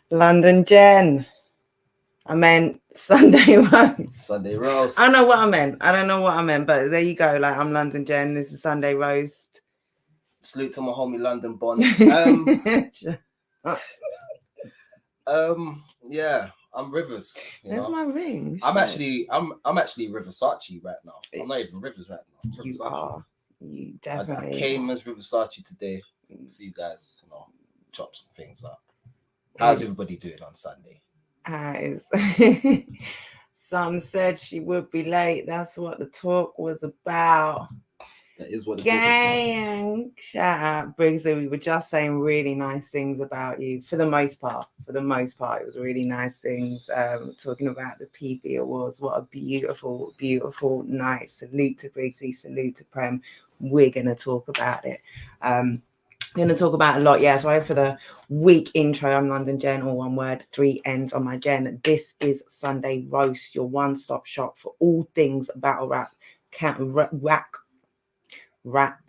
London Jen. I meant Sunday roast. Sunday roast. I don't know what I meant, but there you go. Like, I'm London Jen. This is Sunday roast. Salute to my homie London Bond. Yeah, I'm Rivers. There's my ring. I'm actually Riversace right now. I'm not even Rivers right now. You are. You definitely. I came as Riversace today for you guys. Chop some things up. How's everybody doing on Sunday? Some said she would be late. That's what the talk was about. That is what the gang. Shout out, Briggsy. We were just saying really nice things about you for the most part. It was really nice things. Talking about the PB Awards. What a beautiful, beautiful night. Salute to Briggsy. Salute to Prem. We're gonna talk about it. I'm going to talk about a lot. Yeah, sorry for the weak intro. I'm London Jen, all one word, 3 N's on my Jen. This is Sunday Roast, your one-stop shop for all things battle rap, wrap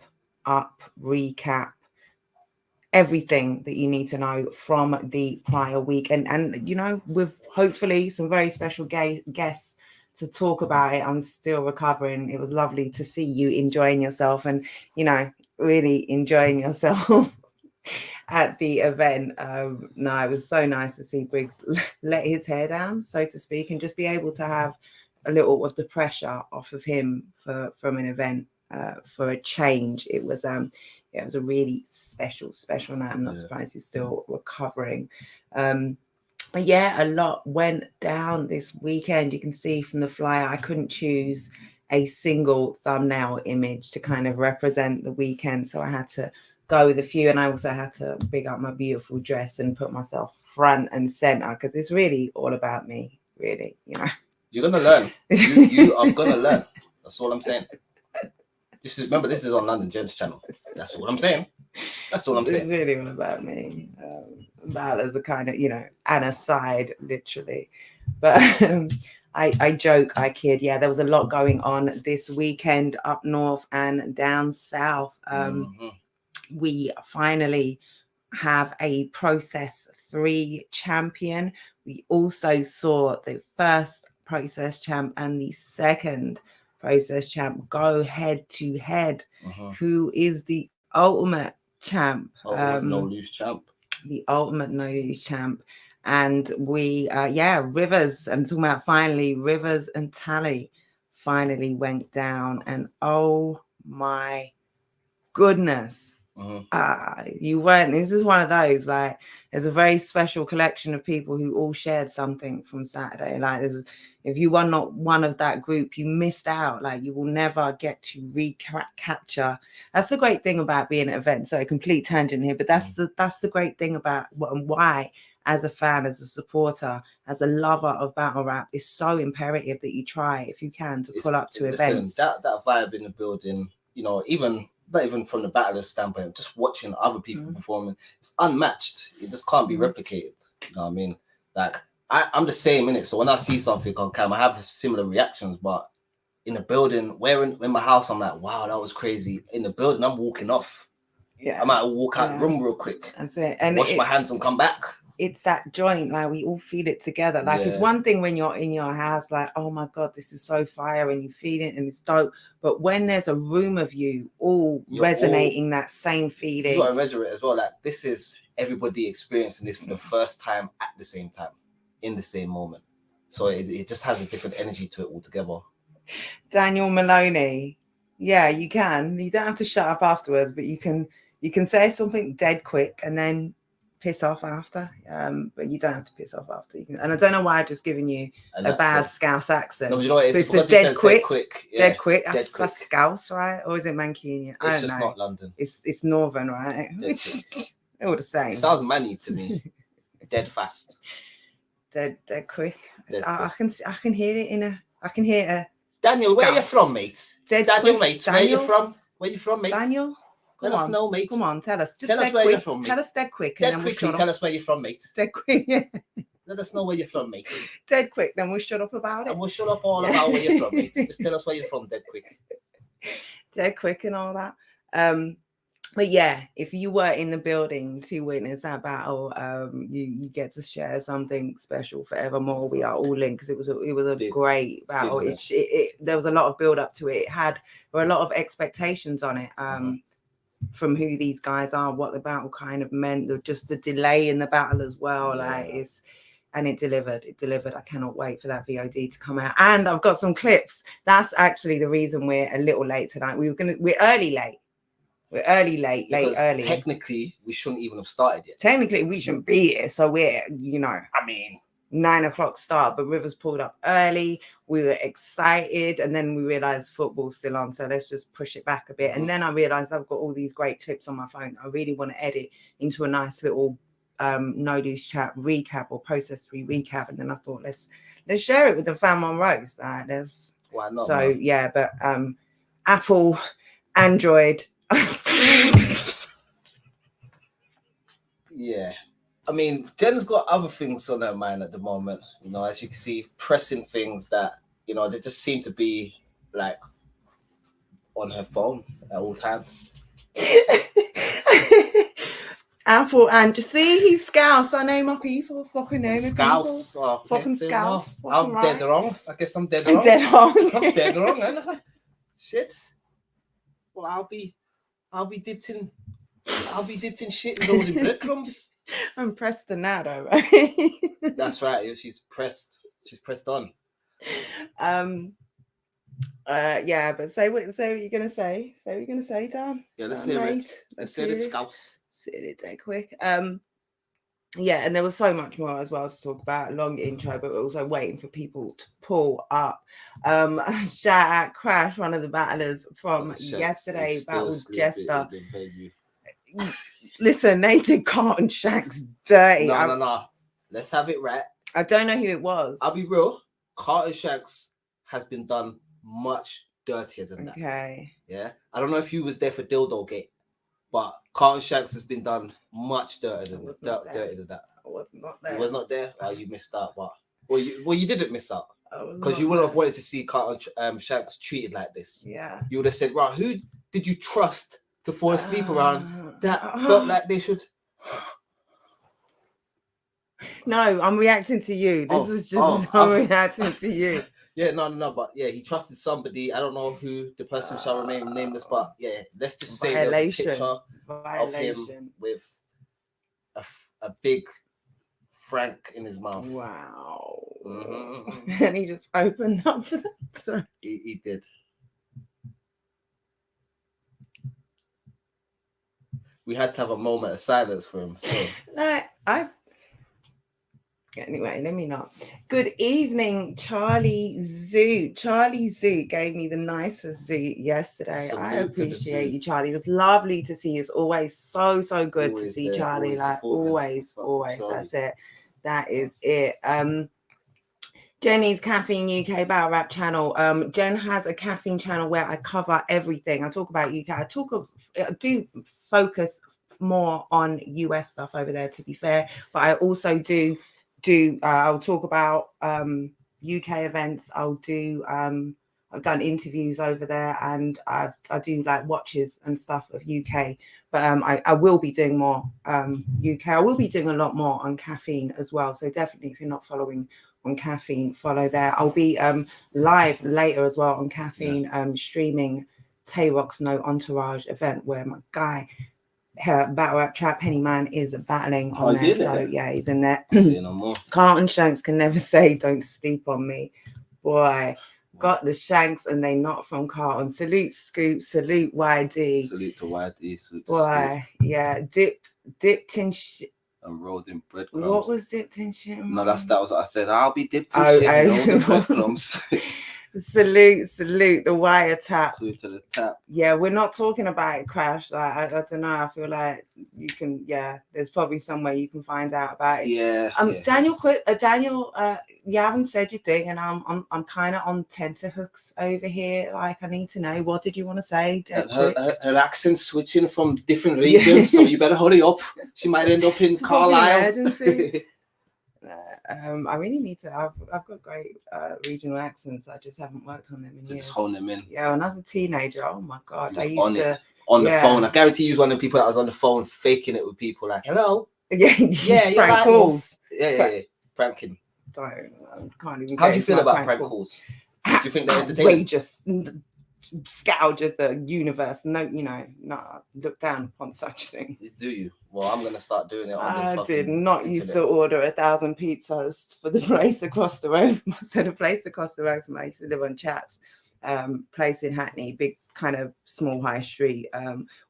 up, recap, everything that you need to know from the prior week. And with hopefully some very special guests to talk about it. I'm still recovering. It was lovely to see you enjoying yourself and, really enjoying yourself at the event. No, it was so nice to see Briggs let his hair down, so to speak, and just be able to have a little of the pressure off of him from an event for a change. It was a really special night. I'm not surprised he's still recovering. But yeah, a lot went down this weekend. You can see from the flyer, I couldn't choose a single thumbnail image to kind of represent the weekend. So I had to go with a few. And I also had to big up my beautiful dress and put myself front and center because it's really all about me, really, You're going to learn. You are going to learn. That's all I'm saying. Remember, this is on London Jen's channel. That's all I'm saying. It's really all about me. That as a kind of, an aside, literally. But I joke, I kid. Yeah, there was a lot going on this weekend up north and down south. We finally have a Process 3 champion. We also saw the first Process champ and the second Process champ go head to head. Who is the ultimate champ? No lose champ. The ultimate no lose champ. And we Rivers, and talking about finally, Rivers and Tali finally went down, and oh my goodness. You weren't. This is one of those, like, there's a very special collection of people who all shared something from Saturday. Like, if you were not one of that group, you missed out. Like, you will never get to recapture. That's the great thing about being at events. So a complete tangent here, but that's the great thing about what and why, as a fan, as a supporter, as a lover of battle rap, is so imperative that you try, if you can, to pull up to events. That vibe in the building, even not even from the battler's standpoint, just watching other people performing, it's unmatched. It just can't be replicated. You know what I mean? Like, I'm the same in it. So when I see something on camera, I have similar reactions. But in the building, in my house, I'm like, wow, that was crazy. In the building, I'm walking off. Yeah, I might walk out the room real quick. That's it. And wash my hands and come back. It's that joint, like, we all feel it together. Like, it's one thing when you're in your house, like, oh my God, this is so fire, and you feel it and it's dope. But when there's a room of you all resonating that same feeling, you got to measure it as well. Like, this is everybody experiencing this for the first time at the same time, in the same moment. So it just has a different energy to it altogether. Daniel Maloney, yeah, you can. You don't have to shut up afterwards, but you can say something dead quick and then piss off after, but you don't have to piss off after. You can, and I don't know why I've just given you a bad Scouse accent. No, but you know what, it's the dead quick. Yeah. Dead quick. That's Scouse, right? Or is it Mancunian? I don't know. It's just not London. It's Northern, right? They're all the same. It sounds manny to me. Dead fast. Dead quick. I can hear it I can hear a Daniel, Scouse. where are you from, mate? Daniel, quick. mate. Daniel? Where you from, mate? Daniel? Let us know, mate. Come on, tell us. Just tell us where quick. You're from, mate. Tell us dead quick. Dead quickly, tell us where you're from, mate. Dead quick, yeah. Let us know where you're from, mate. Dead quick, then we'll shut up about it. And we'll shut up all about where you're from, mate. Just tell us where you're from, dead quick. Dead quick and all that. But yeah, if you were in the building to witness that battle, you get to share something special forevermore. We are all in, because it was a great battle. There was a lot of build up to it. There were a lot of expectations on it. From who these guys are, what the battle kind of meant, just the delay in the battle as well. And it delivered. I cannot wait for that VOD to come out. And I've got some clips. That's actually the reason we're a little late tonight. We're early late. We're early. Technically, we shouldn't even have started yet. Technically, we shouldn't be here. So we're, I mean, 9 o'clock start, but Rivers pulled up early. We were excited, and then we realized football's still on, so let's just push it back a bit. And then I realized I've got all these great clips on my phone. I really want to edit into a nice little no loose chat recap or process 3 recap, and then I thought let's share it with the fam on Rose. Why not? So man? Yeah, but Apple, Android. Yeah. I mean, Jen's got other things on her mind at the moment, as you can see, pressing things that, they just seem to be like on her phone at all times. Apple and just see, he's Scouse. I know my people. Fucking know my Scouse. people. Oh, fucking Scouse. I'm right. Dead wrong. I guess I'm dead wrong. I'm dead wrong. Ain't I? Shit. Well, I'll be dipped in shit and golden breadcrumbs. I'm pressed now, though, right? That's right. She's pressed on. Yeah, but say what you're gonna say. Say what you're gonna say, Dan. Yeah, let's hear it. Let's hear it, Scouts. Sit it dead quick. Yeah, and there was so much more as well to talk about. Long intro, but we're also waiting for people to pull up. Shout out Crash, one of the battlers from yesterday, battled Jester. Listen, they did Carlton Shanks dirty. No. Let's have it right. I don't know who it was. I'll be real. Carlton Shanks has been done much dirtier than that. Okay. Yeah. I don't know if you was there for Dildo Gate, but Carlton Shanks has been done much dirtier than that. I was not there. You was not there? Oh, you missed out. But you didn't miss out. Because you wouldn't have wanted to see Carlton Shanks treated like this. Yeah. You would have said, right, who did you trust to fall asleep around that felt like they should? No, I'm reacting to you. This is just I'm reacting to you. Yeah, no, but yeah, he trusted somebody. I don't know who the person shall remain nameless, but yeah, let's just say there's a picture of him with a big Frank in his mouth. Wow. Mm-hmm. And he just opened up for that. He did. We had to have a moment of silence for him. So. Anyway, let me not. Good evening, Charlie Zoo. Charlie Zoo gave me the nicest zoo yesterday. Salute I appreciate you, Charlie. It was lovely to see you. It's always so good to see Charlie. Always. That's it. That is it. Jenny's Caffeine UK Battle Rap channel. Jen has a caffeine channel where I cover everything. I talk about UK. I do focus more on US stuff over there, to be fair, but I also do I'll talk about UK events. I've done interviews over there, and I do like watches and stuff of UK, but I will be doing more UK. I will be doing a lot more on caffeine as well, so definitely if you're not following on caffeine, follow there. I'll be live later as well on caffeine, streaming Tay Rock's No Entourage event where my guy Battle Rap Chat Penny Man is battling on there. So yeah, he's in there. Carlton Shanks can never say don't sleep on me. Boy, got the Shanks and they not from Carlton. Salute Scoop, salute YD. Salute to YD, salute to Boy, Scoop. Yeah, dipped in shit. And rolled in breadcrumbs. What was dipped in shit? No, that was what I said. I'll be dipped in shit and rolled in breadcrumbs. Salute the wire tap. Salute to the tap. Yeah, we're not talking about it, Crash. Like I don't know. I feel like you can. Yeah, there's probably somewhere you can find out about it. Yeah. Daniel, you haven't said your thing, and I'm kind of on tenterhooks over here. Like I need to know, what did you want to say? Her accent's switching from different regions, so you better hurry up. She might end up in Carlisle. I really need to. I've got great regional accents. I just haven't worked on them in years. Just hone them in. Yeah, when I was a teenager, oh my god, I used on the phone. I guarantee you was one of the people that was on the phone faking it with people like, hello. Yeah, you're prank right. calls. Yeah. Pranking. I can't even. How do you feel about prank calls? Do you think they're entertaining? Outrageous. Scourge of the universe. No, look down upon such things. Do you? Well, I'm gonna start doing it on the I fucking did not internet. used to order 1,000 pizzas for the place across the road. So the place across the road from I used to live on Chats, place in Hackney, big kind of small high street,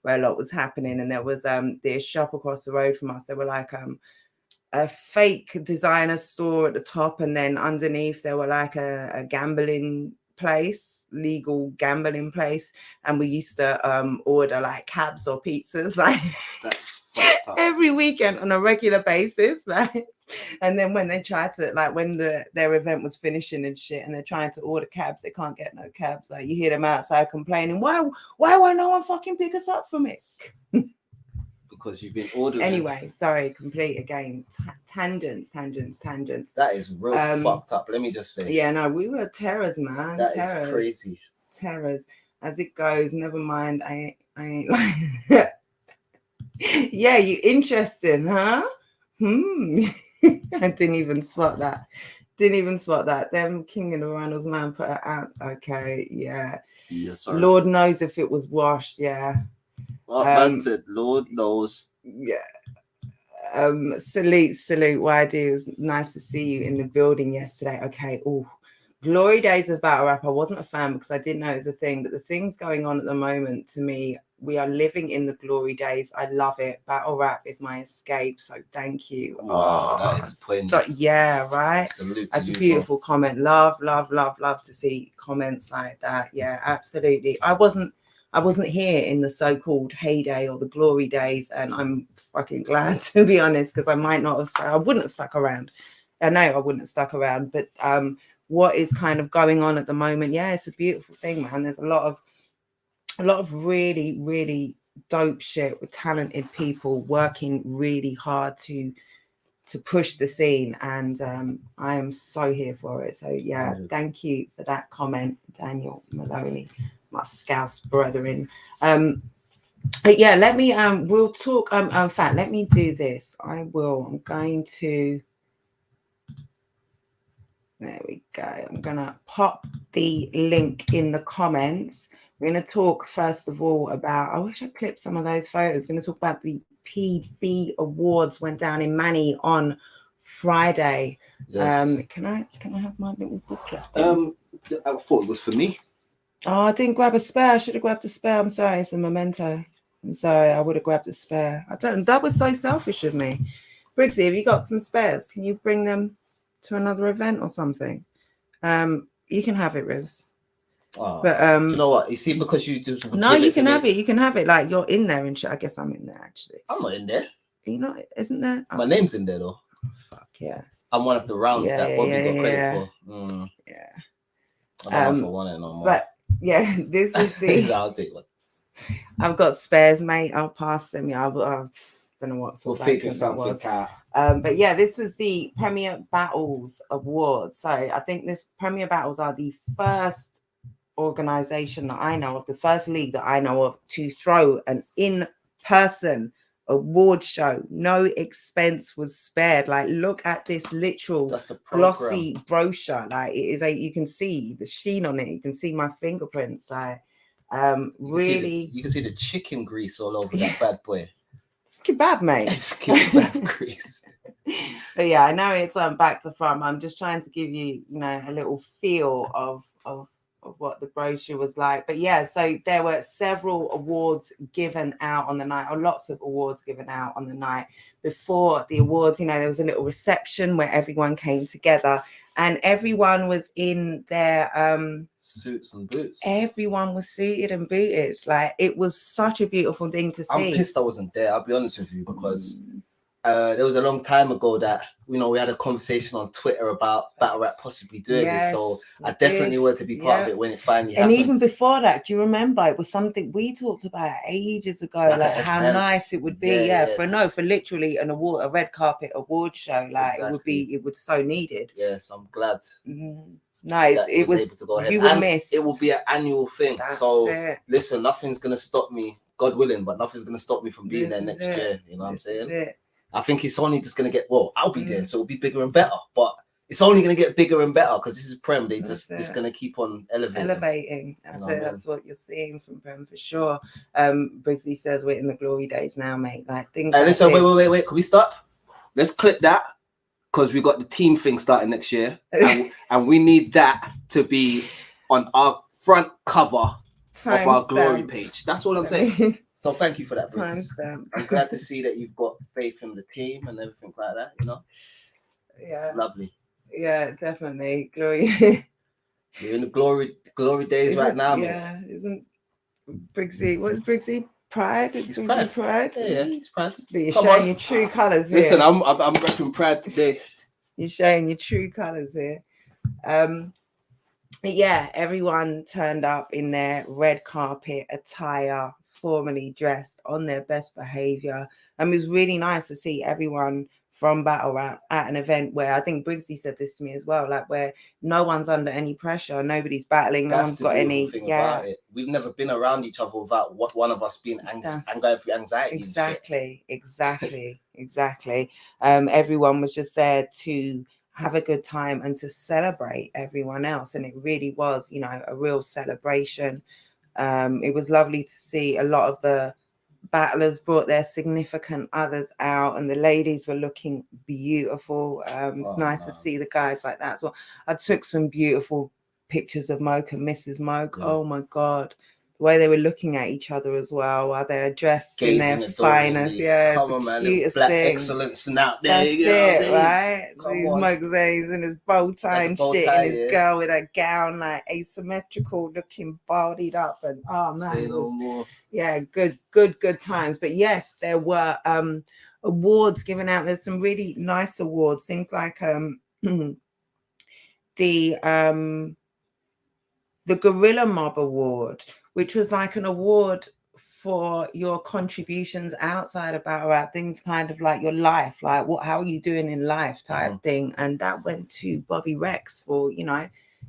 where a lot was happening. And there was this shop across the road from us. They were like a fake designer store at the top, and then underneath there were like a gambling place, legal gambling place, and we used to order like cabs or pizzas like every weekend on a regular basis, like. And then when they tried to, like, when their event was finishing and shit, and they're trying to order cabs, they can't get no cabs. Like, you hear them outside complaining, why won't no one fucking pick us up from it? Because you've been ordering. Anyway, sorry, complete again. Tangents. That is real fucked up. Let me just say. Yeah, no, we were terrors, man. That is crazy. Terrors. As it goes, never mind. I ain't like. Yeah, you interesting, huh? I didn't even spot that. Them King of the Reynolds man put it out. Okay, yeah. Yes, sir. Lord knows if it was washed, yeah. Well, man said, Lord knows. Yeah. Salute, YD. It was nice to see you in the building yesterday. Okay. Oh, glory days of battle rap. I wasn't a fan because I didn't know it was a thing, but the things going on at the moment, to me, we are living in the glory days. I love it. Battle rap is my escape. So thank you. Wow, that is poignant. So, yeah, right. Salute That's to a you, beautiful comment. Love to see comments like that. Yeah, absolutely. I wasn't here in the so-called heyday or the glory days, and I'm fucking glad, to be honest, because I wouldn't have stuck around. I know I wouldn't have stuck around, but what is kind of going on at the moment? Yeah, it's a beautiful thing, man. There's a lot of really, really dope shit with talented people working really hard to push the scene, and I am so here for it. So yeah, thank you for that comment, Daniel Maloney, my Scouse brethren. But yeah, let me we'll talk. In fact, let me do this. I'm going to. There we go. I'm gonna pop the link in the comments. We're going to talk first of all about, I wish I clipped some of those photos. We're going to talk about the PB Awards went down in Manny on Friday. Yes. Can I have my little booklet? I thought it was for me. Oh, I didn't grab a spare. I should have grabbed a spare. I'm sorry. It's a memento. I'm sorry. I would have grabbed a spare. That was so selfish of me. Briggsy, have you got some spares? Can you bring them to another event or something? You can have it, Rivs. Oh, but you know what? You see, because you do. No, you can have it. You can have it. Like, you're in there and shit. I guess I'm in there actually. I'm not in there. You know, isn't there? My name's in there though. Oh, fuck yeah. I'm one of the rounds that Bobby got credit for. Yeah. I don't know if I want it no more. But yeah, this is the. I'll take one. I've got spares, mate. I'll pass them. Yeah, I don't know what sort of figure something out. But yeah, this was the Premier Battles Awards. So I think this Premier Battles are the first organization that I know of, the first league that I know of, to throw an in-person award show. No expense was spared. Like, look at this literal glossy brochure. Like, it is you can see the sheen on it. You can see my fingerprints. Like, really, you can see the chicken grease all over that bad boy. It's kebab, mate. It's kebab grease. But yeah, I know it's back to front. I'm just trying to give you, a little feel of what the brochure was like. But yeah, so there were several awards given out on the night, or lots of awards given out on the night. Before the awards, there was a little reception where everyone came together and everyone was in their suits and boots. Everyone was suited and booted. Like, it was such a beautiful thing to see. I'm pissed I wasn't there, I'll be honest with you, because there was a long time ago that we had a conversation on Twitter about battle rap possibly doing this, so I definitely wanted to be part of it when it finally happened. And even before that, do you remember, it was something we talked about ages ago, like how nice it would be, for literally an award, a red carpet award show, like it would so needed. Yes, I'm glad. Nice. It was able to go ahead. You were missed. It will be an annual thing. Listen, nothing's gonna stop me God willing, but nothing's gonna stop me from being there next year. You know what I'm saying? I think it's only just gonna get. Well, I'll be there, so it'll be bigger and better. But it's only gonna get bigger and better because this is Prem. They just gonna keep on elevating. That's it. That's what you're seeing from Prem for sure. Briggsy says we're in the glory days now, mate. Like things. And listen, wait. Can we stop? Let's clip that because we got the team thing starting next year, and we need that to be on our front cover of our glory page. That's all I'm saying. So thank you for that, Briggs. I'm glad to see that you've got faith in the team and everything like that. You know. Yeah. Lovely. Yeah, definitely. Glory. We're in the glory days right now, man. Yeah, isn't Briggsy? What is Briggsy? Pride? He's Pride. Yeah, he's Pride. But you're showing your true colours here. Listen, I'm repping Pride today. You're showing your true colours here. Yeah, everyone turned up in their red carpet attire, formally dressed, on their best behaviour. And it was really nice to see everyone from Battle Rap at an event where I think Briggsy said this to me as well, like where no one's under any pressure, nobody's battling, no one's got any. About it. We've never been around each other without one of us being going through anxiety. Exactly. Everyone was just there to have a good time and to celebrate everyone else, and it really was, you know, a real celebration. It was lovely to see a lot of the battlers brought their significant others out, and the ladies were looking beautiful. It's nice to see the guys like that as well. I took some beautiful pictures of Moke and Mrs. Moke. Yeah. Oh my God, the way they were looking at each other as well while they're dressed in their finest. Yeah, come on, man, black thing. Excellence and out there. That's it, right? Moke Zane's in his bow tie and shit, and his girl with a gown like asymmetrical, looking bodied up, and oh man, say no more. Yeah, good times. But yes, there were awards given out. There's some really nice awards, things like the Gorilla Mob Award, which was like an award for your contributions outside of battle rap, things kind of like your life, like how are you doing in life type thing. And that went to Bobby Rex for, you know,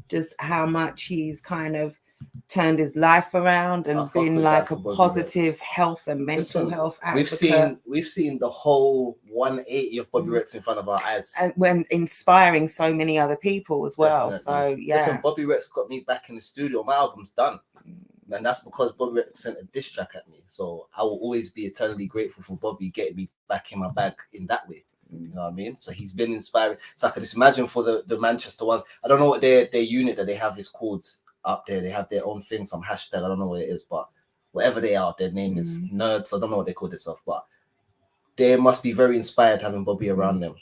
just how much he's kind of turned his life around and been like a positive health and mental health advocate. We've seen the whole 180 of Bobby Rex in front of our eyes, and when inspiring so many other people as well. Definitely. So yeah, listen, Bobby Rex got me back in the studio. My album's done, and that's because Bobby Rex sent a diss track at me. So I will always be eternally grateful for Bobby getting me back in my bag in that way. You know what I mean? So he's been inspiring. So I could just imagine for the Manchester ones. I don't know what their unit that they have is called up there. They have their own thing, some hashtag. I don't know what it is, but whatever they are, their name is Nerds. I don't know what they call themselves, but they must be very inspired having Bobby around them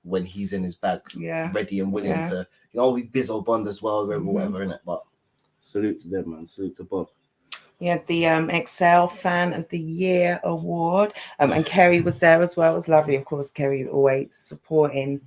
when he's in his bag, ready and willing to, you know, with Bizzo Bond as well, whatever in it. But salute to them, man. Salute to Bob. We had the Excel Fan of the Year award, and Kerry was there as well. It was lovely, of course. Kerry always supporting.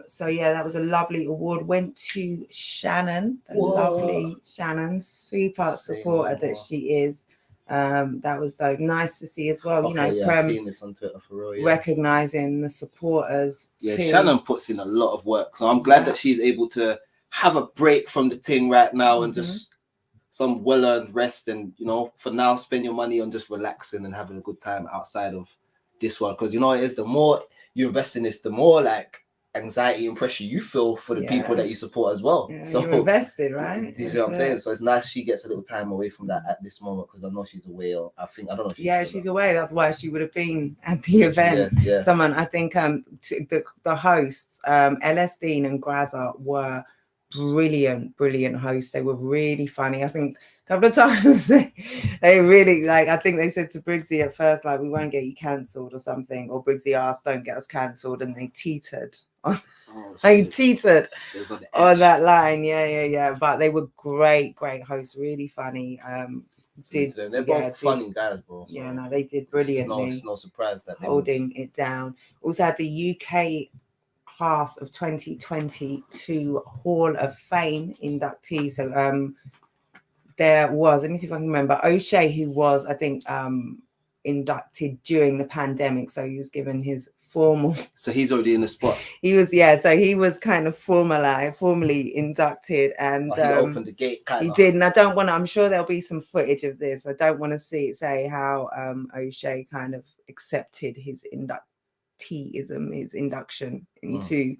So yeah, that was a lovely award. Went to Shannon, the lovely Shannon, super supporter that she is. That was so nice to see as well. You know, I've seen this on Twitter for real. Recognizing the supporters. Yeah, too. Shannon puts in a lot of work, so I'm glad that she's able to have a break from the thing right now and just some well-earned rest, and you know, for now, spend your money on just relaxing and having a good time outside of this one. Because you know, it is the more you invest in this, the more like anxiety and pressure you feel for the people that you support as well. Yeah, so you're invested, right? You see what I'm saying? So it's nice she gets a little time away from that at this moment, because I know she's away. Or I don't know. If she's away. That's why she would have been at the event. Yeah. Someone, I think, the hosts, LS Dean and Grazza were brilliant hosts. They were really funny. I think a couple of times they really, like, I think they said to Briggsy at first, like, we won't get you cancelled or something, or Briggsy asked, don't get us cancelled, and they teetered on on that line. Yeah, but they were great hosts, really funny. They're both funny guys, bro. So no, they did brilliantly. It's no surprise that holding it down. Also had the UK class of 2022 Hall of Fame inductee. So there was, let me see if I can remember, O'Shea, who was, I think, inducted during the pandemic, so he was given his formal. So he's already in the spot. He was, so he was kind of formally inducted, and he opened the gate, kind he of. did. And I don't want to. I'm sure there'll be some footage of this. I don't want to say how O'Shea kind of accepted his inducteeism, his induction into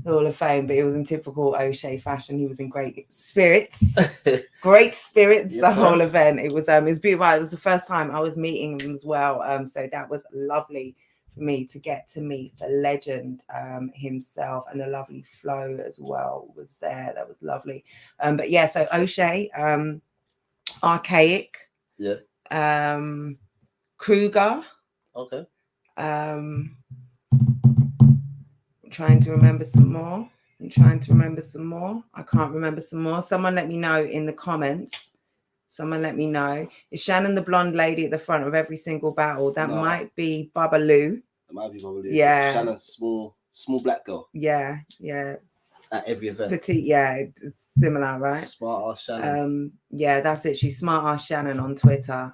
the Hall of Fame, but it was in typical O'Shea fashion. He was in great spirits, yes, the whole event. It was beautiful. It was the first time I was meeting him as well. So that was lovely for me to get to meet the legend himself, and the lovely Flo as well was there. That was lovely. But yeah, so O'Shea, Archaic, Kruger. Okay. Trying to remember some more. I can't remember some more. Someone let me know in the comments. Someone let me know. Is Shannon the blonde lady at the front of every single battle? That might be Babalu. It might be Babalu. Yeah. Shannon's small black girl. Yeah. At every event. Petite, it's similar, right? Smart ass Shannon. Yeah, that's it. She's smart ass Shannon on Twitter.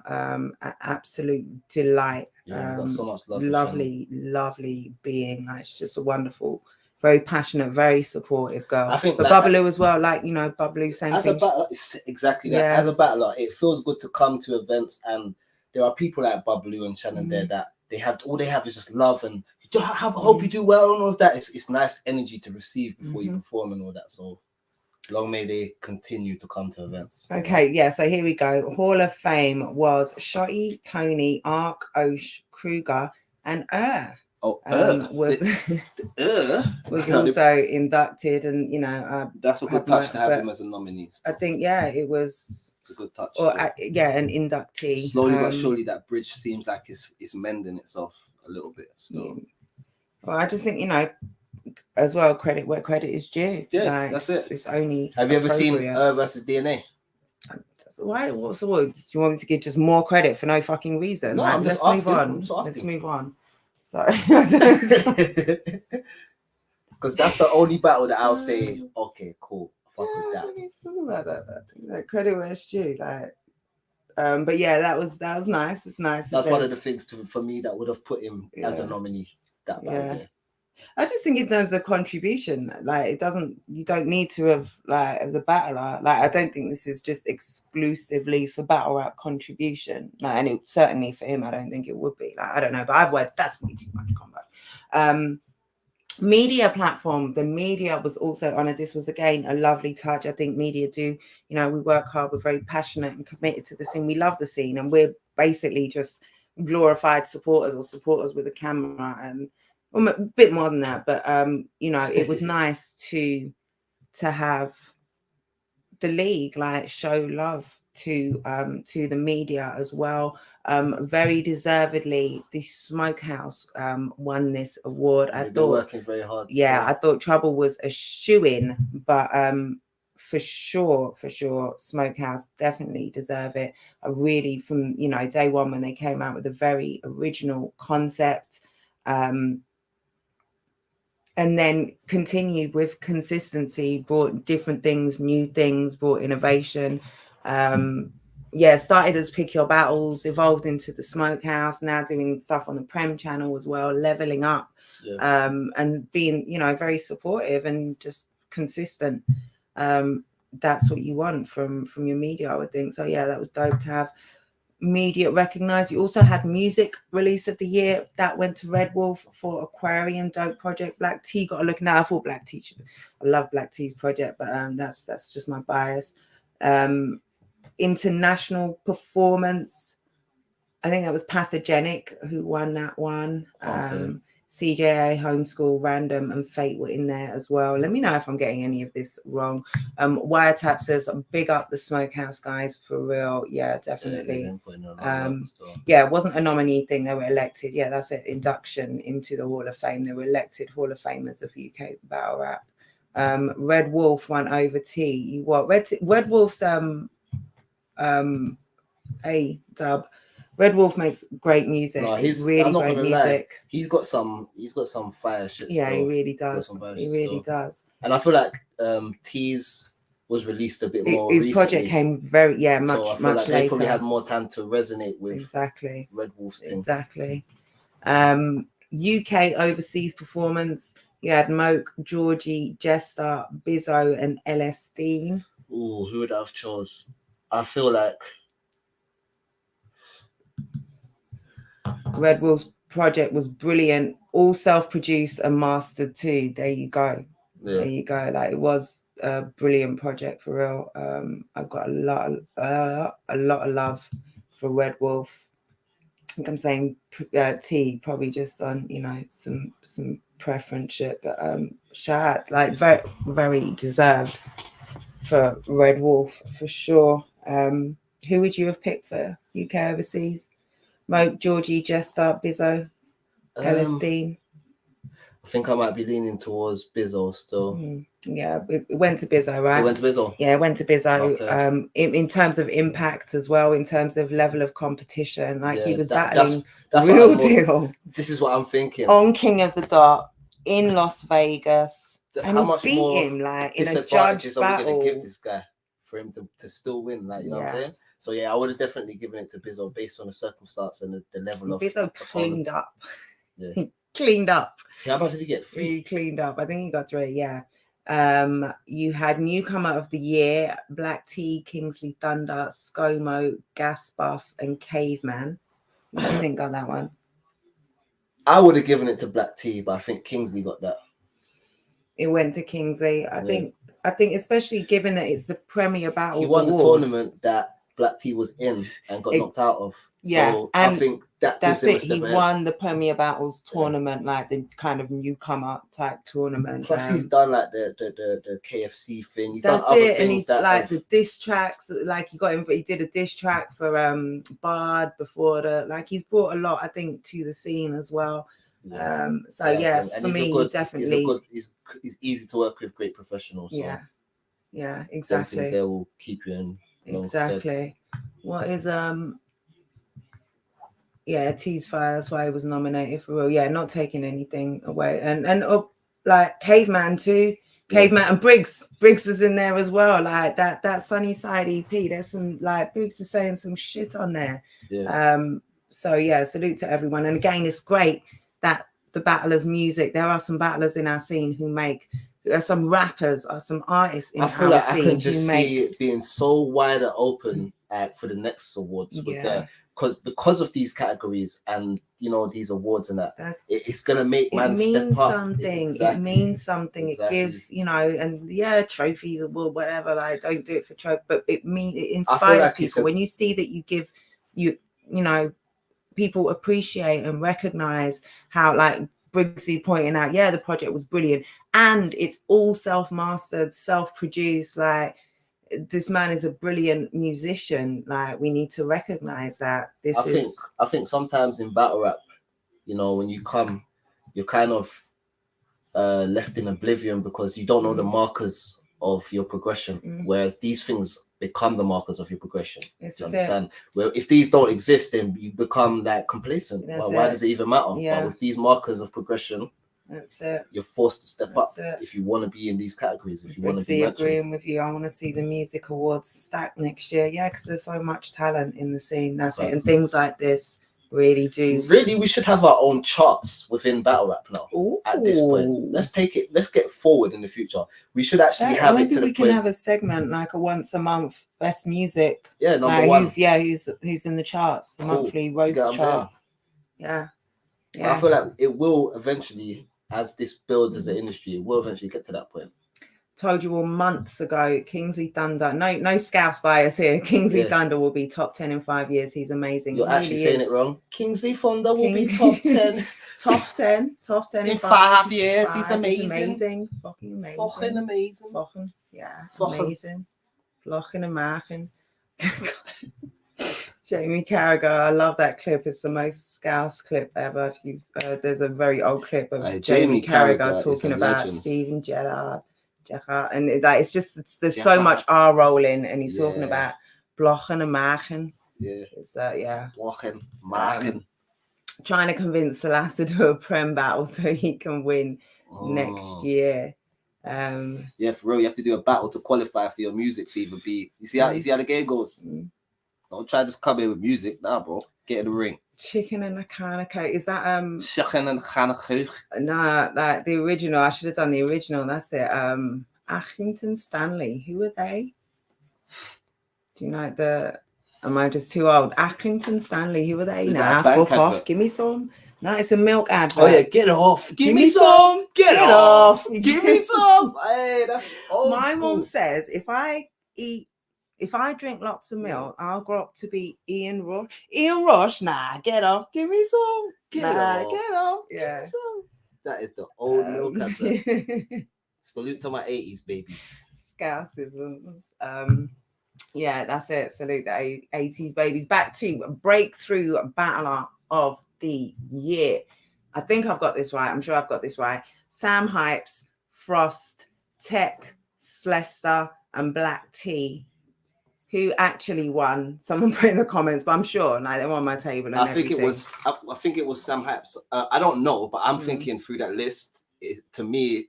Absolute delight. Yeah, got so much love. Lovely being. Like, she's just a wonderful, very passionate, very supportive girl. I think, but Babalu as well. Like, Babalu, same as thing. A battler, exactly that. As a battler, it feels good to come to events, and there are people like Babalu and Shannon there that all they have is just love, and hope you do well and all of that. It's nice energy to receive before you perform and all that. So long may they continue to come to events. Okay, yeah. So here we go. Hall of Fame was Shotty, Tony, Ark, Osh, Kruger, and was also inducted, and that's a good touch to have him as a nominee. I think it was. It's a good touch. Or an inductee. Slowly but surely, that bridge seems like it's mending itself a little bit. So. Well, I just think as well, credit where credit is due. Yeah, that's it. It's only. Have you ever seen versus DNA? Why? What? Do you want me to give just more credit for no fucking reason? No, I'm just asking. Let's move on. Sorry. Because that's the only battle that I'll say, okay, cool. Fuck with that. About that. Credit where it's due. But yeah, that was nice. It's nice. That's one of the things for me that would have put him as a nominee. That battle. Yeah. I just think in terms of contribution, you don't need to have as a battler. I don't think this is just exclusively for battle rap contribution. And it certainly for him, I don't think it would be. I don't know, but that's way too much combo. Media platform, the media was also honored. This was again a lovely touch. I think media do, we work hard, we're very passionate and committed to the scene. We love the scene, and we're basically just glorified supporters or supporters with a camera, and a bit more than that. But it was nice to have the league show love to the media as well. Very deservedly, the Smokehouse won this award. I thought working very hard. Yeah, I thought Trouble was a shoo-in, but for sure, Smokehouse definitely deserve it. I really, from day one when they came out with a very original concept, and then continued with consistency, brought different things, new things, brought innovation. Started as Pick Your Battles, evolved into the Smokehouse, now doing stuff on the Prem channel as well, leveling up, and being, very supportive and just consistent. That's what you want from your media, I would think. So yeah, that was dope to have media recognized. You also had music release of the year that went to Red Wolf for Aquarium, dope project. Black Tea got a look now. I thought Black Tea I love Black Tea's project, but that's just my bias. International performance, I think that was Pathogenic who won that one. CJA, Homeschool, Random, and Fate were in there as well. Let me know if I'm getting any of this wrong. Wiretap says, big up the Smokehouse guys, for real. Yeah, definitely. It wasn't a nominee thing. They were elected. Yeah, that's it. Induction into the Hall of Fame. They were elected Hall of Famers of UK Battle Rap. Red Wolf won over T. Red Wolf's dub. Red Wolf makes great music. No, he's really great music. He's got some fire shit. Yeah, still. He really does. He really does. And I feel like T's was released a bit more his recently. project came very So I feel much like later. they probably had more time to resonate with exactly Red Wolf's thing. Exactly. UK overseas performance. You had Moke, Georgie, Jester, Bizzo, and LS Dean. Ooh, who would I have chose? I feel like Red Wolf's project was brilliant, all self-produced and mastered too. There you go. Yeah. There you go. Like, it was a brilliant project for real. I've got a lot of love for Red Wolf. I think I'm saying T, probably just on, you know, some preference shit, but shout out, like, very, very deserved for Red Wolf for sure. Who would you have picked for UK overseas? Moke, Georgie, Jester, Bizzo, LS Dean. I think I might be leaning towards Bizzo still. Yeah, it went to Bizzo, right? It went to Bizzo. Yeah, it went to Bizzo. Okay. In terms of impact as well, in terms of level of competition, like, Yeah, he was that's real deal. This is what I'm thinking. On King of the Dot in Las Vegas, and How he much beat more him like in a judge disadvantages are we battle. going to give this guy for him to still win? Like, you know what I'm saying? So yeah, I would have definitely given it to Bizzo based on the circumstance and the level of Bizzo cleaned up. Yeah. He cleaned up. How much did he get? 3? He cleaned up. I think he got 3. Yeah. You had newcomer of the year, Black T, Kingsley Thunder, ScoMo, Gas Buff, and Caveman. I think got that one. I would have given it to Black T, but I think Kingsley got that. It went to Kingsley. I think especially given that it's the Premier Battles. He won Awards, the tournament that Black T was in and got knocked out of. Yeah, so and I think that's it. He won the Premier Battles tournament, like the kind of newcomer type tournament. Plus, he's done like the KFC thing. He's that's done other it, things and he's that like the diss tracks. Like, he got him. He did a diss track for Bard before the. Like, he's brought a lot, I think, to the scene as well. Yeah. So yeah, for me, definitely, he's easy to work with, great professional. So yeah, exactly. Things there will keep you in. Exactly. What is Yeah, T's Fire. That's why he was nominated for real. Yeah, not taking anything away, and like Caveman too. Caveman and Briggs. Briggs is in there as well. Like that Sunny Side EP. There's some, like, Briggs is saying some shit on there. Yeah. So yeah, salute to everyone. And again, it's great that the battlers' music. There are some battlers in our scene who make. There's some rappers or some artists in our scene. I feel like I can just see it being so wider open for the next awards with because of these categories and, you know, these awards and that it's gonna make man step up. Something. It means something. Exactly. It gives, you know, and trophies or whatever. Like, don't do it for trophy, but it inspires people when you see that you give you know, people appreciate and recognize how, like Briggsy pointing out, the project was brilliant and it's all self-mastered, self-produced. Like, this man is a brilliant musician. Like, we need to recognize that. I think sometimes in battle rap, you know, when you come, you're kind of left in oblivion because you don't know the markers of your progression, whereas these things become the markers of your progression. Do you understand? Well, if these don't exist, then you become like complacent. Why does it even matter? But with these markers of progression, that's it. You're forced to step up if you want to be in these categories. If you want to be agreeing with you, I want to see the music awards stacked next year. Yeah, because there's so much talent in the scene. That's it. And things like this really do. Really, we should have our own charts within battle rap now. Ooh. At this point, let's take it. Let's get forward in the future. We should actually have it. Maybe we can have a segment like a once a month best music. Yeah, number one. Who's in the charts? A monthly roast chart. Yeah. I feel like it will eventually, as this builds as an industry, it will eventually get to that point. Told you all months ago, Kingsley Thunder. No Scouse bias here. Kingsley Thunder will be top 10 in 5 years. He's amazing. You're actually saying it wrong. Kingsley Thunder will be top 10. top 10 in 5 years. He's amazing. Fucking amazing. Fucking amazing. Fucking, yeah. Amazing. Fucking amazing. Jamie Carragher, I love that clip. It's the most Scouse clip ever. If you there's a very old clip of Jamie Carragher talking about Stephen Gerrard, and it's just there's so much R rolling, and he's talking about blochen and machen. Yeah, it's blochen, machen. Trying to convince Salas to do a prem battle so he can win next year. Yeah, for real, you have to do a battle to qualify for your music to even be. You see how the game goes. Don't try to just come in with music, nah, bro. Get in the ring. Chicken and a can of coke. Is that Chicken and coke. Nah, like the original. I should have done the original. That's it. Accrington Stanley. Who are they? Do you know the? Am I just too old? Accrington Stanley. Who are they? Nah, fuck off. Give me some. No, it's a milk advert. Oh yeah, get off. Give me some. Get off. Give me some. Hey, that's old My school. mom says if I drink lots of milk, I'll grow up to be Ian Rush. Ian Rush, nah, get off. Give me some. Get off. Yeah. Give me some. That is the old milk advert. Salute to my 80s babies. Scousisms. Yeah, that's it. Salute the 80s babies. Back to breakthrough battler of the year. I think I've got this right. I'm sure I've got this right. Sam Hypes, Frost, Tech, Slester, and Black Tea. Who actually won? Someone put in the comments, but I'm sure like they're on my table. And I think it was Sam Hypes. I don't know, but I'm thinking through that list. To me,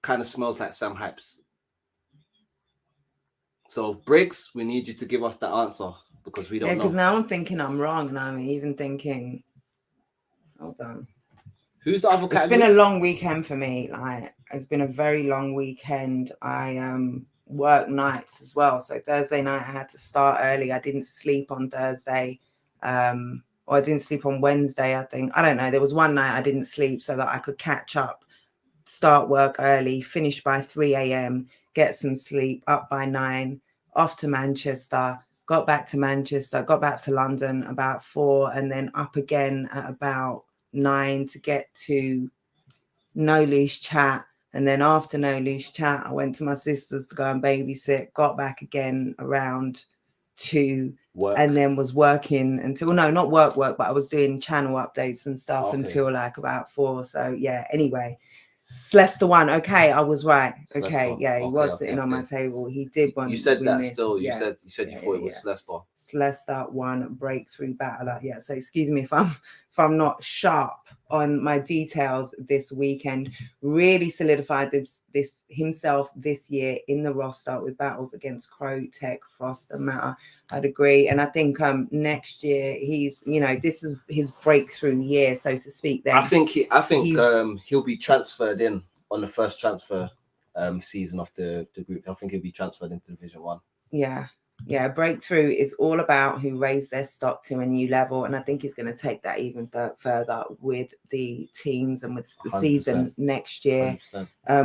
kind of smells like Sam Hypes. So Briggs, we need you to give us the answer because we don't know. Because now I'm thinking I'm wrong, and I'm even thinking, hold on. Who's the other category? It's been a long weekend for me. Like it's been a very long weekend. I work nights as well. So Thursday night I had to start early. I didn't sleep on Thursday. Or I didn't sleep on Wednesday, I think. I don't know. There was one night I didn't sleep so that I could catch up, start work early, finish by 3 a.m., get some sleep, up by 9, off to Manchester, got back to Manchester, got back to London about 4, and then up again at about 9 to get to No Loose Chat. And then after No Loose Chat, I went to my sister's to go and babysit, got back again around 2, and then was working until, no, not work, but I was doing channel updates and stuff until like about 4. So yeah, anyway, Slester won. Okay, I was right. Okay, yeah, he was sitting on my table. He did win. You said that this. still. You yeah. said you thought it was Slester. Slester won breakthrough battler. Yeah, so excuse me if I'm not sharp on my details this weekend. Really solidified this himself this year in the roster with battles against Crow, Tech, Frost, and Matter. I'd agree, and I think next year he's this is his breakthrough year, so to speak. Then I think he'll be transferred in on the first transfer season of the group. I think he'll be transferred into Division 1. Yeah, breakthrough is all about who raised their stock to a new level, and I think he's going to take that even further with the teams and with the 100%. Season next year.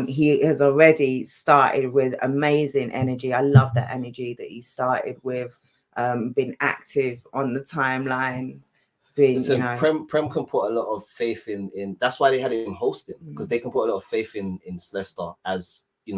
He has already started with amazing energy. I love that energy that he started with. Been active on the timeline. Prem can put a lot of faith in. That's why they had him hosting, because they can put a lot of faith in Slester as. A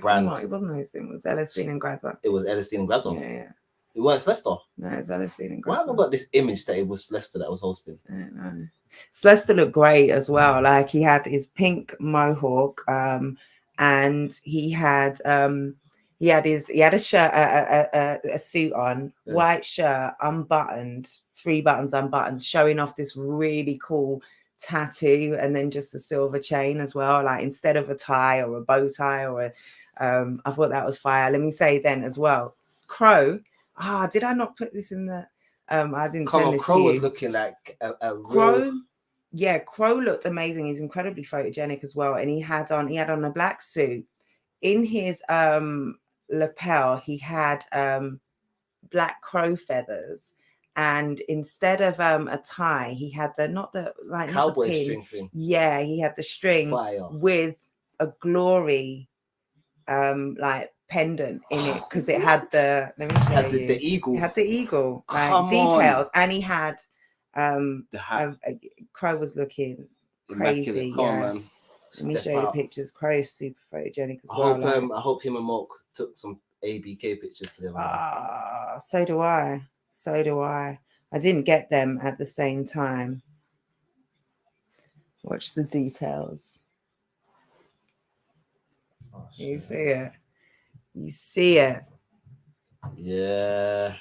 brand. It wasn't hosting. It was Elistine and Grazza. It was Elistine and Grazza. Yeah. It weren't Slester. No, it was Elistine and Grazza. Why have I got this image that it was Slester that was hosting? I don't know. Slester looked great as well. Like he had his pink mohawk, and he had a shirt, a suit on, white shirt, unbuttoned, 3 buttons unbuttoned, showing off this really cool tattoo, and then just a silver chain as well, like instead of a tie or a bow tie or I thought that was fire. Let me say then as well, Crow. Did I not put this in the I didn't send this Crow to you. Was looking like a Crow real... Yeah, Crow looked amazing. He's incredibly photogenic as well, and he had on a black suit. In his lapel he had black crow feathers. And instead of a tie, he had cowboy string thing. Yeah, he had the string with a glory pendant in it, because it had the the eagle. It had the eagle details, and he had the hat. Crow was looking crazy. Man. Let me show you the pictures. Crow is super photogenic as well. I hope him and Mark took some ABK pictures together. So do I. I didn't get them at the same time. Watch the details. You see it. Yeah.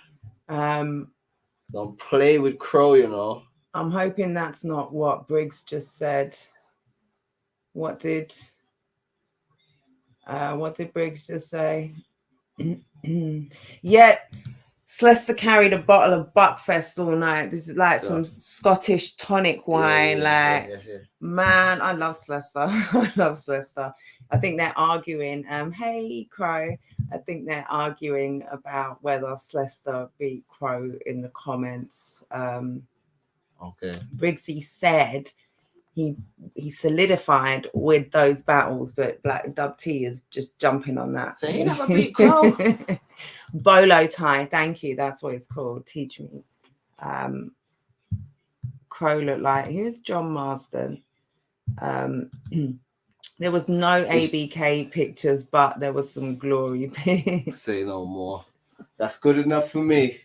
Don't play with Crow, I'm hoping that's not what Briggs just said. What did What did Briggs just say? Yeah, Slester carried a bottle of Buckfest all night. This is like some Scottish tonic wine. Man, I love Slester. I love Slester. I think they're arguing. Hey, Crow. I think they're arguing about whether Slester beat Crow in the comments. Okay. Briggsy said he solidified with those battles, but Black Dub T is just jumping on that. So he never beat Crow. Bolo tie, thank you. That's what it's called. Teach me. Crow looked like who's John Marsden. There was no ABK pictures, but there was some glory pics. Say no more. That's good enough for me.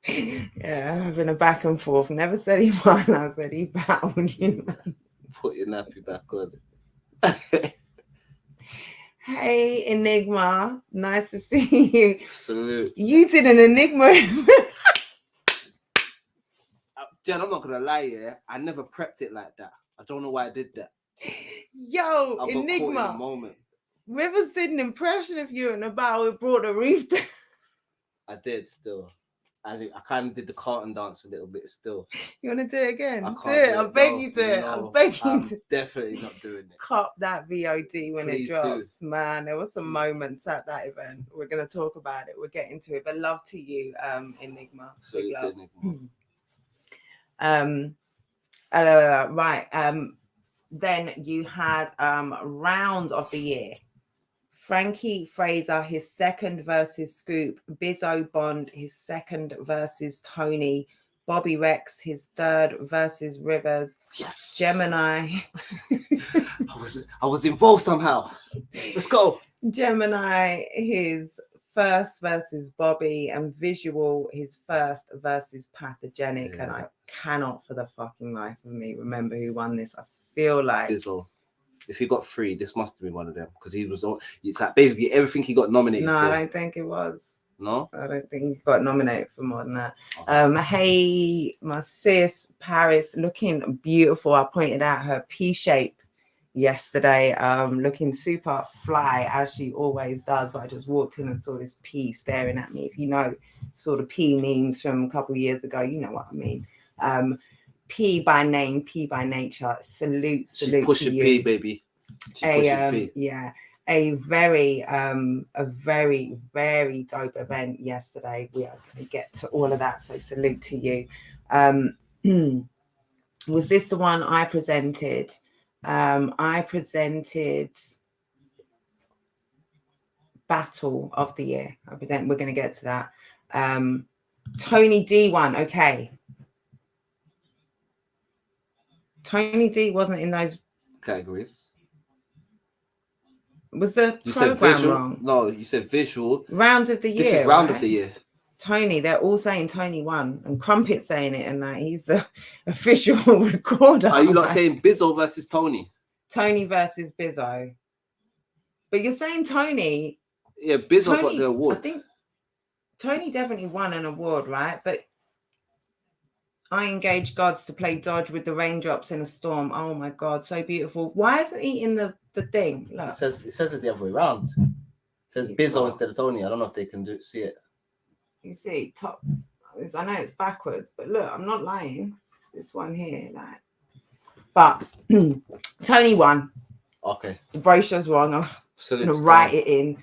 Yeah, having a back and forth. Never said he won. I said he battled you. Put your nappy back on. Hey, Enigma. Nice to see you. Salute. You did an Enigma. Jen, I'm not going to lie, yeah. I never prepped it like that. I don't know why I did that. Yo, I got Enigma. caught in the moment. Rivers did an impression of you in the battle with Brought the Reef down. I did still. I kind of did the carton dance a little bit still. You want to do it again? I Do can't it. do I it. beg No, you to do it. I no, beg you I'm to. definitely not doing it. Cop that VOD when Please it drops. Do. Man, there were some moments at that event. We're going to talk about it. We'll get into it. But love to you, Enigma. Big love. Enigma. Right. Then you had round of the year. Frankie Fraser, his second versus Scoop. Bizzo Bond, his second versus Tony. Bobby Rex, his third versus Rivers. Yes. Gemini. I was involved somehow. Let's go. Gemini, his first versus Bobby, and Visual, his first versus Pathogenic. Yeah. And I cannot for the fucking life of me remember who won this. I feel like Bizzle. If he got 3, this must have been one of them because he was all. It's like basically everything he got nominated for. No, I don't think it was. No, I don't think he got nominated for more than that. Hey, my sis Paris, looking beautiful. I pointed out her P shape yesterday, looking super fly as she always does. But I just walked in and saw this P staring at me. If you know, sort of P memes from a couple of years ago, you know what I mean. P by name, P by nature. Salute she push to you. P, baby. She P. Yeah, a very, very dope event yesterday. We are going to get to all of that. So salute to you. Was this the one I presented? I presented Battle of the Year. We're going to get to that. Tony D one. Okay. Tony D wasn't in those categories. Was the you program said visual? Wrong? No, you said visual. Round of the year. This is round of the year. Tony, they're all saying Tony won, and Crumpet saying it, and he's the official recorder. Are you not saying Bizzo versus Tony? Tony versus Bizzo. But you're saying Tony. Yeah, Bizzo got the award. I think Tony definitely won an award, right? But I engaged gods to play dodge with the raindrops in a storm. Oh my God, so beautiful. Why isn't he in the thing? Look. It says it the other way around. It says Bizzo instead of Tony. I don't know if they can see it. You see, top. I know it's backwards, but look, I'm not lying. It's this one here, like. But Tony won. Okay. The brochure's wrong. I'm gonna write it in.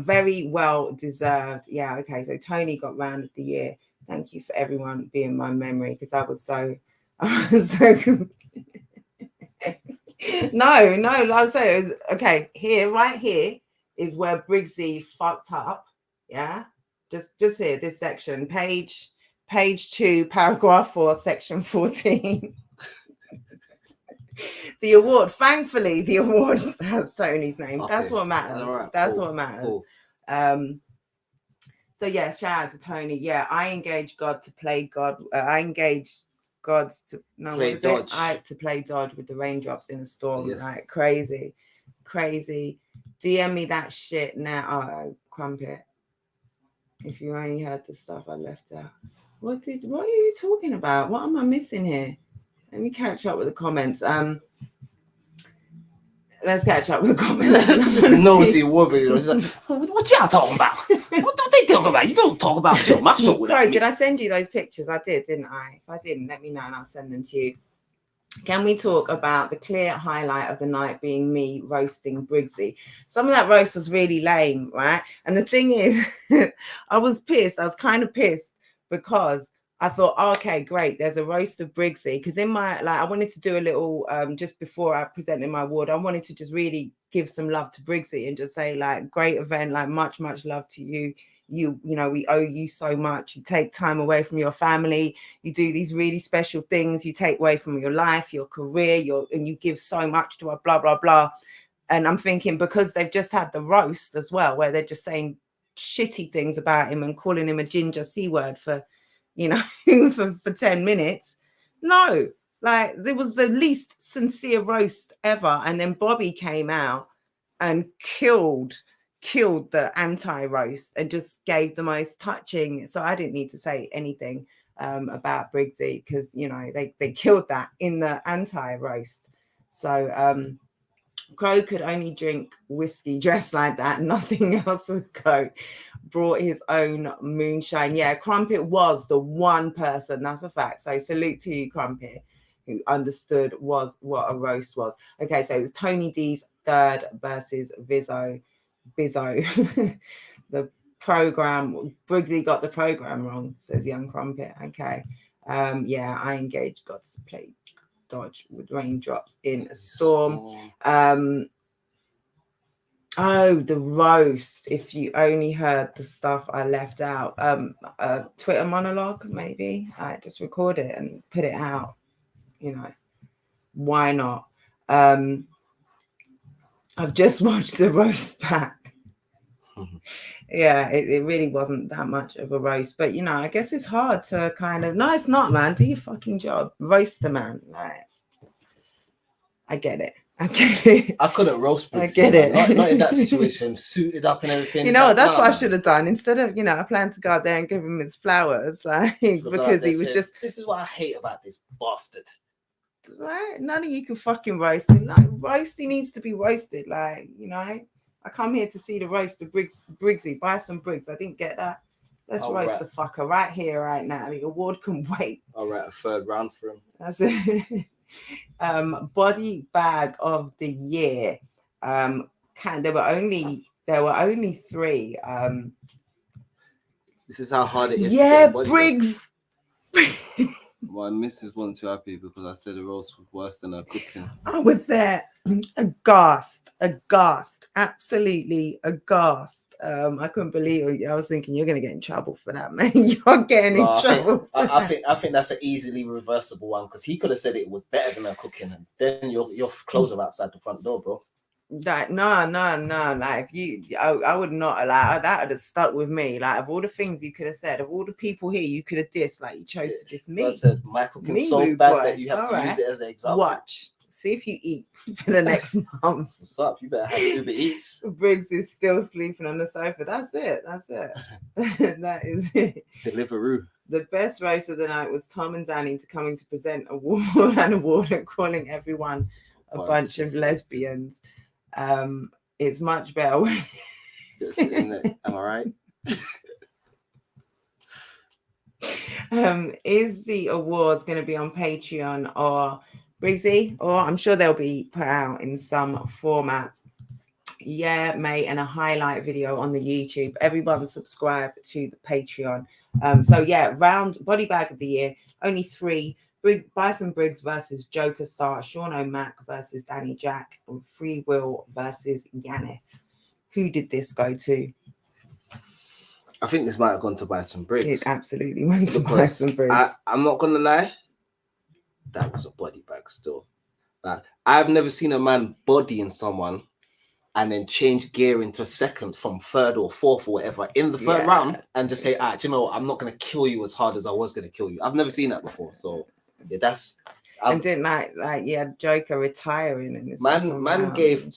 Very well deserved. Yeah. Okay. So Tony got round of the year. Thank you for everyone being my memory because I was so. No, like I say, it was okay. Here, right here, is where Briggsy fucked up. Yeah, just here, this section, page 2, paragraph 4, section 14. The award, thankfully, the award has Tony's name. Okay. That's what matters. Right, that's cool. What matters. Cool. So yeah, shout out to Tony. Yeah, I engaged God to play God. I engaged gods to play dodge. To play dodge with the raindrops in a storm. Yes. Like crazy. DM me that shit now. Oh, Crumpet. If you only heard the stuff I left out. What are you talking about? What am I missing here? Let me catch up with the comments. Let's catch up with the comments. This nosy woman, you know, she's like, what y'all talking about? What they talking about? You don't talk about shit on my show without Bro, me. did I send you those pictures? I did, didn't I? If I didn't, let me know and I'll send them to you. Can we talk about the clear highlight of the night being me roasting Briggsy? Some of that roast was really lame, right? And the thing is, I was pissed. I was kind of pissed because I thought, oh, okay, great. There's a roast of Briggsy. Because in my, like, I wanted to do a little, just before I presented my award, I wanted to just really give some love to Briggsy and just say, like, great event, like, much, much love to you. You know, we owe you so much. You take time away from your family. You do these really special things. You take away from your life, your career, and you give so much to our blah, blah, blah. And I'm thinking, because they've just had the roast as well, where they're just saying shitty things about him and calling him a ginger C word for, you know, for 10 minutes. No, like, there was the least sincere roast ever. And then Bobby came out and killed the anti-roast and just gave the most touching. So I didn't need to say anything about Briggsy, because, you know, they killed that in the anti-roast. So Crow could only drink whiskey dressed like that. Nothing else would go. Brought his own moonshine. Yeah, Crumpet was the one person. That's a fact. So salute to you, Crumpet, who understood what a roast was. Okay, so it was Tony D's third versus Bizzo. The program, Briggsy got the program wrong, says Young Crumpet. Okay. Yeah, I engaged Gods to play dodge with raindrops in a storm. Oh, the roast. If you only heard the stuff I left out. A Twitter monologue, maybe. I just record it and put it out. You know, why not? I've just watched the roast back. Yeah, it really wasn't that much of a roast, but you know, I guess it's hard to kind of, no, it's not, man. Do your fucking job. Roast the man. Like, I get it. I couldn't roast Briggsy. I get it. Not in that situation, suited up and everything. You know what? That's what I should have done. Instead of, you know, I planned to go out there and give him his flowers, like, because he was just. This is what I hate about this bastard. Right? None of you can fucking roast him. Like, roasting needs to be roasted. Like, you know, I come here to see the roast of Briggsy. Buy some Briggs. I didn't get that. Let's roast the fucker right here, right now. The award can wait. I'll write a third round for him. That's it. Body bag of the year. There were only 3. This is how hard it is. Yeah, Briggs. My missus wasn't too happy because I said the roast was worse than her cooking. I was there, aghast, absolutely aghast. I couldn't believe it. I was thinking, you're gonna get in trouble for that, man. You're getting in trouble. I think that's an easily reversible one, because he could have said it was better than her cooking, and then your clothes are outside the front door, bro. Like, no. Like, I would not allow that. Would have stuck with me. Like, of all the things you could have said, of all the people here you could have dissed, like, you chose to diss me. I said my cooking's so bad that you have to use it as an example. Watch. See if you eat for the next month. What's up? You better have Uber Eats. Briggs is still sleeping on the sofa. That's it. That is it. Deliveroo. The best roast of the night was Tom and Danny coming to present award and calling everyone a bunch of lesbians. It's much better. Am I right? Is the awards going to be on Patreon or Briggsy? Or I'm sure they'll be put out in some format. Yeah, mate, and a highlight video on the YouTube. Everyone subscribe to the Patreon. So yeah, round body bag of the year. Only 3. Bison Briggs versus Joker Star, Sean O'Mac versus Danny Jack, and Free Will versus Yaneth. Who did this go to? I think this might have gone to Bison Briggs. It absolutely went to Bison Briggs. I'm not gonna lie, that was a body bag still. Like, I've never seen a man bodying someone and then change gear into a second from 3rd or 4th or whatever in the 3rd round and just say, you know, I'm not gonna kill you as hard as I was gonna kill you. I've never seen that before. So yeah, that's. And didn't Joker retiring in this man gave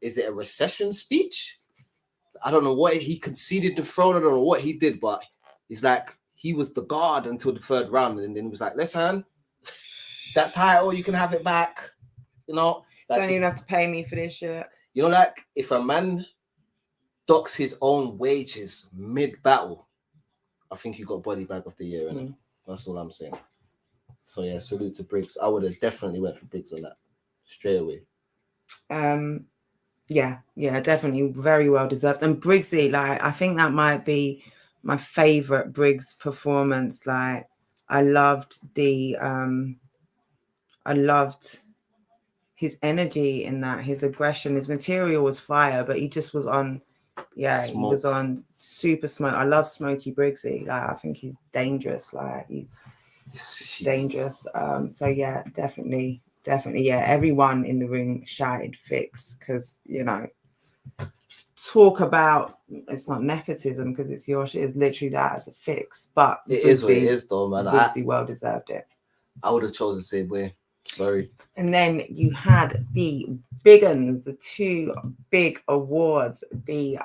is it a recession speech? I don't know what he conceded the throne. I don't know what he did, but it's like he was the guard until the 3rd round, and then he was like, "Listen, that title, you can have it back." You know, Don't even have to pay me for this shit. You know, like if a man docks his own wages mid-battle, I think you got body bag of the year, innit? That's all I'm saying. So yeah, salute to Briggs. I would have definitely went for Briggs on that straight away. Yeah, definitely very well deserved. And Briggsy, like I think that might be my favorite Briggs performance. Like I loved his energy in that, his aggression, his material was fire, but he just was on, he was on super smoke. I love Smokey Briggsy. Like I think he's dangerous. Like he's dangerous. So yeah, definitely, yeah. Everyone in the room shouted fix because talk about it's not nepotism because it's your shit. It's literally that as a fix, but it is what it is, though, man. Briggsy well deserved it. I would have chosen the same way. Sorry. And then you had the big uns, the two big awards, the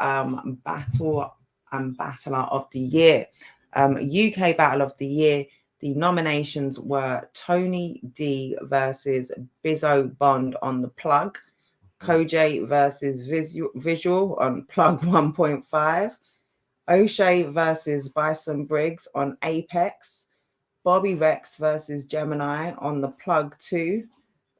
Battle and Battler of the Year, UK Battle of the Year. The nominations were Tony D versus Bizzo Bond on the plug, Kojay versus Visual on plug 1.5, O'Shea versus Bison Briggs on Apex, Bobby Rex versus Gemini on the plug 2,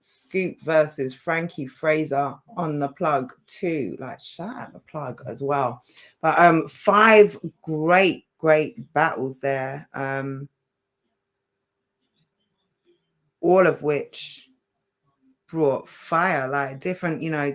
Scoop versus Frankie Fraser on the plug 2. Like shout out the plug as well. But 5 great battles there. All of which brought fire, like different. I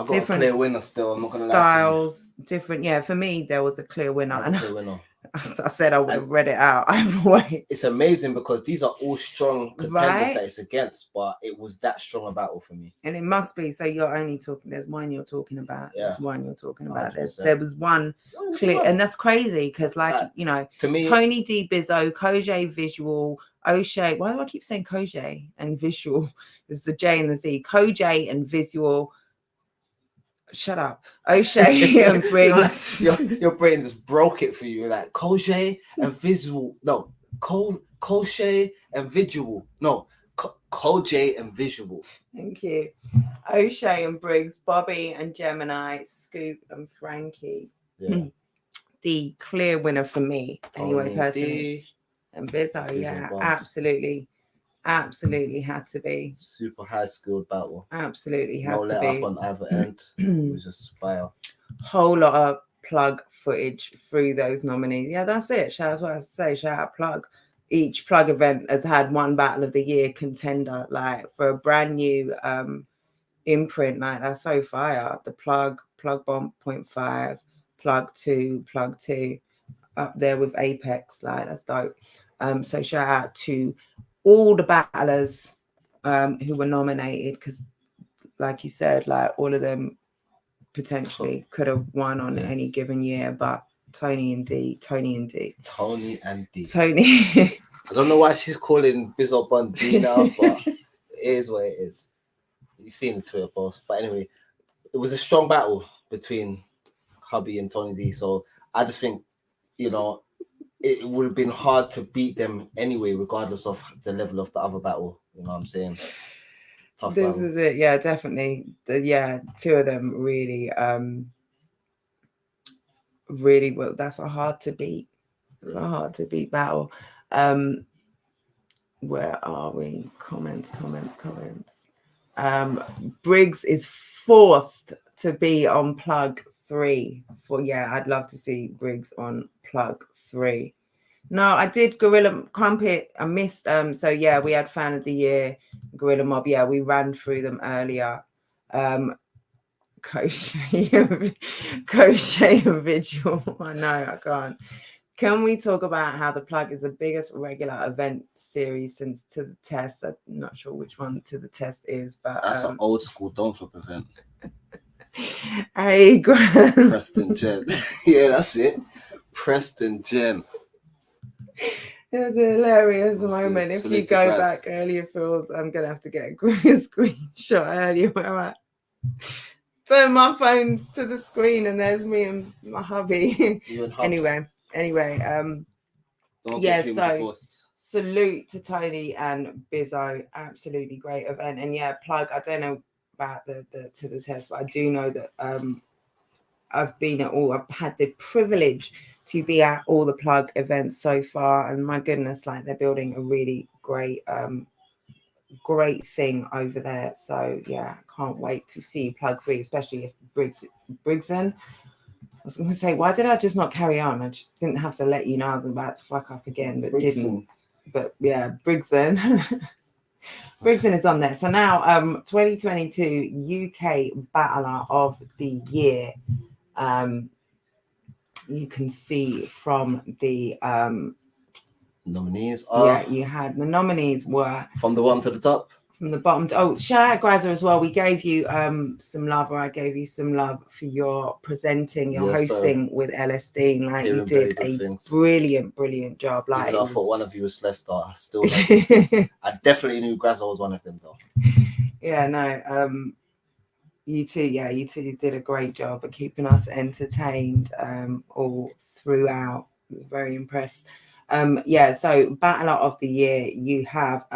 got a clear winner still. I'm not gonna styles, lie to you. Different. Yeah, for me there was a clear winner. I said I would have read it out either way. It's amazing because these are all strong contenders that it's against, but it was that strong a battle for me. And it must be. So you're only talking. There's one you're talking about. Yeah. There's one you're talking about. There was one clear, and that's crazy because, to me, Tony D, Bizzo, Kojay, Visual, O'Shea. Why do I keep saying Kojay and Visual? There's the J and the Z. Kojay and Visual. Shut up. O'Shea and Briggs. your brain just broke it for you. Like Kojay and Visual. No, Kojay and Visual. No, Kojay and Visual. Thank you. O'Shea and Briggs, Bobby and Gemini, Scoop and Frankie. Yeah. The clear winner for me, anyway, personally. And Bizzo, yeah, absolutely had to be. Super high skilled battle. Absolutely had to be. No let up on either end. It was just fire. Whole lot of plug footage through those nominees. Yeah, that's it. That's what I say. Shout out plug. Each plug event has had one battle of the year contender, like for a brand new imprint. Like that's so fire. The plug bomb 0.5, plug 2, up there with Apex. Like that's dope. So shout out to all the battlers who were nominated because, like you said, like all of them potentially could have won on any given year, but Tony and D. I don't know why she's calling Bizzo Bun D now, but it is what it is. You've seen the Twitter post. But anyway, it was a strong battle between Hubby and Tony D. So I just think, it would have been hard to beat them anyway, regardless of the level of the other battle. You know what I'm saying? Tough this battle. Is it. Yeah, definitely. Two of them really, really well. That's a hard to beat. It's a hard to beat battle. Where are we? Comments. Briggs is forced to be on plug 3 I'd love to see Briggs on plug 3. No, I did Gorilla Crumpet. I missed we had Fan of the Year, Gorilla Mob. Yeah, we ran through them earlier. Kojay and Vigil. I know I can't. Can we talk about how the plug is the biggest regular event series since To the Test? I'm not sure which one To the Test is, but that's an old school Don't Flop event. Hey, Preston Jen. Yeah, that's it. Preston Jen. It was a hilarious moment. If you go back earlier, Phil, I'm gonna have to get a screenshot earlier where I turn my phone to the screen and there's me and my hubby. You and Anyway, salute to Tali and Bizzo. Absolutely great event. And yeah, plug. I don't know about the to the test, but I do know that I've been at all. I've had the privilege to be at all the plug events so far, and my goodness, like they're building a really great thing over there. So yeah, can't wait to see plug 3, especially if Brigson. I was going to say, why did I just not carry on? I just didn't have to let you know I was about to fuck up again, but didn't. But yeah, Brigson. Brigson is on there. So now 2022 UK Battler of the Year. You can see from the nominees are you had the nominees were from the bottom to the top. From the bottom to, shout out Grazza as well. We gave you some love, or I gave you some love for your presenting, your hosting with LSD. Like you did a brilliant job. Like even I thought one of you was Lester, I still I definitely knew Grazza was one of them though. Yeah, no, you two did a great job of keeping us entertained all throughout. Very impressed. So Battler of the Year, you have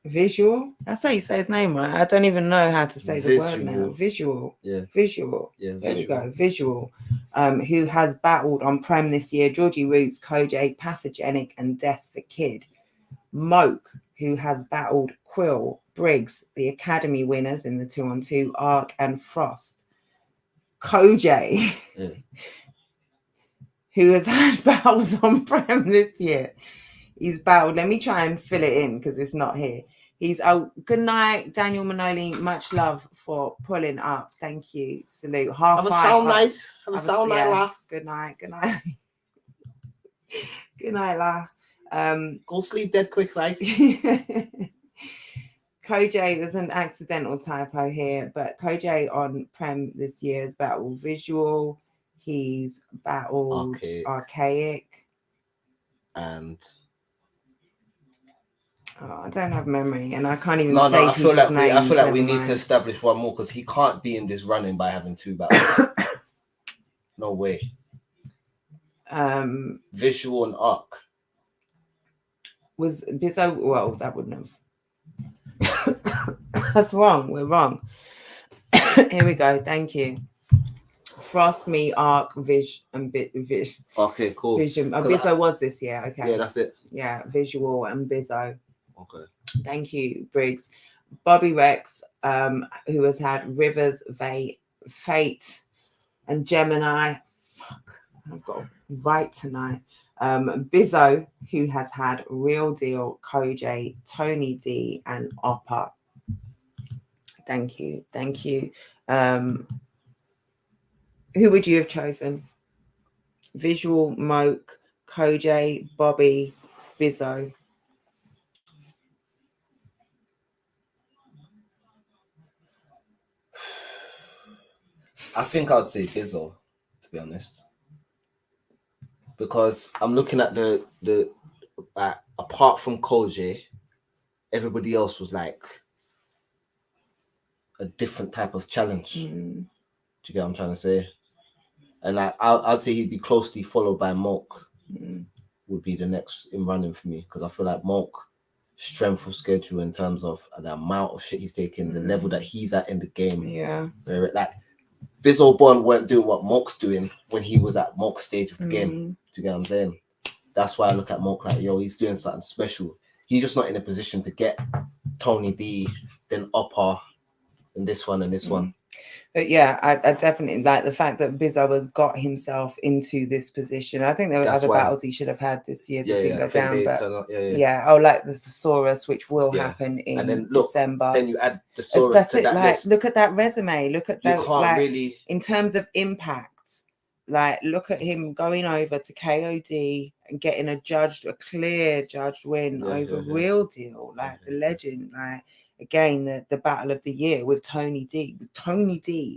Visual. That's how you say his name, right? I don't even know how to say the word now. Visual. Yeah. Visual. Yeah. There we go. Visual. Who has battled on Prem this year? Georgie Roots, Koj, Pathogenic, and Death the Kid. Moke, who has battled Quill, Briggs, the Academy winners in the 2-on-2, Ark, and Frost. Koj, who has had battles on Prem this year. He's battled. Let me try and fill it in because it's not here. He's good night, Daniel Manoli. Much love for pulling up. Thank you. Salute. Have a sound night. Have a sound night, La. Good night. Good night. Good night, La. Go sleep dead quick, like. Koj, there's an accidental typo here, but Koj on Prem this year has battled Visual. He's battled Archaic. And I don't have memory, and I can't even say people's names. I feel like we need to establish one more because he can't be in this running by having 2 battles. No way. Visual and Arc. Was Bizzo? Well, that wouldn't have. That's wrong. We're wrong. Here we go. Thank you. Frost, me, Arc, Vish, and Vish. Okay, cool. Vision. Bizzo was this year. Okay. Yeah, that's it. Yeah, Visual and Bizzo. Okay. Thank you, Briggs. Bobby Rex, who has had Rivers, Fate, and Gemini. Fuck, I've got to write tonight. Bizzo, who has had Real Deal, Koj, Tony D, and Oppa. Thank you. Who would you have chosen? Visual, Moke, Koj, Bobby, Bizzo. I think I'd say Bizzo, to be honest, because I'm looking at the apart from Koj, everybody else was like a different type of challenge. Do you get what I'm trying to say? And I'd say he'd be closely followed by Moke. Would be the next in running for me, because I feel like Moke, strength of schedule in terms of the amount of shit he's taking, the level that he's at in the game. Yeah. Like Bizzo Bond weren't doing what Moke's doing when he was at Moke's stage of the game. Do you get what I'm saying? That's why I look at Moke like, yo, he's doing something special. He's just not in a position to get Tony D, then Upper, and this one and this one. But yeah, I definitely like the fact that Bizzo has got himself into this position. I think there were other battles he should have had this year that didn't go down. But like the Thesaurus, which will happen in and then, December. Then you add the Thesaurus to that list. Look at that resume. Look at that. You can't really, in terms of impact. Like, look at him going over to KOD and getting a clear judged win over Real Deal, like the legend, like. Again, the battle of the year with Tony D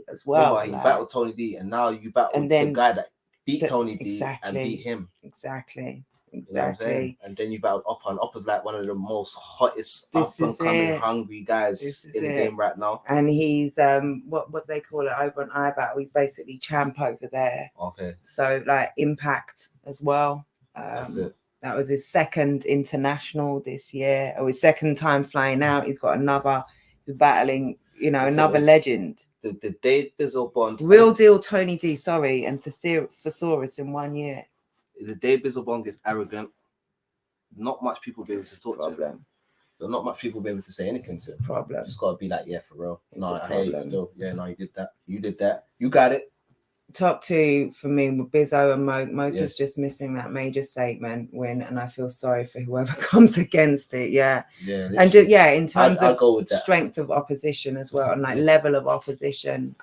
as well. Remember, he battled Tony D, and now you battled the guy that beat Tony D and beat him. Exactly. You know what I'm saying? And then you battled Upper, and Upper's like one of the most hottest up and coming hungry guys in the game right now. And he's what they call it over on iBattle. He's basically champ over there. Okay. So like impact as well. That's it. That was his second international this year, or his second time flying out. He's got another, he's battling, you know, another legend. The day Bizzle Bond. Real deal Tony D, sorry, and Thesaurus in 1 year. The day Bizzle Bond gets arrogant, not much people will be able to talk to him. But not much people will be able to say anything to him. Problem. Just got to be like, yeah, for real. It's no, a I hear you problem. still. Yeah, no, you did that. You did that. You got it. Top two for me were Bizzo and Moke. Moke is just missing that major statement win, and I feel sorry for whoever comes against it. Yeah, literally. And just, in terms of go with strength of opposition as well, and like level of opposition.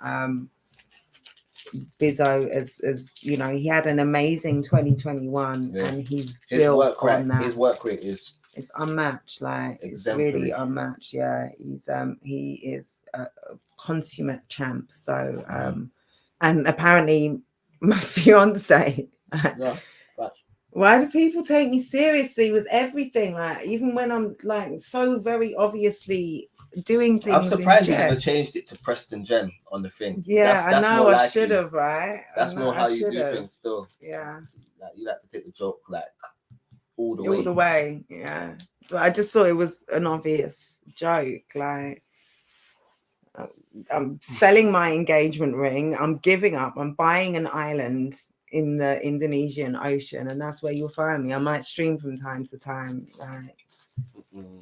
Bizzo, as you know, he had an amazing 2021, and he's built on that. His work rate is unmatched. Like exemplary. It's really unmatched. Yeah, he is a consummate champ. So and apparently my fiance. Yeah, why do people take me seriously with everything? Like even when I'm like so very obviously doing things. I'm surprised you never changed it to Preston Jen on the thing. Yeah, that's I know I should have, right? That's more how you do things still. Yeah. Like you like to take the joke like all the way. Yeah. But I just thought it was an obvious joke. Like I'm selling my engagement ring. I'm giving up. I'm buying an island in the Indonesian Ocean, and that's where you'll find me. I might stream from time to time. Like,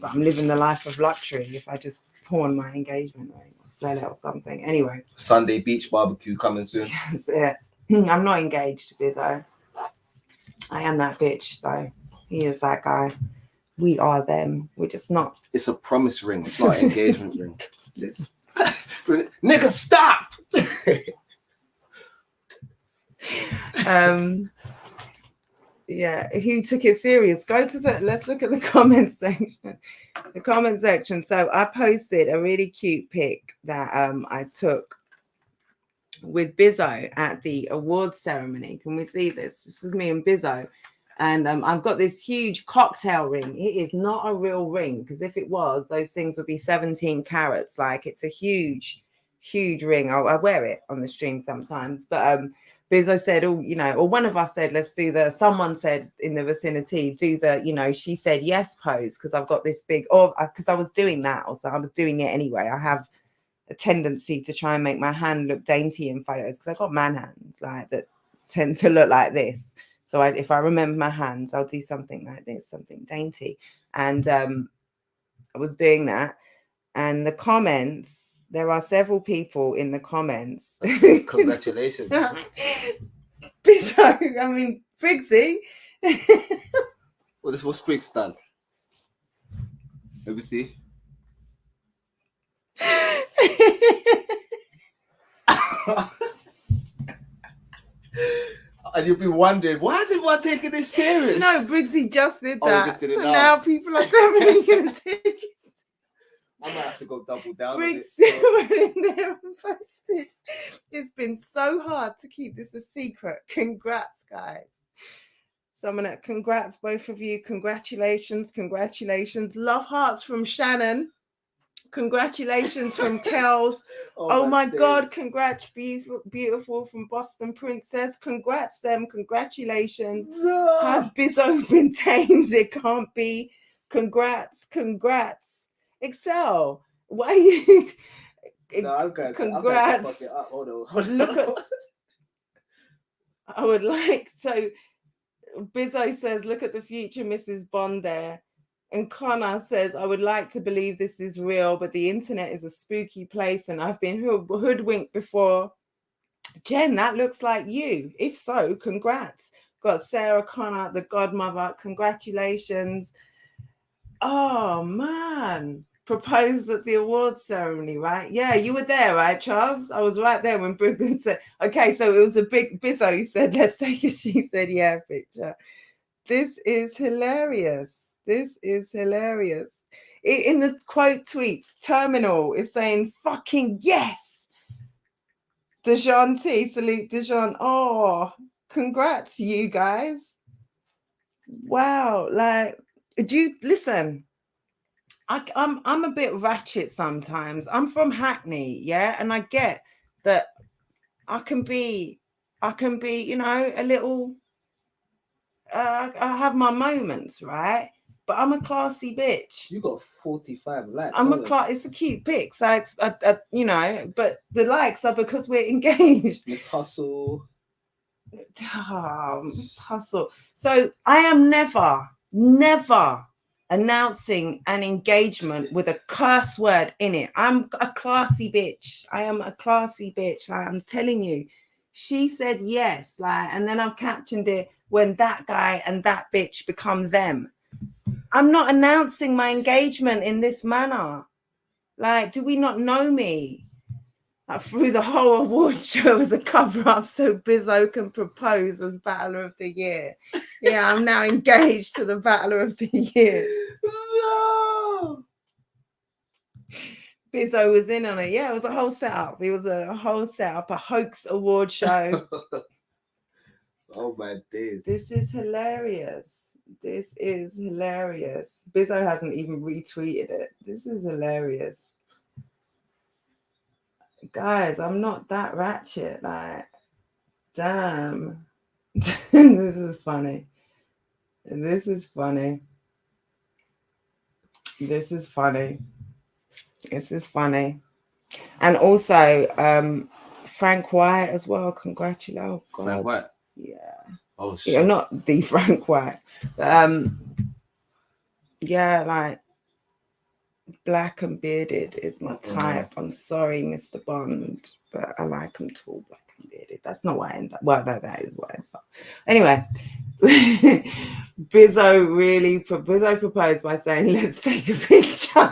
but I'm living the life of luxury if I just pawn my engagement ring or sell it or something. Anyway. Sunday beach barbecue coming soon. That's it. I'm not engaged, Bizzo. I am that bitch, though. He is that guy. We are them. We're just not. It's a promise ring. It's not an engagement ring. Nigga, stop! Yeah, who took it serious? Let's look at the comment section. The comment section. So I posted a really cute pic that I took with Bizzo at the awards ceremony. Can we see this? This is me and Bizzo. And I've got this huge cocktail ring. It is not a real ring, because if it was, those things would be 17 carats. Like, it's a huge, huge ring. I wear it on the stream sometimes. But Bizzo said, or one of us said, someone said in the vicinity, she said yes pose, because I've got this big, because I was doing that. Also, I was doing it anyway. I have a tendency to try and make my hand look dainty in photos, because I've got man hands like that tend to look like this. So if I remember my hands, I'll do something like this, something dainty. And I was doing that. And the comments, there are several people in the comments. Congratulations. Bizzo, I mean, Briggsy. What's Briggs done? Let me see. And you'll be wondering, why is everyone taking this serious? No, Briggsy just did that. Just did it now people are definitely going to take it. I might have to go double down. Briggs went in there and posted. It's been so hard to keep this a secret. Congrats, guys. So I'm going to congrats both of you. Congratulations. Love hearts from Shannon. Congratulations from Kels. Oh my God. Congrats, beautiful from Boston Princess. Congrats them. Congratulations. No. Has Bizzo been tamed? It can't be. Congrats. Excel. Why are you? No, I'm good. Congrats. Hold on. Look at. I would like so. Bizzo says, "Look at the future, Mrs. Bond there." And Connor says, I would like to believe this is real, but the internet is a spooky place and I've been hoodwinked before. Jen, that looks like you. If so, congrats. Got Sarah Connor, the godmother. Congratulations. Oh, man. Proposed at the awards ceremony, right? Yeah, you were there, right, Charles? I was right there when Brooklyn said, okay, so it was a big Bizzo. He said, let's take a she said, yeah, picture. This is hilarious. In the quote tweets, Terminal is saying, fucking yes. Dejan T, salute Dejan. Oh, congrats, you guys. Wow. Like, do you listen? I'm a bit ratchet sometimes. I'm from Hackney, yeah, and I get that I can be, a I have my moments, right? But I'm a classy bitch. You got 45 likes. I'm a class. It's a cute pic, so you know. But the likes are because we're engaged. Miss Hustle. Miss Hustle. So I am never announcing an engagement with a curse word in it. I'm a classy bitch. I am a classy bitch. Like, I'm telling you. She said yes, like, and then I've captioned it when that guy and that bitch become them. I'm not announcing my engagement in this manner. Like, do we not know me? I threw the whole award show as a cover-up so Bizzo can propose as Battler of the Year. Yeah, I'm now engaged to the Battler of the Year. No. Bizzo was in on it. Yeah, it was a whole setup. It was a whole setup, a hoax award show. Oh my days. This is hilarious. This is hilarious. Bizzo hasn't even retweeted it. This is hilarious. Guys, I'm not that ratchet. Like, damn. This is funny. This is funny. This is funny. This is funny. And also, Frank White as well. Congratulations. Oh, God. Frank White? Yeah. Oh, shit. Yeah, not the Frank White. But, yeah, like, black and bearded is my type. I'm sorry, Mr. Bond, but I like them tall, black and bearded. That's not what I end up. Well, no, that is what I end up. Anyway, Bizzo proposed by saying, "Let's take a picture."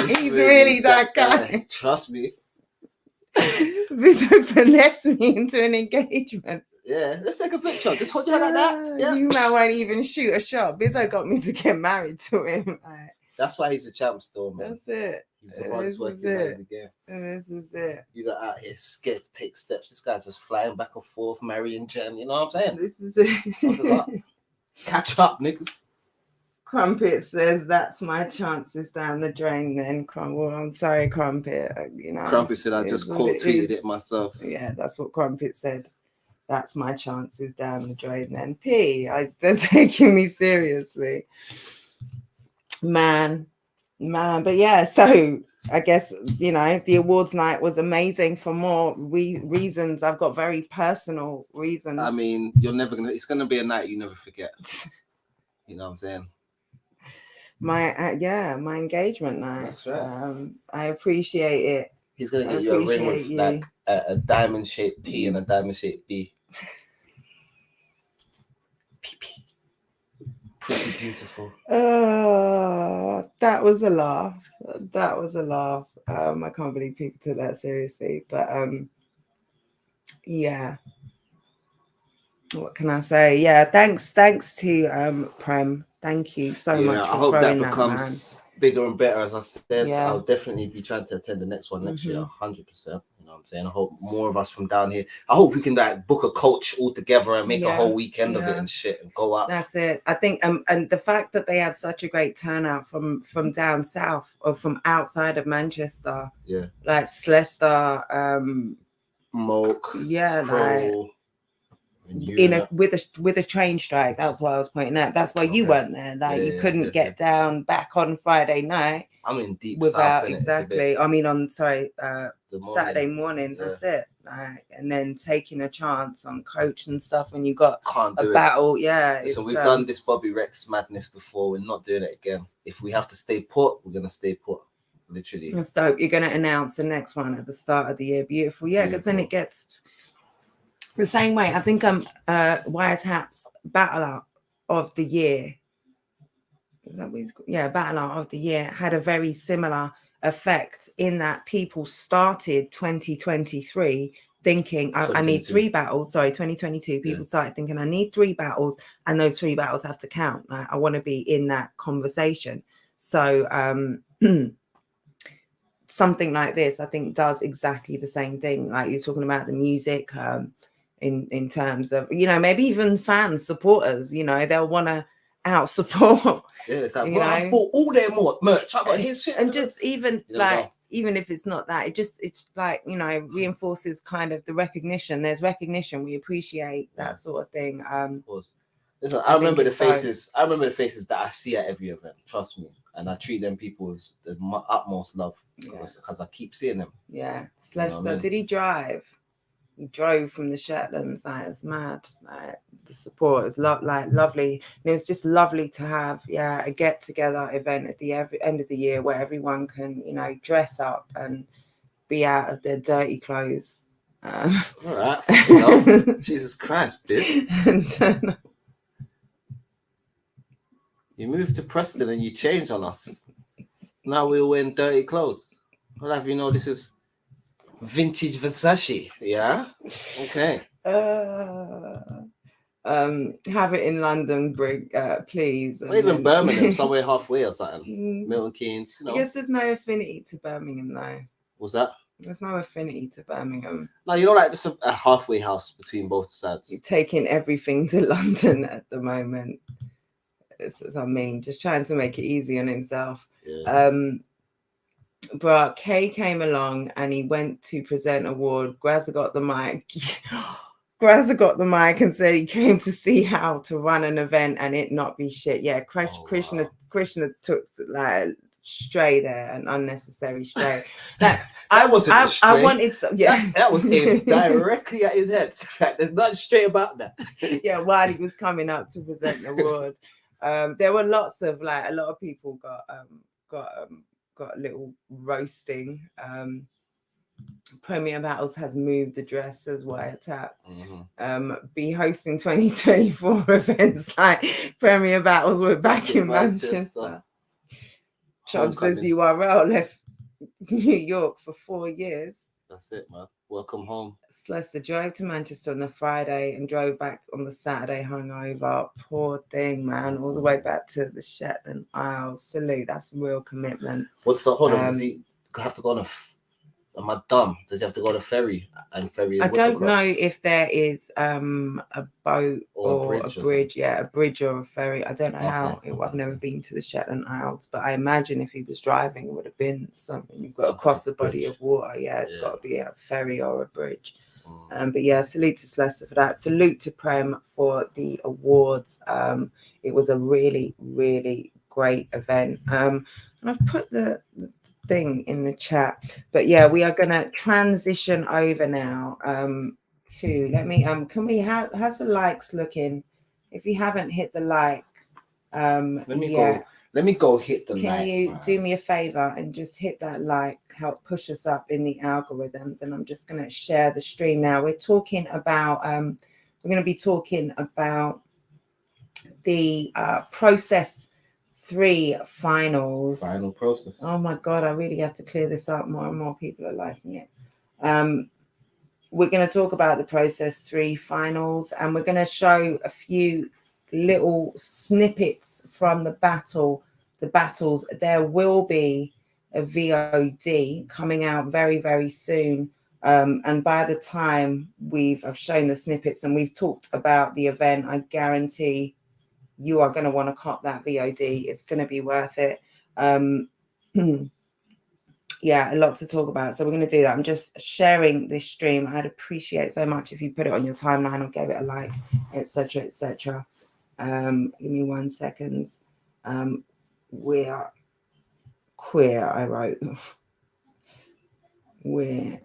He's really that guy. Trust me. Bizzo finessed me into an engagement. Yeah, let's take a picture. Just hold your hand like that. Yeah. You man won't even shoot a shot. Bizzo got me to get married to him. Like, that's why he's a champ still, man. That's it. He's the hardest working man in the game. And this is it. You're not out here scared to take steps. This guy's just flying back and forth, marrying Jen. You know what I'm saying? This is it. Catch up, niggas. Crumpet says that's my chances down the drain then. Well, I'm sorry, Crumpet. You know. Crumpet said I just quote tweeted it myself. Yeah, that's what Crumpet said. That's my chances down the drain then. They're taking me seriously. Man, but yeah, so I guess, you know, the awards night was amazing for more reasons. I've got very personal reasons. I mean, it's gonna be a night you never forget. You know what I'm saying? My engagement night. That's right. I appreciate it. He's gonna get you a ring with like a diamond shaped P and a diamond shaped B. PP. Pretty beautiful. That was a laugh. I can't believe people took that seriously. But yeah. What can I say? Yeah, thanks to Prem. Thank you so much for I hope throwing that becomes bigger and better. As I said, I'll definitely be trying to attend the next one next year, 100%. You know what I'm saying? I hope more of us from down here. I hope we can like book a coach all together and make a whole weekend of it and shit and go up. That's it. I think and the fact that they had such a great turnout from down south or from outside of Manchester. Yeah. Like Slester, Moke. Yeah, Pro, like with a train strike. That's what I was pointing out. That's why you weren't there. Like you couldn't get down back on Friday night. I'm in deep without south, exactly. I mean, on Saturday morning. That's it. Like, and then taking a chance on coach and stuff, and you got a battle. Yeah. So we've done this Bobby Rex madness before. We're not doing it again. If we have to stay put, we're gonna stay put. Literally. That's dope. You're gonna announce the next one at the start of the year. Beautiful. Yeah, because then it gets the same way. I think Wiretap's Battler of the Year. Is that what he's called? Yeah, Battler of the Year had a very similar effect in that people started 2023 thinking I need 3 battles. Sorry, 2022. People started thinking I need 3 battles, and those 3 battles have to count. Like, I want to be in that conversation. So something like this, I think, does exactly the same thing. Like you're talking about the music, in terms of, you know, maybe even fans, supporters, you know, they'll want to out support. Yeah, it's like, I bought all their merch. I got his shit. And just even even if it's not that, it's like, you know, reinforces kind of the recognition. There's recognition. We appreciate that sort of thing. Of course. Listen, I I think remember the it's so- faces. I remember the faces that I see at every event. Trust me, and I treat them people with the utmost love because I keep seeing them. Yeah, You know what I Lester, mean? did he drive? He drove from the Shetlands. Like, it's mad. Like, the support is lovely. And it was just lovely to have a get together event at the end of the year where everyone can, you know, dress up and be out of their dirty clothes. All right, fucking hell. Jesus Christ, bitch. And, You moved to Preston and you changed on us. Now we're wearing dirty clothes. I'll have you know this is vintage Versace. Yeah. Okay. have it in London, Brig, please. Or even Birmingham, somewhere halfway or something. Milton Keynes, you know. I guess there's no affinity to Birmingham, though. What's that? There's no affinity to Birmingham. No, you know, like just a halfway house between both sides. You're taking everything to London at the moment. I mean, just trying to make it easy on himself. Yeah. But Kay came along and he went to present award. Grazza got the mic. Grazza got the mic and said he came to see how to run an event and it not be shit. Yeah, Krishna took like stray there, an unnecessary stray. Like that wasn't a stray. I wanted some. Yeah, that was aimed directly at his head. There's nothing straight about that. Yeah, while he was coming up to present the award, there were lots of a lot of people got a little roasting. Premier Battles has moved the dress as Wiretap. Be hosting 2024 events like Premier Battles. We're back in Manchester. Chubb says URL left New York for 4 years. That's it, man. Welcome home. Slessor drove to Manchester on the Friday and drove back on the Saturday hungover. Poor thing, man. All the way back to the Shetland Isles. Salute. That's real commitment. What's the hold on? Does he have to go on am I dumb? Does he have to go on a ferry and ferry? I don't know if there is a boat or a bridge. Yeah, a bridge or a ferry. I don't know how. I've never been to the Shetland Isles, but I imagine if he was driving, it would have been something. You've got to cross the body of water. Yeah, it's got to be a ferry or a bridge. But yeah, salute to Slessor for that. Salute to Prem for the awards. It was a really, really great event. And I've put the thing in the chat, but yeah, we are gonna transition over now to can we how's the likes looking? If you haven't hit the like, let me go hit the like. Can you do me a favor and just hit that like, help push us up in the algorithms? And I'm just gonna share the stream now. We're talking about we're gonna be talking about the process 3 finals. Final process. Oh my God, I really have to clear this up. More and more people are liking it. We're going to talk about the process 3 finals, and we're going to show a few little snippets from the battles. There will be a VOD coming out very, very soon. And by the time I've shown the snippets and we've talked about the event, I guarantee you are going to want to cop that VOD. It's going to be worth it. Yeah, a lot to talk about. So we're going to do that. I'm just sharing this stream. I'd appreciate so much if you put it on your timeline or gave it a like, etc., etc. Give me 1 second. We're queer, I wrote. We're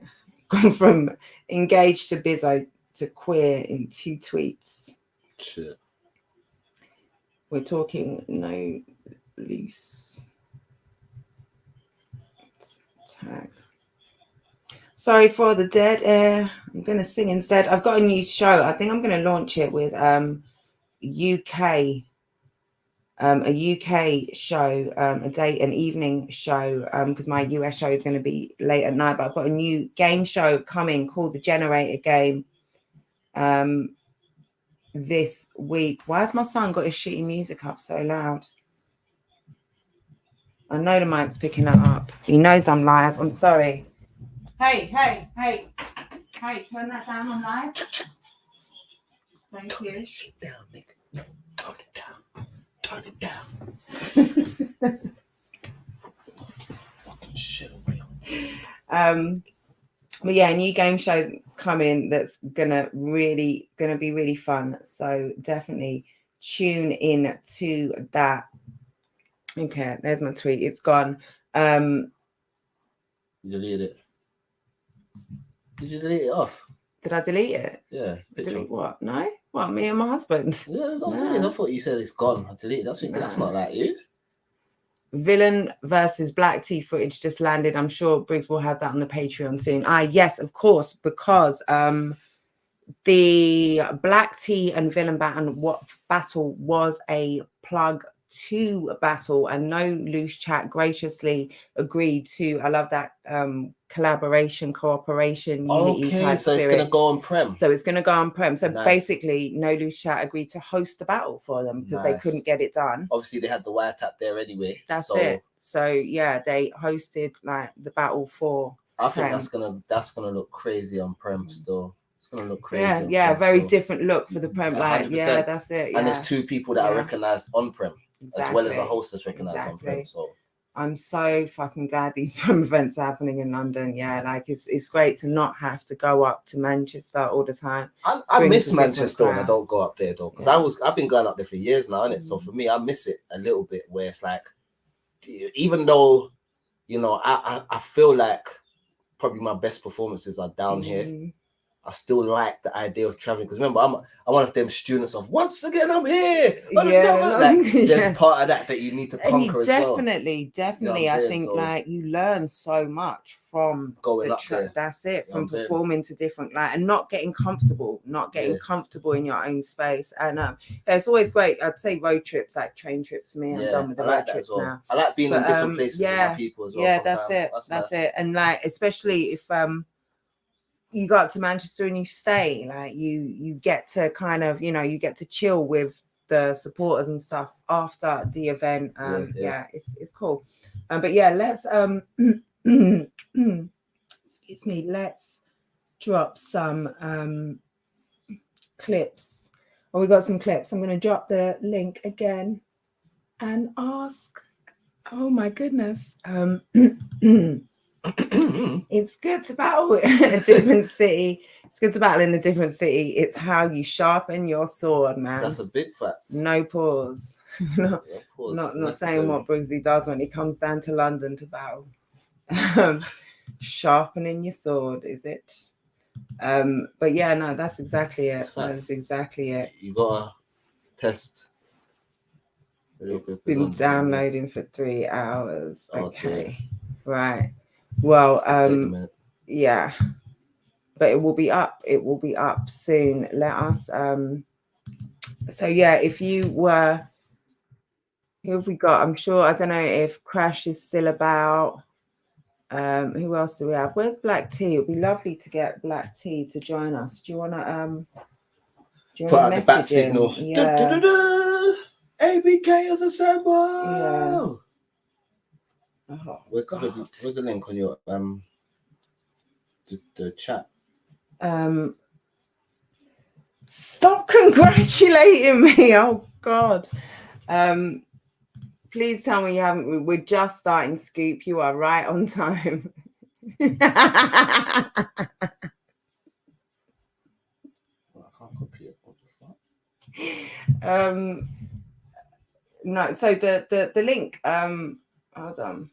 gone from engaged to bizzo to queer in 2 tweets. Shit. We're talking no loose tag. Sorry for the dead air. I'm going to sing instead. I've got a new show. I think I'm going to launch it with a UK show, an evening show, because my US show is going to be late at night. But I've got a new game show coming called the Generator Game. This week. Why has my son got his shitty music up so loud? I know the mic's picking that up. He knows I'm live. I'm sorry. Hey, turn that down on live. Thank you. Shit down, nigga. Turn it down. Fucking shit away. But yeah, a new game show coming that's gonna be really fun. So definitely tune in to that. Okay, there's my tweet. It's gone. You deleted it. Did you delete it off? Did I delete it? Yeah. Delete what? No? What, me and my husband? Yeah, that's what I'm saying. I thought you said it's gone. I deleted it. That's not like you. Villain versus Black Tea footage just landed. I'm sure Briggs will have that on the Patreon soon. Yes, of course, because the Black Tea and Villain battle was a plug to battle, and No Loose Chat graciously agreed to. I love that collaboration, cooperation, unity type so spirit. it's gonna go on Prem. So it's gonna go on Prem. So basically, No Loose Chat agreed to host the battle for them because they couldn't get it done. Obviously, they had the wiretap there anyway. That's it. So yeah, they hosted like the battle for. I think that's gonna look crazy on Prem still. Gonna look crazy. Yeah, very different look for the Prem. Like, 100%. Yeah, that's it. Yeah. And there's two people that are recognized on Prem, as well as a host that's recognized on Prem. So I'm so fucking glad these Prem events are happening in London. Yeah, like it's great to not have to go up to Manchester all the time. I miss Manchester when I don't go up there though, because I've been going up there for years now, innit? So for me, I miss it a little bit. Where it's like, even though, I feel like probably my best performances are down here. I still like the idea of traveling because remember, I'm one of them students of once again I'm here. There's part of that you need to conquer as well. Definitely. I think like you learn so much from going up there. That's it. From performing to different and not getting comfortable, comfortable in your own space. And it's always great. I'd say road trips, like train trips. Me, I'm done with the road trips now. I like being in different places with my people as well. Yeah, that's it. And like especially if you go up to Manchester and you stay, like you get to kind of, you get to chill with the supporters and stuff after the event. It's cool. But yeah, let's excuse me, let's drop some clips. We got some clips. I'm going to drop the link again and ask. Oh my goodness. It's good to battle in a different city. It's good to battle in a different city. It's how you sharpen your sword, man. That's a big fact. No pause. Not saying what Briggsy does when he comes down to London to battle. Sharpening your sword, is it? But yeah, no, that's exactly it. That's exactly it. You gotta test. It's been downloading for 3 hours. Okay. Right. Well, yeah, but it will be up. It will be up soon. Let us. So yeah, if you were, who have we got? I'm sure. I don't know if Crash is still about. Who else do we have? Where's Black Tea? It'd be lovely to get Black Tea to join us. Do you wanna put out the bat signal? Yeah. ABK as a sample. Yeah. Oh, where's the link on your the chat? Stop congratulating me. Oh God. Please tell me you haven't. We're just starting Scoop. You are right on time. I can't copy it. What the fuck? No, so the link, hold on.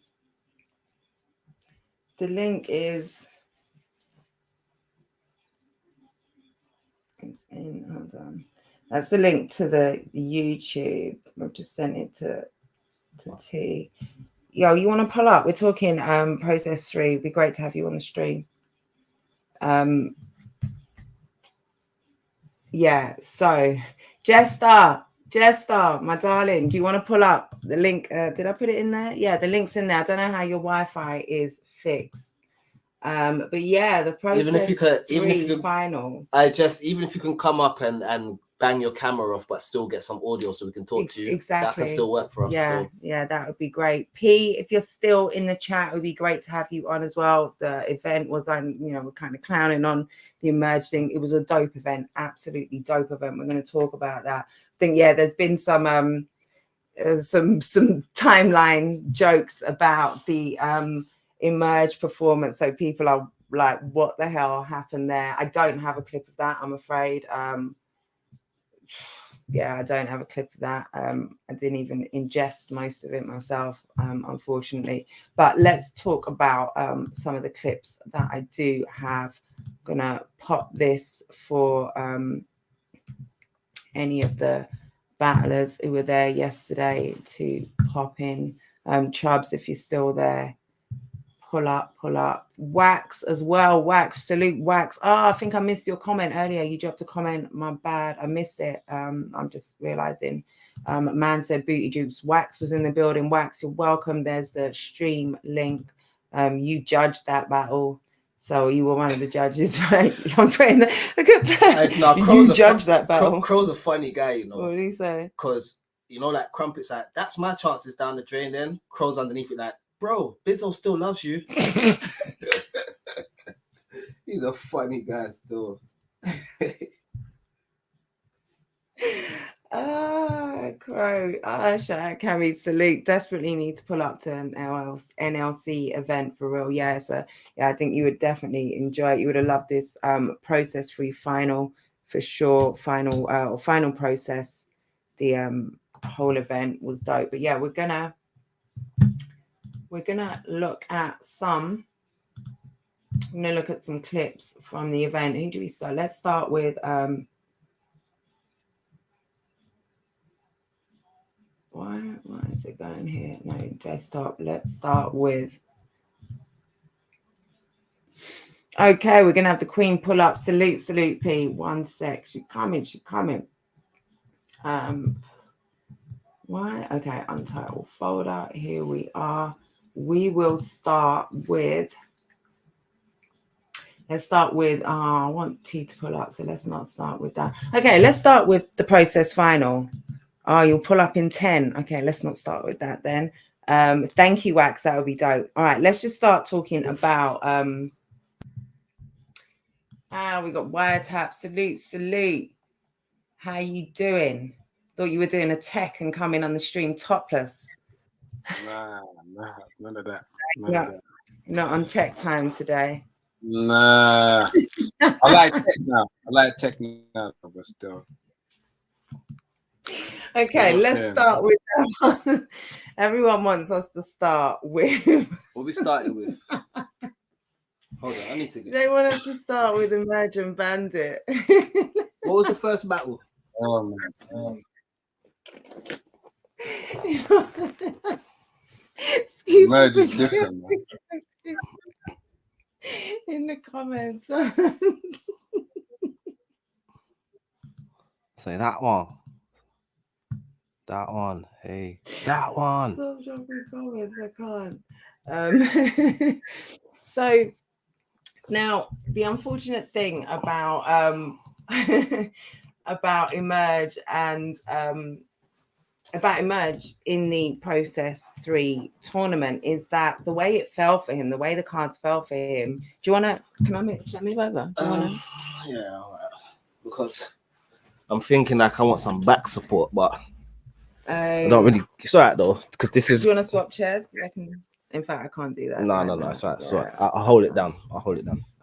The link is hold on. That's the link to the YouTube. I've just sent it to T. Yo, you want to pull up? We're talking Process 3. It'd be great to have you on the stream. Yeah, so Jester, my darling, do you want to pull up the link? Did I put it in there? Yeah, the link's in there. I don't know how your Wi-Fi is fixed. But yeah, the Process even if you could final. Even if you can come up and bang your camera off, but still get some audio so we can talk to you. Exactly. That can still work for us. Yeah, that would be great. P, if you're still in the chat, it would be great to have you on as well. The event was we're kind of clowning on the Emerge thing. It was a dope event, absolutely dope event. We're going to talk about that. I think there's been some timeline jokes about the Emerge performance. So people are like, what the hell happened there? I don't have a clip of that, I'm afraid. yeah, I don't have a clip of that. I didn't even ingest most of it myself, unfortunately. But let's talk about some of the clips that I do have. I'm gonna pop this for any of the battlers who were there yesterday to pop in. Chubs, if you're still there, pull up. Wax as well. Wax, salute Wax. I think I missed your comment earlier. You dropped a comment. My bad. I missed it. I'm just realizing. Man said booty jukes. Wax was in the building. Wax, you're welcome. There's the stream link. You judged that battle. So you were one of the judges, right? I'm putting that. Look at that. No, you judged that battle. Crow's a funny guy, you know. What did he say? Because, you know, like Crumpet's like, that's my chances down the drain then. Crow's underneath it like, bro, Bizzo still loves you. He's a funny guy still. Crow. Shout out Carrie. Salute. Desperately need to pull up to an NLC event for real. Yeah, so yeah, I think you would definitely enjoy it. You would have loved this process-free final for sure. Final process. The whole event was dope. But yeah, we're gonna look at some. I'm gonna look at some clips from the event. Who do we start? Let's start with why is it going here? No, desktop. Let's start with. Okay, we're gonna have the Queen pull up. Salute, P. 1 sec. She's coming. Why? Okay, untitled folder. Here we are. We will start with. Let's start with. I want T to pull up, so let's not start with that. Okay, let's start with the process final. You'll pull up in 10. Okay, let's not start with that then. Thank you, Wax. That would be dope. All right, let's just start talking about. We got Wiretap. Salute. How you doing? Thought you were doing a tech and coming on the stream topless. Nah, none of that. Not on tech time today. Nah, I like tech now, but still. Okay, let's start with that one. Everyone wants us to start with. What we started with? Hold on, I need to get. They want us to start with Emergent Bandit. What was the first battle? Oh man. Merge is different, man. In the comments. Say that one. Hey, that one. Stop dropping comments. I can't. So now the unfortunate thing about about Emerge and about Emerge in the Process 3 tournament is that the way it fell for him, the way the cards fell for him. Do you want to? Can I move over? Do you want to? Yeah, all right. Because I'm thinking like I want some back support, but I don't really. It's all right though, because this is. Do you want to swap chairs? Because I can. In fact, I can't do that. No, it's all right. It's all right. I'll hold it down. All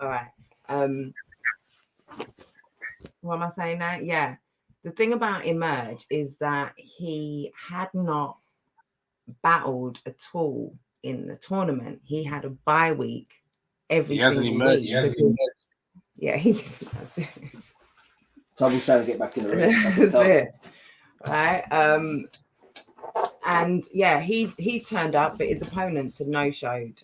right. What am I saying now? Yeah. The thing about Emerge is that he had not battled at all in the tournament. He had a bye week every single week. Yeah, that's it. Trouble trying to get back in the race. That's it. Right. And yeah, he turned up, but his opponents had no-showed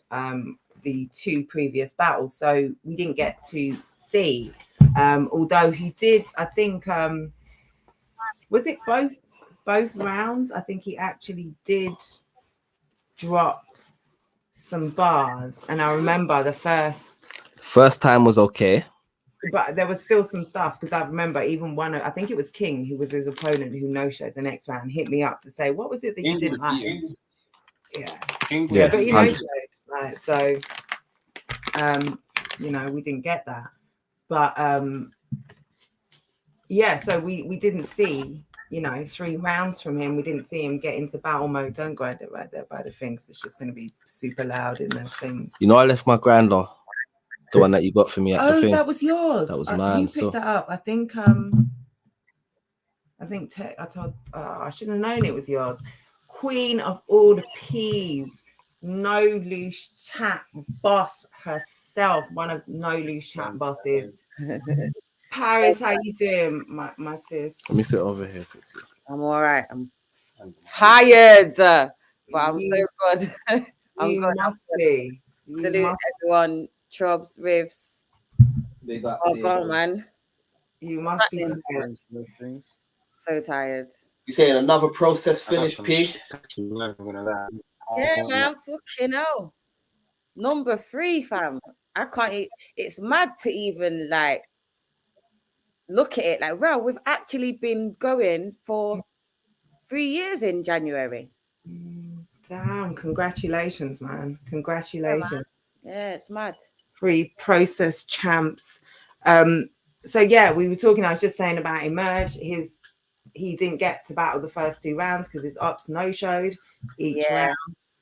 the 2 previous battles, so we didn't get to see. Although he did, I think, was it both rounds? I think he actually did drop some bars, and I remember the first time was okay, but there was still some stuff because I remember even one. I think it was King, who was his opponent, who no-showed the next round, hit me up to say, "What was it that you didn't like?" Yeah, but you no-showed, right? So, we didn't get that, but so we didn't see 3 rounds from him. We didn't see him get into battle mode. Don't grind it right there by the thing, 'cause it's just going to be super loud in the thing. I left my grandma. The one that you got for me at the thing. That was yours. That was mine. You picked that up. I think I think I told. I should have known it was yours. Queen of all the peas, no loose chat boss herself. One of no loose chat bosses. Paris, how you doing, my sis? Let me sit over here. I'm all right. I'm tired, but I'm so good. I'm You good. must be. You Salute must. everyone. Trubs, Riffs. They got Oh, God, man. You must be Things. tired. So tired. You saying another process finished, P? Yeah, man. Fucking hell. Number 3, fam. I can't. It's mad to even like look at it. Like, well, we've actually been going for 3 years in January. Damn! Congratulations, man. Congratulations. Yeah, it's mad. 3 process champs. So yeah, we were talking. I was just saying about Emerge. He didn't get to battle the first 2 rounds because his ops no-showed each round,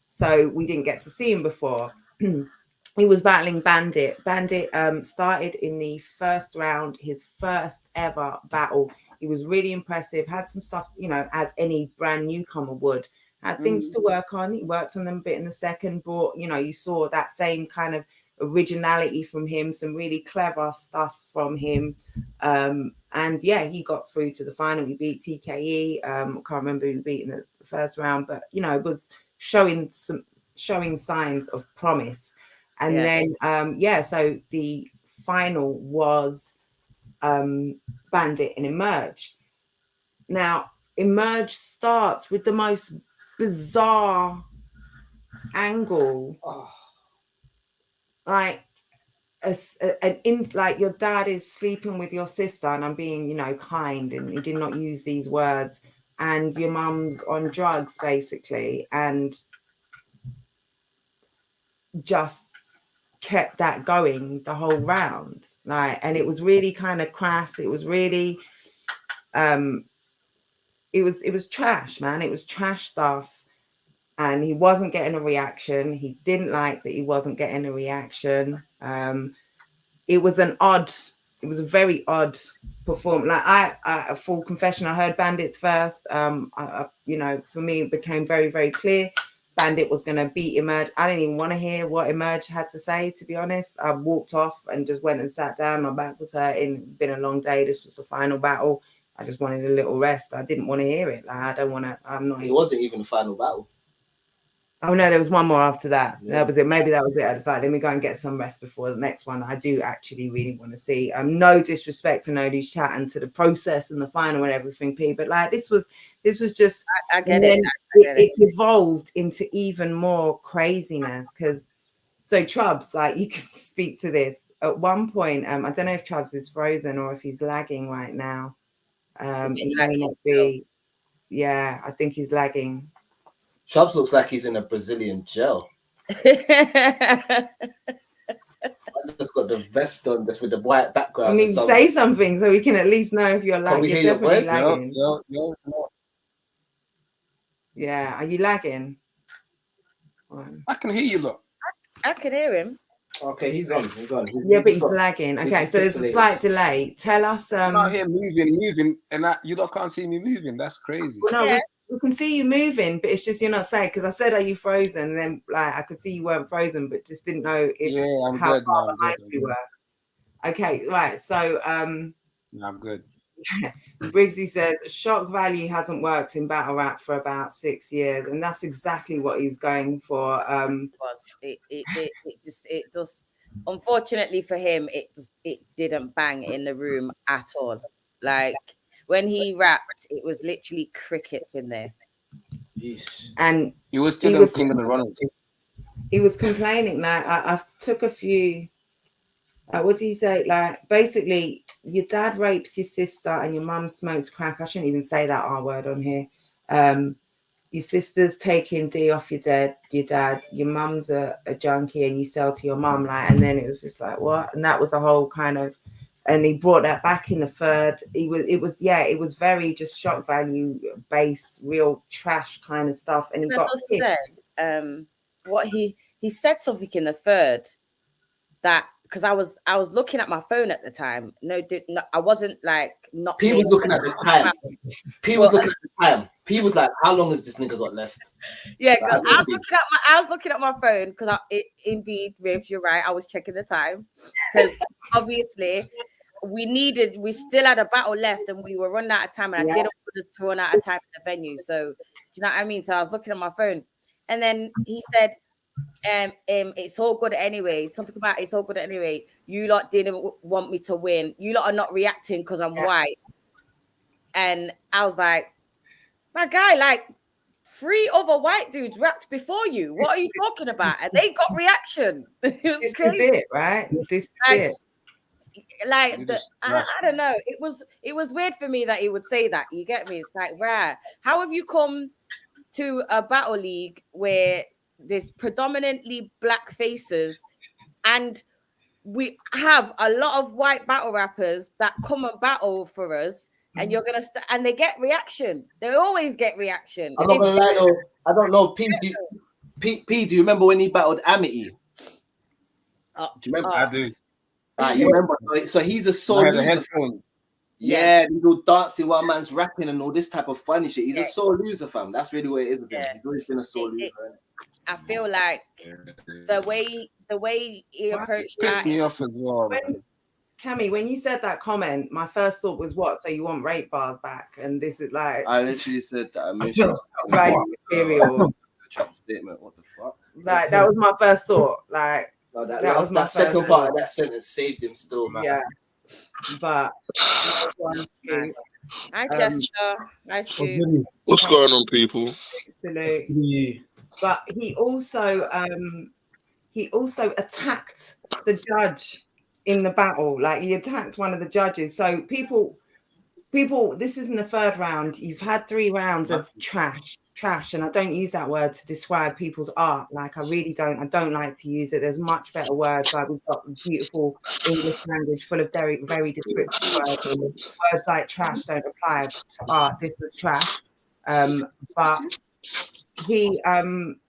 so we didn't get to see him before. He was battling Bandit. Bandit started in the first round, his first ever battle. He was really impressive. Had some stuff, as any brand newcomer would. Had things to work on. He worked on them a bit in the second. Brought, you saw that same kind of originality from him. Some really clever stuff from him. And yeah, he got through to the final. We beat TKE. I can't remember who beat in the first round, but it was showing signs of promise. And then so the final was Bandit and Emerge. Now Emerge starts with the most bizarre angle, like like your dad is sleeping with your sister, and I'm being kind, and he did not use these words, and your mum's on drugs basically, and just kept that going the whole round, and it was really kind of crass. It was really it was trash, man. It was trash stuff, and he wasn't getting a reaction. He didn't like that he wasn't getting a reaction. It was a very odd performance. Like I full confession, I heard Bandits first. For me it became very, very clear Bandit was going to beat Emerge. I didn't even want to hear what Emerge had to say, to be honest. I walked off and just went and sat down. My back was hurting. It'd been a long day. This was the final battle. I just wanted a little rest. I didn't want to hear it. Like, I don't want to. I'm not. It wasn't even the final battle. Oh no, there was one more after that. Yeah. That was it. Maybe that was it. I decided, let me go and get some rest before the next one. I do actually really want to see. No disrespect to Nodi's chat and to the process and the final and everything, P. But like this was just. I get it. It evolved into even more craziness because. So Trubs, like you can speak to this. At one point, I don't know if Trubs is frozen or if he's lagging right now. He may not be. Yeah, I think he's lagging. Chubbs looks like he's in a Brazilian jail. I just got the vest on, just with the white background. I mean, say something so we can at least know if you're lagging. You're definitely lagging. Yeah, are you lagging? I can hear you, look. I can hear him. Okay, he's on. Yeah, but he's lagging. Okay, so there's a slight delay. Tell us. I'm out here moving, and you can't see me moving. That's crazy. Well, no, we can see you moving, but it's just you're not saying. Because I said, "Are you frozen?" And then, like, I could see you weren't frozen, but just didn't know if how far behind you were. Okay, right. So, I'm good. Briggsy says shock value hasn't worked in battle rap for about 6 years, and that's exactly what he's going for. It just unfortunately for him, it didn't bang in the room at all. Like when he rapped, it was literally crickets in there. And he was still King of the Ronald. He was complaining. Like I took a few. What did he say? Like basically, your dad rapes your sister and your mum smokes crack. I shouldn't even say that R word on here. Your sister's taking D off your dad. Your mum's a junkie, and you sell to your mum. Like, and then it was just like what? And that was a whole kind of. And he brought that back in the third. It was very just shock value based, real trash kind of stuff. And he got pissed. What he said something in the third that because I was looking at my phone at the time. No, I wasn't like not. P was looking at the time. P was looking at the time. P was like, "How long has this nigga got left?" Yeah, because I was looking at my phone because indeed, Riv, you're right. I was checking the time because obviously we still had a battle left and we were running out of time, and I didn't want us to run out of time in the venue. So do you know what I mean? So I was looking at my phone, and then he said, it's all good anyway. Something about it's all good anyway. You lot didn't want me to win. You lot are not reacting because I'm white. And I was like, my guy, like 3 other white dudes rapped before you. What are you talking about? And they got reaction. It was This crazy. is it, right? This is it. Like I don't know. It was weird for me that he would say that. You get me? It's like, right. How have you come to a battle league where there's predominantly black faces and we have a lot of white battle rappers that come and battle for us, and you're gonna and they get reaction. They always get reaction. I'm not gonna lie though. I don't know. P, do you remember when he battled Amity? Do you remember? I do. You remember? So he's a sore loser. Yeah, he's all dancing while man's rapping and all this type of funny shit. He's a sore loser, fam. That's really what it is with him. He's always been a sore loser. I feel like the way he approached pissed me off as well. Cammy, when you said that comment, my first thought was what? So you want rape bars back? And this is like I literally said that I mentioned right material. Track statement. What the fuck? Like that was my first thought. Like that second part of that sentence saved him still, man. Yeah. But I just what's going on, people? Absolutely. But he also attacked the judge in the battle. Like he attacked one of the judges. So people, this isn't the third round. You've had 3 rounds of trash, and I don't use that word to describe people's art. Like I really don't. I don't like to use it. There's much better words. Like we've got beautiful English language full of very, very descriptive words. And words like trash don't apply to art. This was trash. But he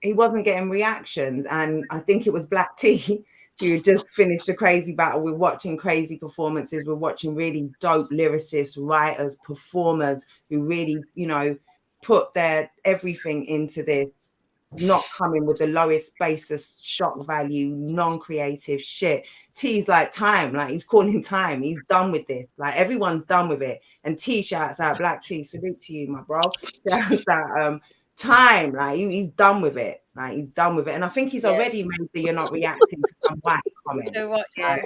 wasn't getting reactions, and I think it was Black T who just finished a crazy battle. We're watching crazy performances. We're watching really dope lyricists, writers, performers who really, put their everything into this, not coming with the lowest basis shock value, non-creative shit. T's like time, like he's calling time. He's done with this. Like everyone's done with it. And T shouts out, Black T, salute to you, my bro. Shouts out, time, like he's done with it. Like he's done with it. And I think he's already made the "you're not reacting" to some white comment. You know what? Yeah.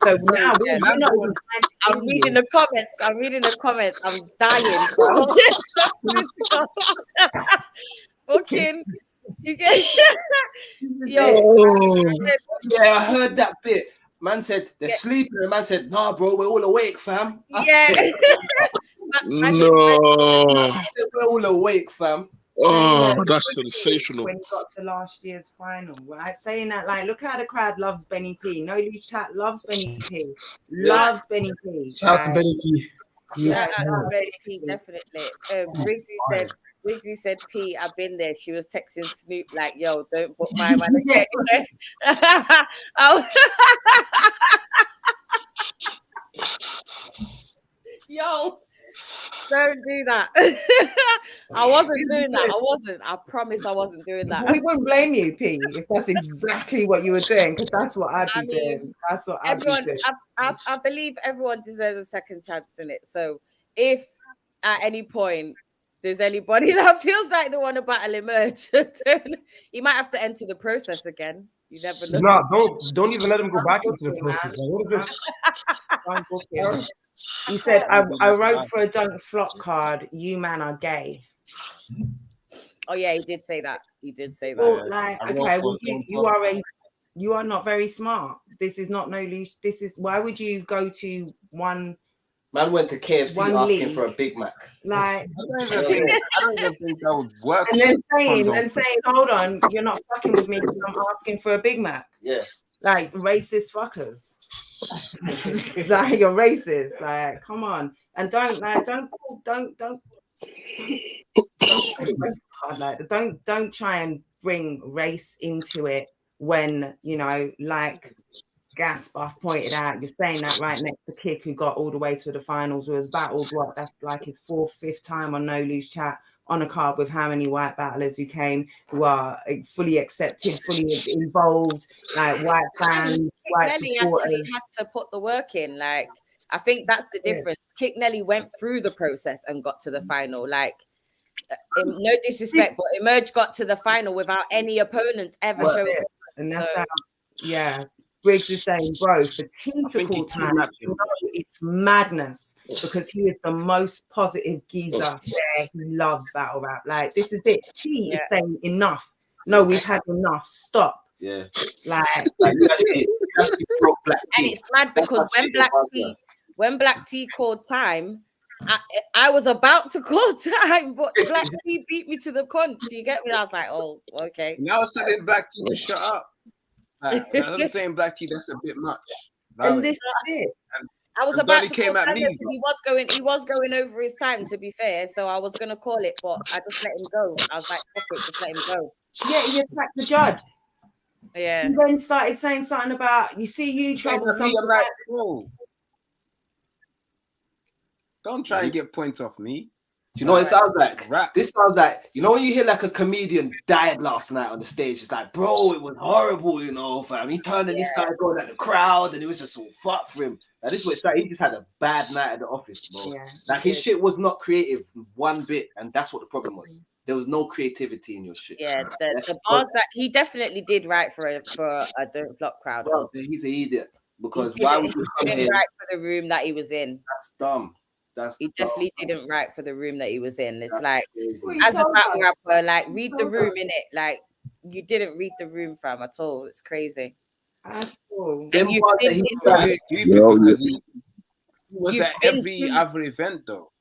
So now we're not even I'm reading the comments. I'm dying. Fucking you get yo. Yeah, I heard that bit. Man said they're sleeping, and man said, "Nah, bro, we're all awake, fam." Yeah. No. We're all awake, fam. Oh, that's sensational. When you got to last year's final, right? Saying that, like, look how the crowd loves Benny P. No Loose Chat loves Benny P. Loves Benny P. Shout out to Benny P. Yeah, Benny P, definitely. Wiggsy said, P, I've been there. She was texting Snoop like, yo, don't book my man again. Yo, don't do that. I wasn't doing that. I promise I wasn't doing that. We wouldn't blame you, P, if that's exactly what you were doing, because that's what I'd be doing. That's what I'd be doing. I believe everyone deserves a second chance in it. So if at any point there's anybody that feels like they want to battle emerge, you might have to enter the process again. You never know. No, don't even let him go back into the process. What is this? He said, I wrote for a Don't Flop card. You man are gay. Oh yeah, he did say that. Well, like, okay, well, you are not very smart. This is not no loose. This is why would you go to one? Man went to KFC asking for a Big Mac. Like, I don't even think that would work. And then saying, hold on, you're not fucking with me because I'm asking for a Big Mac. Yeah. Like racist fuckers. Like you're racist. Like, come on. And don't try and bring race into it when, like Gasp, I've pointed out, you're saying that right next to Kick, who got all the way to the finals, who has battled that's like his 4th, 5th time on No Lose Chat, on a card with how many white battlers who are fully accepted, fully involved, like white fans, white Nelly supporters. actually had to put the work in. Like, I think that's the difference. Kick Nelly went through the process and got to the final. Like, no disrespect, but Emerge got to the final without any opponents ever showing. And that's how, yeah. Briggs is saying, bro, for T to call time, it's madness because he is the most positive geezer there. He loves battle rap. Like, this is it. T is saying enough. No, we've had enough. Stop. Yeah. Like and it's mad because when Black T called time, I was about to call time, but Black T beat me to the punch. You get me? I was like, oh, okay. Now I was telling Black T to shut up. I'm saying Black T, that's a bit much. And this is it. I was about to call time because he was going over his time, to be fair. So I was gonna call it, but I just let him go. I was like, fuck it, just let him go. Yeah, he attacked the judge. Yeah. He then started saying something about you see you trouble something. I'm like, bro, don't try and get points off me. Do you know what it sounds like? This sounds like, you know, when you hear like a comedian died last night on the stage, it's like, bro, it was horrible, you know, fam. He turned and he started going at the crowd and it was just all fuck for him. Like, this is what it's like. He just had a bad night at the office, bro. Yeah, like, his shit was not creative one bit, and that's what the problem was. There was no creativity in your shit. Yeah, the bars that he definitely did write for a Don't Flop crowd. Bro, he's an idiot. Because why would you come here? Write for the room that he was in. That's dumb. He definitely didn't write for the room that he was in. It's like, as a battle rapper, like, read the room, in it. Like, you didn't read the room, fam, at all. It's crazy. That's cool. And you've been in because he was at every other event, though.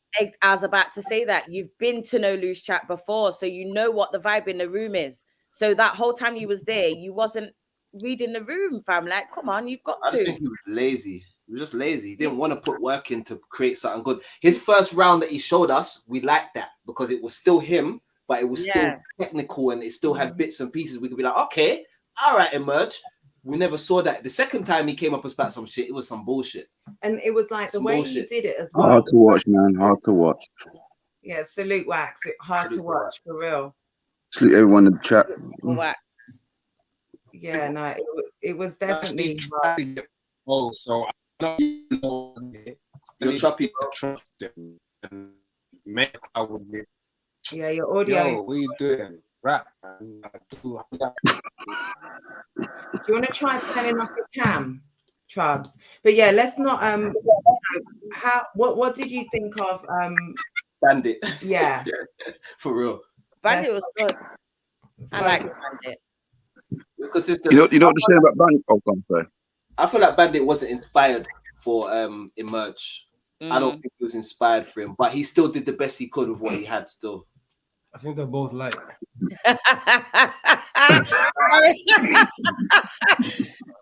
I was about to say that. You've been to No Lose Chat before, so you know what the vibe in the room is. So that whole time you was there, you wasn't reading the room, fam. Like, come on, you've got to. I just think he was lazy. He was just lazy. He didn't want to put work in to create something good. His first round that he showed us, we liked that because it was still him, but it was still technical and it still had bits and pieces. We could be like, okay, all right, Emerge. We never saw that. The second time he came up and spat some shit, it was some bullshit. And it was like the way he did it as well. Hard to watch, man. Hard to watch. Yeah, salute Wax. Hard to watch, for real. Salute everyone in the chat. Wax. Yeah, no, it was definitely. Oh, so I know you're choppy. Yeah, your audio. Yo, what are you doing? Rap, man. Do you want to try turning off your cam, Trubs? But yeah, let's not. What did you think of Bandit? Yeah, for real. Bandit was good. I like Bandit. Consistent. You know what to say about Bandit? Oh, I'm sorry. I feel like Bandit wasn't inspired for Emerge. I don't think he was inspired for him, but he still did the best he could with what he had still. I think they're both light.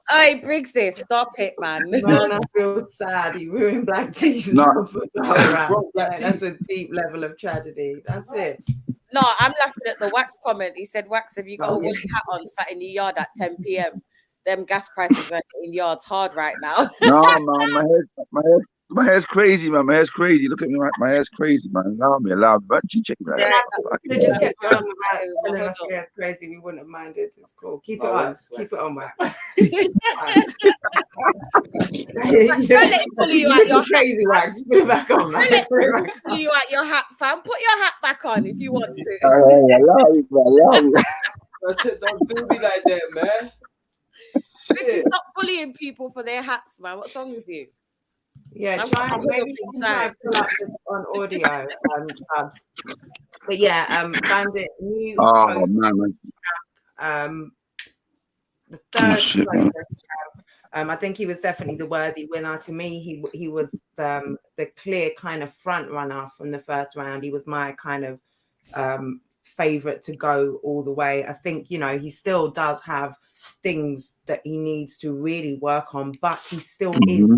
Hey, Briggs, stop it, man. Man, I feel sad. He ruined Black T's. No. That's a deep level of tragedy. That's it. No, I'm laughing at the Wax comment. He said, Wax, have you got a woolly hat on, sat in the yard at 10 p.m.? Them gas prices are in yards hard right now. No, man, my hair's crazy, man. My hair's crazy. Look at me, my hair's crazy, man. Allow me. But you check it out. Yeah, just kept going about telling us hair's crazy. We wouldn't have minded. It's cool. Keep it on. Keep it on, Wax. Don't let him pull you out your crazy, Wax. Put it back on, man. Don't let him pull you out your hat, fam. Put your hat back on if you want to. Allow me. Don't do me like that, man. Stop bullying people for their hats, man. What's wrong with you? Yeah, maybe try to pull up this on audio, Trubs. But yeah, Bandit new. Oh man. The third. I think he was definitely the worthy winner. To me, he was the clear kind of front runner from the first round. He was my kind of favorite to go all the way. I think, he still does have things that he needs to really work on, but he still is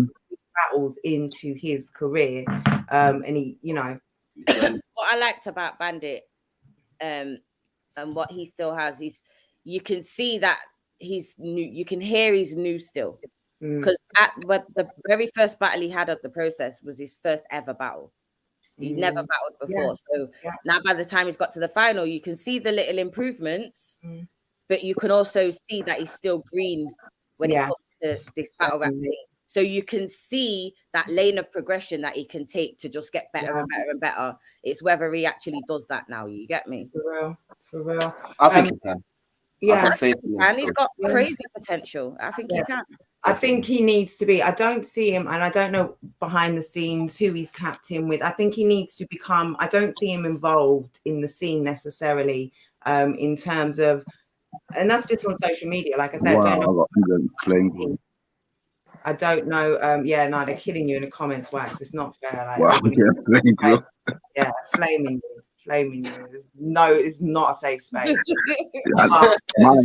battles into his career. And he, what I liked about Bandit and what he still has, you can see that he's new. You can hear he's new still. Because but the very first battle he had at the process was his first ever battle. He'd never battled before. So now by the time he's got to the final, you can see the little improvements, but you can also see that he's still green when it comes to this battle rap thing. So you can see that lane of progression that he can take to just get better and better and better. It's whether he actually does that now. You get me? For real. I think he can. Yeah, and he's got crazy potential. I think he can. I think he needs to be. I don't see him, and I don't know behind the scenes who he's tapped in with. I think he needs to become. I don't see him involved in the scene necessarily, in terms of, and that's just on social media. Like I said, I don't know. Yeah, no, they're killing you in the comments, Wax. It's not fair. Like, flaming you. It's not a safe space.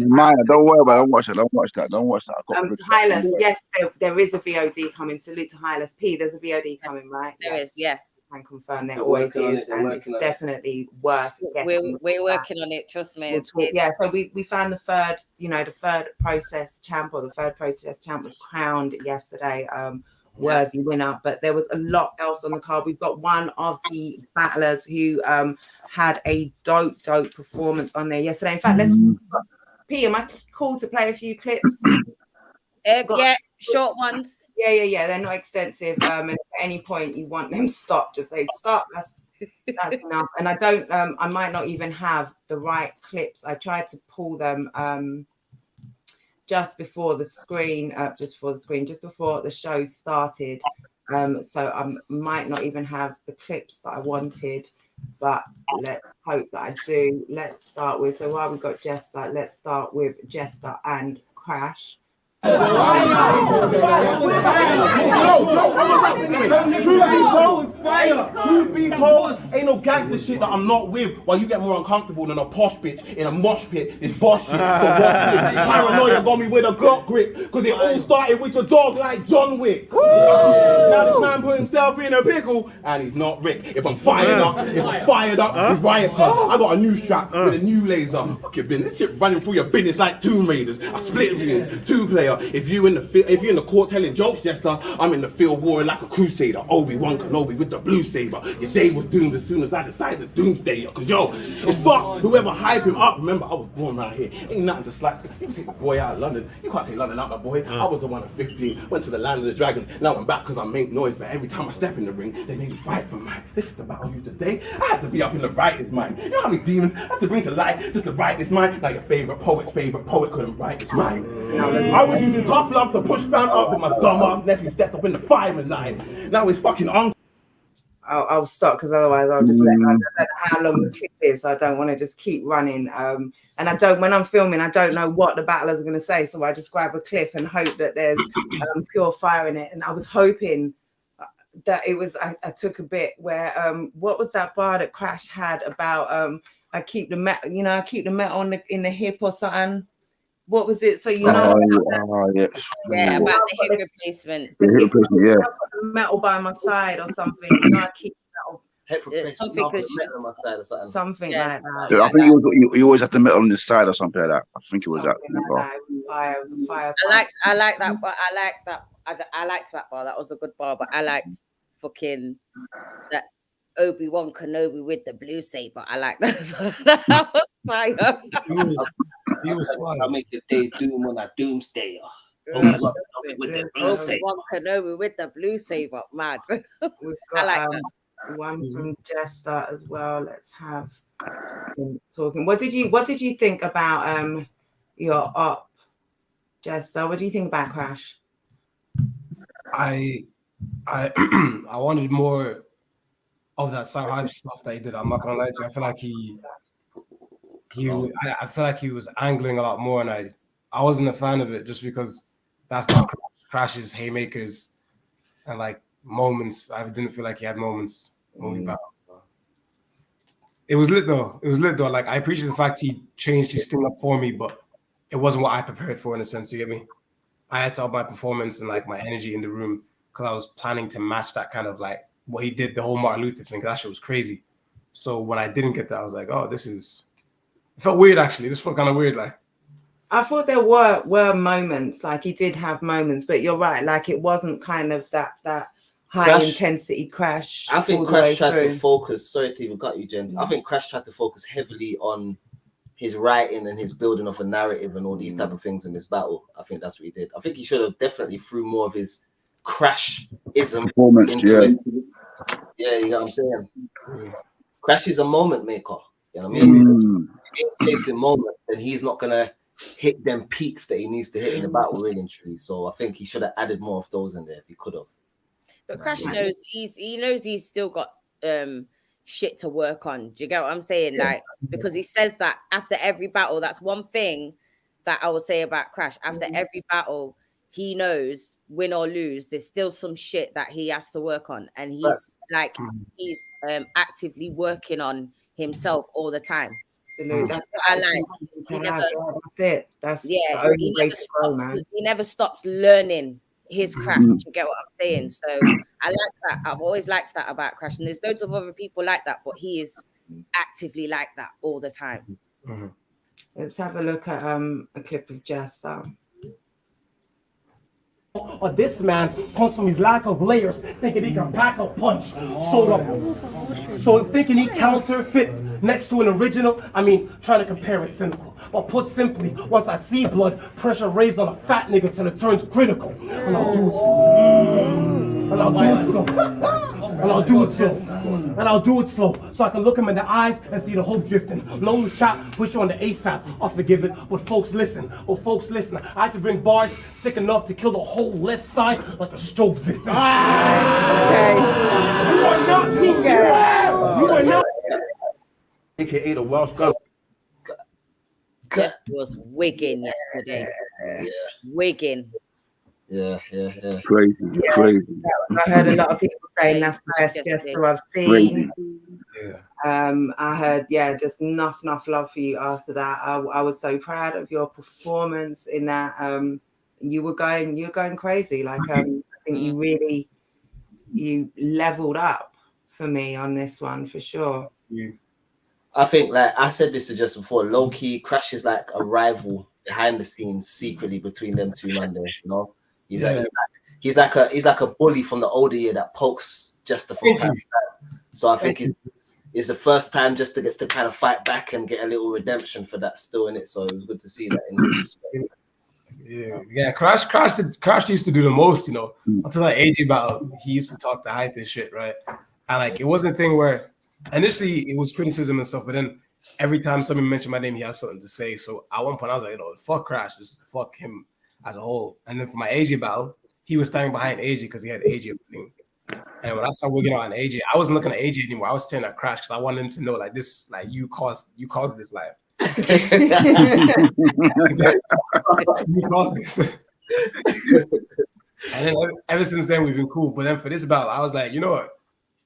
Mine, don't worry about it. Don't watch that. Hylas, yes, there is a VOD coming. Salute to Hylas P. There's a VOD coming, right? There is, yes. I can confirm there always is, and it's definitely worth getting. We're working on it, trust me. So we found the third process champ, or the third process champ was crowned yesterday. Worthy winner, but there was a lot else on the card. We've got one of the battlers who had a dope performance on there yesterday. In fact, P, am I cool to play a few clips? Yeah, short ones. Yeah, they're not extensive. And at any point you want them stopped, just say stop. That's enough. And I might not even have the right clips. I tried to pull them just before the show started. So I might not even have the clips that I wanted, but let's hope that I do. Let's start with, so while we've got Jester, let's start with Jester and Crash. Truth be told, ain't no gangster shit that I'm not with. While you get more uncomfortable than a posh bitch in a mosh pit. It's boss shit. Paranoia got me with a Glock grip, because it all started with a dog like John Wick. Now this man put himself in a pickle, and he's not Rick. If I'm fired up, we riot club. I got a new strap with a new laser. Fuck your business. This shit running through your business like Tomb Raiders. I split it, 2-player. If you're in the court telling jokes, Jester, I'm in the field warring like a crusader. Obi-Wan Kenobi with the blue saber. Your day was doomed as soon as I decided to doomsday you. Cause yo, it's fuck whoever hype him up. Remember, I was born around here. Ain't nothing to slack. You can take my boy out of London. You can't take London out, my boy. I was the one at 15. Went to the land of the dragons. Now I'm back because I make noise. But every time I step in the ring, they make me fight for mine. This is the battle you today. I had to be up in the rightest mind. You know how many demons I had to bring to light just the rightest mind? Now your favorite poet couldn't write his mind. I was using tough love to push fam up, but my dumb ass nephew stepped up in the fireman line. Now he's fucking uncle. I'll stop, because otherwise I'll just let how long the clip is. I don't want to just keep running. And when I'm filming, I don't know what the battlers are going to say, so I just grab a clip and hope that there's pure fire in it. And I was hoping that it was. I took a bit where what was that bar that Crash had about I keep the metal, I keep the metal in the hip or something. What was it? So about the hip replacement. The hip replacement, yeah. I've got the metal by my side or something. I keep metal. Hip replacement. Something like that. Yeah, I think you always have the metal on the side or something like that. I think it was that. It was a fire. I like that, but I liked that bar. That was a good bar, but I liked fucking that Obi-Wan Kenobi with the blue saber. I like that. That was fire. He was fine. I make the day doom when I doomsday. With the blue saber. Kenobi with the blue saber, mad. We've got, I like that. One from Jester as well. Let's have him talking. What did you think about your op, Jester? What do you think about Crash? I wanted more of that side hype stuff that he did. I'm not gonna lie to you. I feel like I feel like he was angling a lot more, and I wasn't a fan of it just because that's not Crash's haymakers and like moments. I didn't feel like he had moments moving back. So. It was lit though. Like, I appreciate the fact he changed his thing up for me, but it wasn't what I prepared for in a sense. You get me? I had to up my performance and like my energy in the room because I was planning to match that kind of like what he did, the whole Martin Luther thing. That shit was crazy. So when I didn't get that, I was like, oh, it felt weird actually. This felt kind of weird, like. I thought there were moments, like he did have moments, but you're right, like it wasn't kind of that high intensity crash. I think Crash tried to focus. Sorry to even cut you, Jen. I think Crash tried to focus heavily on his writing and his building of a narrative and all these type of things in this battle. I think that's what he did. I think he should have definitely threw more of his Crash-isms into it. Yeah, you know what I'm saying? Crash is a moment maker. You know what I mean? If he's chasing moments, then he's not gonna hit them peaks that he needs to hit in the battle, really and truly. So I think he should have added more of those in there if he could have. But Crash knows he's still got shit to work on. Do you get what I'm saying? Like, because he says that after every battle, that's one thing that I will say about Crash. After every battle, he knows, win or lose, there's still some shit that he has to work on, and he's actively working on himself all the time. Absolutely. That's what I like. That's it. That's the only way to grow, man. He never stops learning his craft. You get what I'm saying? So I like that. I've always liked that about Crash, and there's loads of other people like that, but he is actively like that all the time. Let's have a look at a clip of Jess though. Or this man comes from his lack of layers, thinking he can pack a punch. So thinking he counterfeit next to an original. I mean, trying to compare is simple. But put simply, once I see blood, pressure raised on a fat nigga till it turns critical. And I'll do it slow. And I'll do it slow. And I'll do it slow. And I'll do it slow. So I can look him in the eyes and see the hope drifting. Lonely chap, push you on the ASAP. I'll forgive it, but folks listen. I had to bring bars thick enough to kill the whole left side like a stroke victim. Okay. You are not me. You are not. AKA the Welsh government. Just was wigging yesterday. Wigging. Yeah. Crazy. I heard a lot of people saying that's the best Jester I've seen. I heard, just enough love for you after that. I was so proud of your performance in that. You were going crazy. Like I think you leveled up for me on this one for sure. I think, like I said this just before, low key Crash is like a rival behind the scenes secretly between them two man there, you know. He's like a bully from the older year that pokes Jester from time to time. So I think it's the first time Jester gets to kind of fight back and get a little redemption for that still in it. So it was good to see that in his respect. Yeah. Crash used to do the most, you know. Until that AJ battle, he used to talk the hype and shit, right? And like it wasn't a thing where initially it was criticism and stuff, but then every time somebody mentioned my name, he has something to say. So at one point I was like, fuck Crash, just fuck him as a whole. And then for my AJ battle, he was standing behind AJ because he had AJ winning. And when I started working out on AJ, I wasn't looking at AJ anymore. I was staring at Crash because I wanted him to know, like, this, like, you caused this life. You caused this. And then ever since then we've been cool. But then for this battle, I was like, you know what?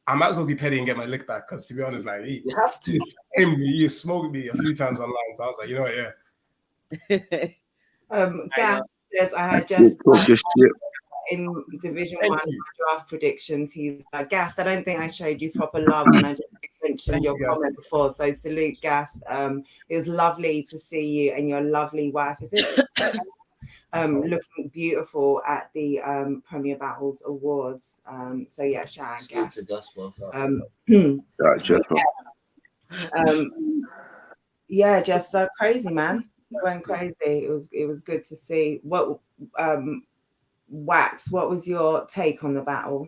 I might as well be petty and get my lick back because to be honest, like you have to. He smoked me a few times online. So I was like, you know what, Gav says I had just in Division 1 draft predictions. He's Gas, I don't think I showed you proper love when I just mentioned your comment before. So salute, Gas. It was lovely to see you and your lovely wife. Is it? Looking beautiful at the Premier Battles Awards. So yeah, shout out Gas. Just so crazy, man. Went crazy. It was good to see. What Wax, what was your take on the battle?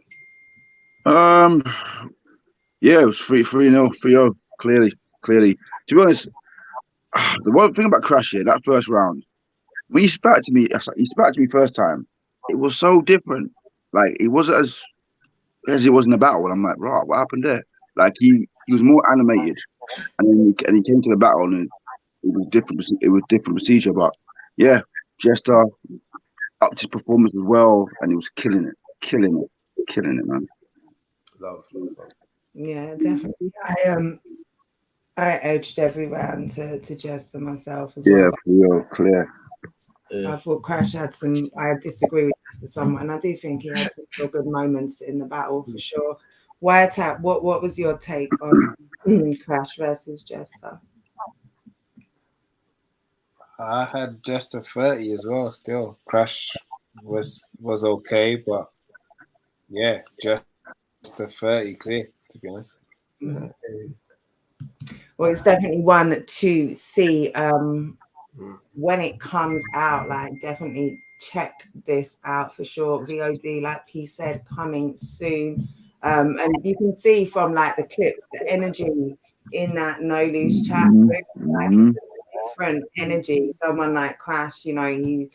It was 3-0, 3-0, clearly. To be honest, the one thing about Crash here, that first round, when he spat to me first time, it was so different. Like it wasn't as it was in the battle. And I'm like, right, what happened there? Like he was more animated, and then he came to the battle and it was different. It was different procedure, but yeah, Jester upped his performance as well, and he was killing it, man. Love. Yeah, definitely. I urged every round to Jester myself as well. Yeah, clear. I thought Crash had some. I disagree with Jester somewhat, and I do think he had some real good moments in the battle for sure. Wiretap, what was your take on Crash versus Jester? I had just a 30 as well. Still, Crash was okay, but yeah, just a 30 clear, to be honest. Well, it's definitely one to see when it comes out. Like, definitely check this out for sure. VOD, like P said, coming soon. And you can see from like the clips, the energy in that No Loose chat. Like, it's a different energy. Someone like Crash, you know, he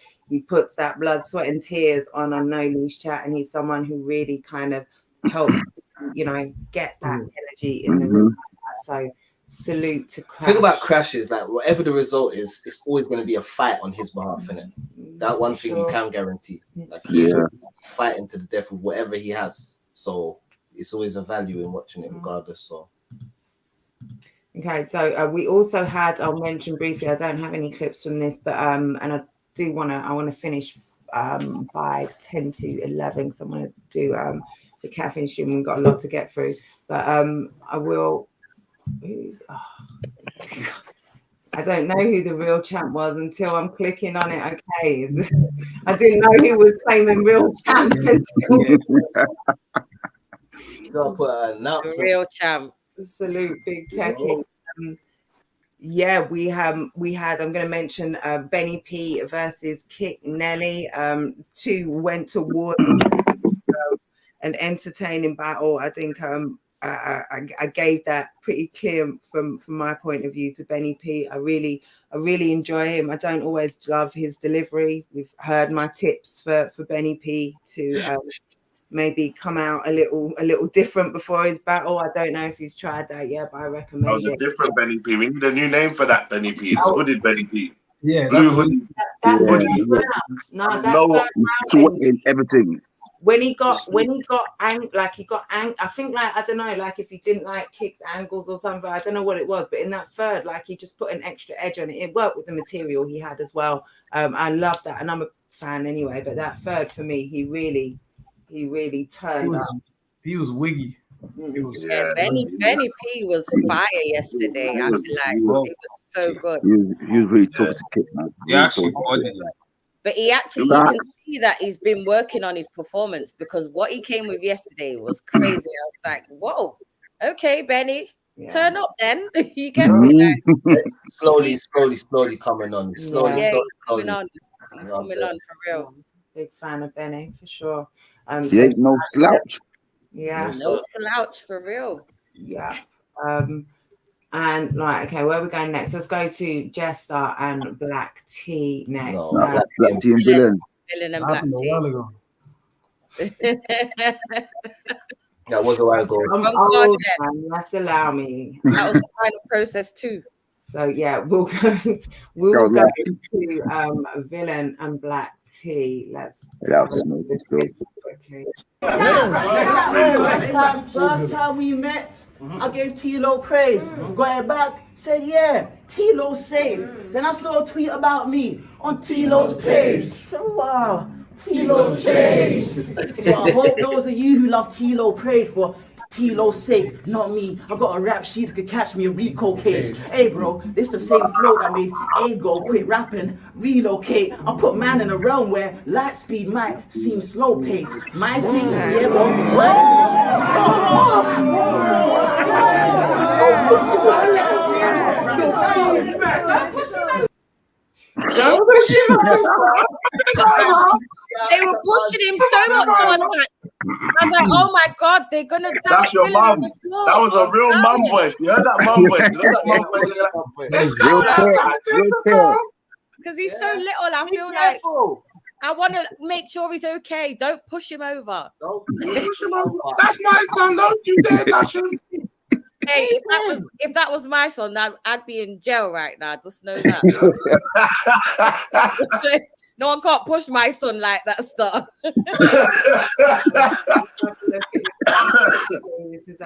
puts that blood, sweat, and tears on a No Loose chat, and he's someone who really kind of helps, you know, get that energy in the room. So salute to Crash. The thing about Crash is like whatever the result is, it's always going to be a fight on his behalf, innit? That one thing you can guarantee. Like he's fighting to the death with whatever he has. So it's always a value in watching it regardless. So okay, so we also had, I'll mention briefly, I don't have any clips from this, but and I want to finish by 10 to 11 because I want to do the caffeine stream. We've got a lot to get through, but I will. I don't know who the real champ was until I'm clicking on it. Okay, I didn't know who was claiming real champ until the real champ. Salute, Big Techie. Yeah, we had. I'm going to mention Benny P versus Kick Nelly. Two went to war. An entertaining battle. I think I gave that pretty clear from my point of view to Benny P. I really enjoy him. I don't always love his delivery. We've heard my tips for Benny P to maybe come out a little different before his battle. I don't know if he's tried that yet, but I recommend it. That was a different Benny P. We need a new name for that Benny P. It's hooded Benny P. Yeah, blue hoodie. Everything. When he got angry, I think like I don't know, like if he didn't like Kick's angles or something, I don't know what it was, but in that third, like he just put an extra edge on it. It worked with the material he had as well. I love that, and I'm a fan anyway. But that third for me, he really turned up. He was wiggy. Benny P was fire yesterday. I feel like it was so good. He was really tough to kick, man. But you can see that he's been working on his performance, because what he came with yesterday was crazy. I was like, whoa, okay, Benny, turn up then. You get me? Like, slowly coming on. Slowly coming on. He's coming on for real. Big fan of Benny for sure. He ain't no slouch. Yeah, no slouch for real. Yeah. And like, okay, where are we going next? Let's go to Jester and Black T next. Black T and Villain. Villain and Black T. That was a while ago. I'm old, man. You have to allow me. That was the final process too. So yeah, we'll go to Villain and Black T. Let's quickly. First time we met, I gave T-Lo praise. Got it back, said yeah, T-Lo's safe. Then I saw a tweet about me on T-Lo's page. So wow, T-Lo changed. So I hope those of you who love T-Lo prayed for T-Lo's sake, not me. I got a rap sheet that could catch me a Rico case. Hey bro, this the same flow that made Ego quit rapping, relocate. I put man in a realm where light speed might seem slow pace. My thing, yeah bro. Don't push him over. They were pushing him so much. I was like, oh my God, they're gonna. That's your mum. That was a real mum voice. You heard that mum voice? You heard that mum voice? Because he's so little, I feel like I want to make sure he's okay. Don't push him over. Don't push him over. That's my son. Don't you dare touch him. Hey, if that was my son, I'd be in jail right now. Just know that. No one can't push my son like that stuff. This is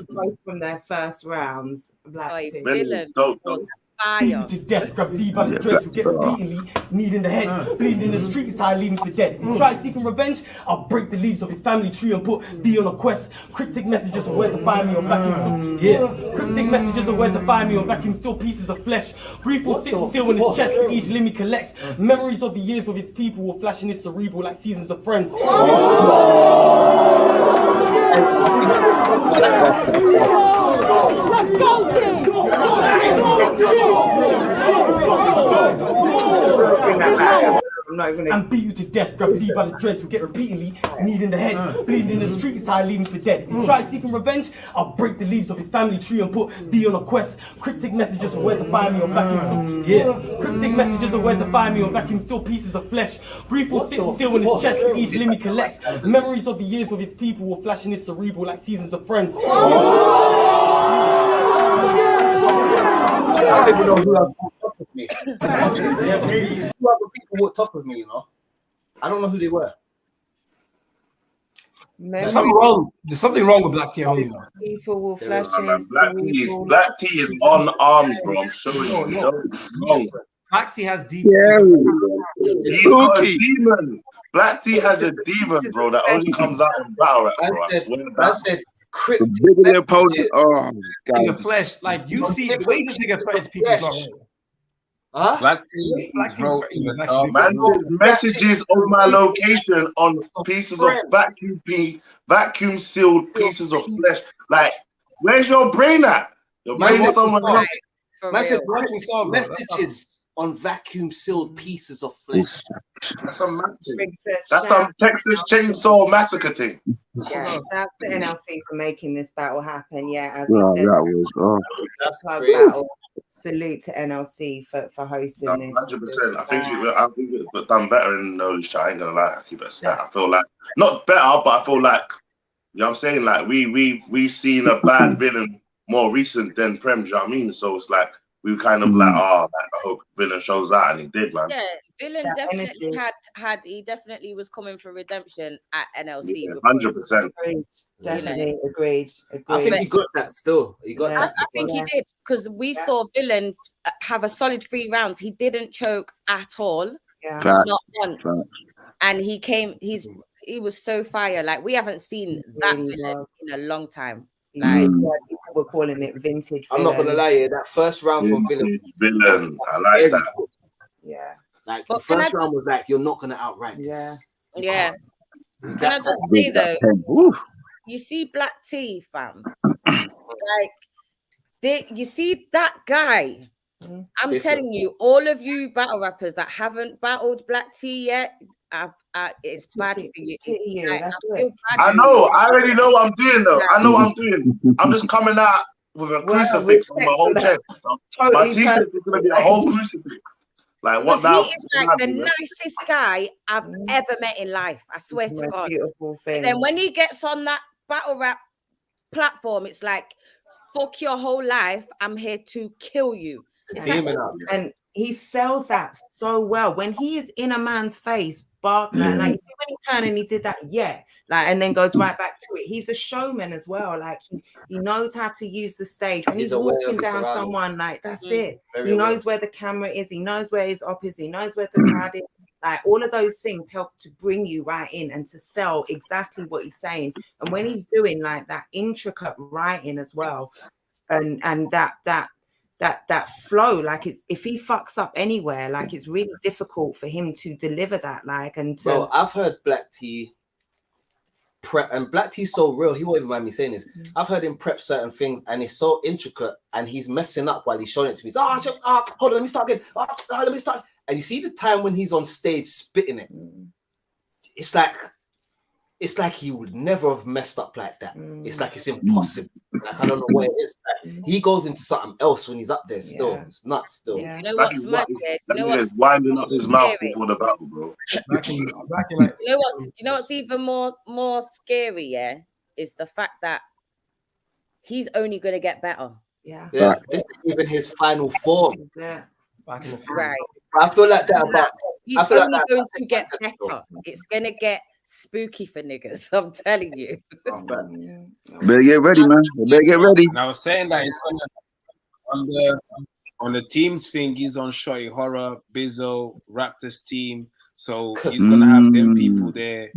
both from their first rounds. Black T. Villain. fire. To death, grab D by the dreads, forget repeatedly, need in the head, bleed in the streets, I leave him for dead. If he tries seeking revenge, I'll break the leaves of his family tree and put D on a quest. Cryptic messages of where to find me on vacuum seal. Cryptic messages of where to find me on vacuum seal pieces of flesh. Grief will sit still in his chest for each limb he collects. Memories of the years with his people will flash in his cerebral like seasons of friends. Let's go, King! And beat you to death, grab D by the dreads, forget repeatedly, need in the head, bleed in the streets, I leave him for dead. If he tries seeking revenge, I'll break the leaves of his family tree and put D on a quest. Cryptic messages of where to find me on vacuum seal. Cryptic messages of where to find me on vacuum seal pieces of flesh. Grief will sit still in his chest for each limb he collects. Memories of the years with his people will flash in his cerebral like seasons of friends. I don't even know who else walked off with me. Who other people walked off with me, you know? I don't know who they were. There's something wrong with Black T at home, you know. People will flash Black T is on arms, bro. I'm showing you. Wrong. Black T has deep. He's got a demon. Black T has a demon, bro, that only comes out in battle rap, bro. I said cryptic bigger the opponent. Oh, in the flesh, like you see the way this nigga threatens people. Is not right. Black T, man, messages on my location on pieces of vacuum sealed pieces of flesh. Like, where's your brain at? Your brain is somewhere else. Messages on vacuum sealed pieces of flesh. That's a mad thing. That's some Texas Chainsaw Massacre thing. Yeah, that's the NLC for making this battle happen. Yeah, as yeah, we said, that was that's club crazy. battle. Salute to NLC for hosting this. 100%. I think it was done better in Knowledge Chat. I ain't gonna lie. I keep it stat. I feel like not better, but I feel like, you know what I'm saying? Like we've seen a bad villain more recent than Prem, you know what I mean? So it's like we were kind of like, I hope villain shows out, and he did, man. Yeah, villain definitely had he definitely was coming for redemption at NLC. 100%. Definitely agreed. I think he got that still. He got that. I think he did, because we saw villain have a solid 3 rounds. He didn't choke at all. Yeah. Not once. And he was so fire. Like, we haven't seen that villain in a long time. Like, people were calling it vintage. I'm not gonna lie, that first round from Villain, I like that. Yeah, like the first round was like, you're not gonna outrank this. Yeah. Can I just say though, you see Black T, fam, like you see that guy. I'm telling you, all of you battle rappers that haven't battled Black T yet, it's bad for you. Like, I know. I already know what I'm doing, though. I know what I'm doing. I'm just coming out with a crucifix on my whole chest. My t-shirt is gonna be a whole crucifix. Like, what now? He is like the nicest guy I've ever met in life. I swear to God. Beautiful thing. And then when he gets on that battle rap platform, it's like, fuck your whole life. I'm here to kill you. And he sells that so well. When he is in a man's face, like you see when he turned and he did that, and then goes right back to it. He's a showman as well. Like he knows how to use the stage. When he's walking down someone, like that's it. He knows where the camera is. He knows where his op is. He knows where the crowd is. Like all of those things help to bring you right in and to sell exactly what he's saying. And when he's doing like that intricate writing as well, and that flow, like it's, if he fucks up anywhere, like it's really difficult for him to deliver that. Like, and to... Bro, I've heard Black T prep, and Black T's so real, he won't even mind me saying this. I've heard him prep certain things and it's so intricate and he's messing up while he's showing it to me. Hold on, let me start again. Let me start. And you see the time when he's on stage spitting it, it's like he would never have messed up like that. It's like it's impossible. Like, I don't know what it is. Like, he goes into something else when he's up there still. It's nuts still. You know what's mad? He's winding up his mouth before the battle, bro. You know what's even more scary, is the fact that he's only going to get better. Yeah. This is even his final form. Yeah. Right. I feel like that about. He's only going to get better. It's going to get spooky for niggas, I'm telling you. Better get ready, man. Better get ready. And I was saying that it's on the on the teams thing, he's on Shotty Horror, Bizzo, Raptors team. So he's gonna have them people there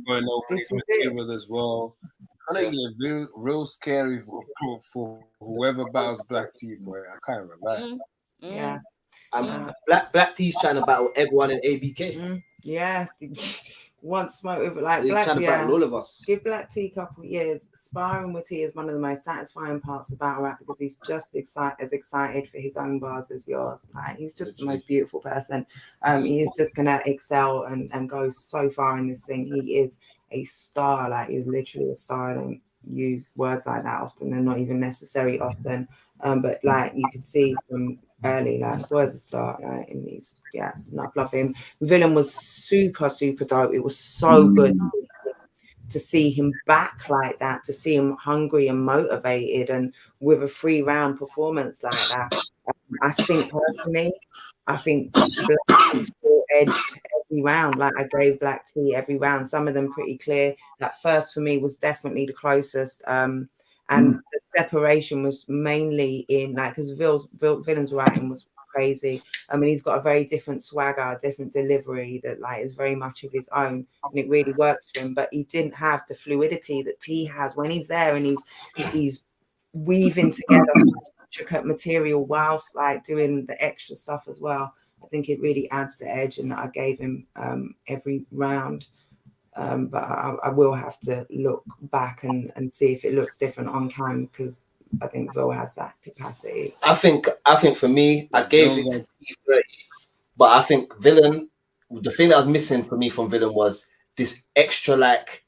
going over his material as well. It's gonna get real scary for whoever battles Black T, boy. I can't remember. Yeah. Black T's trying to battle everyone in ABK. Yeah. Once smoke with like He's Black, trying to battle all of us. Give Black T a couple of years. Sparring with T is one of the most satisfying parts of battle rap because he's just as excited for his own bars as yours. Like he's just the most beautiful person. He is just gonna excel and go so far in this thing. He is a star. Like he's literally a star. I don't use words like that often. They're not even necessary often. But like you could see from early, like was a start, like in these, not love him. Villain was super dope. It was so good to see him back like that, to see him hungry and motivated and with a 3-round performance like that. I think personally, Black T still edged every round. Like I gave Black T every round, some of them pretty clear. That first for me was definitely the closest. And the separation was mainly in like because Villain's writing was crazy. I mean, he's got a very different swagger, different delivery that like is very much of his own, and it really works for him. But he didn't have the fluidity that T has when he's there and he's weaving together intricate material whilst like doing the extra stuff as well. I think it really adds the edge, and I gave him every round. But I will have to look back and see if it looks different on cam because I think Vil has that capacity. I think for me, I gave it to T30, but I think Villain, the thing that was missing for me from Villain was this extra like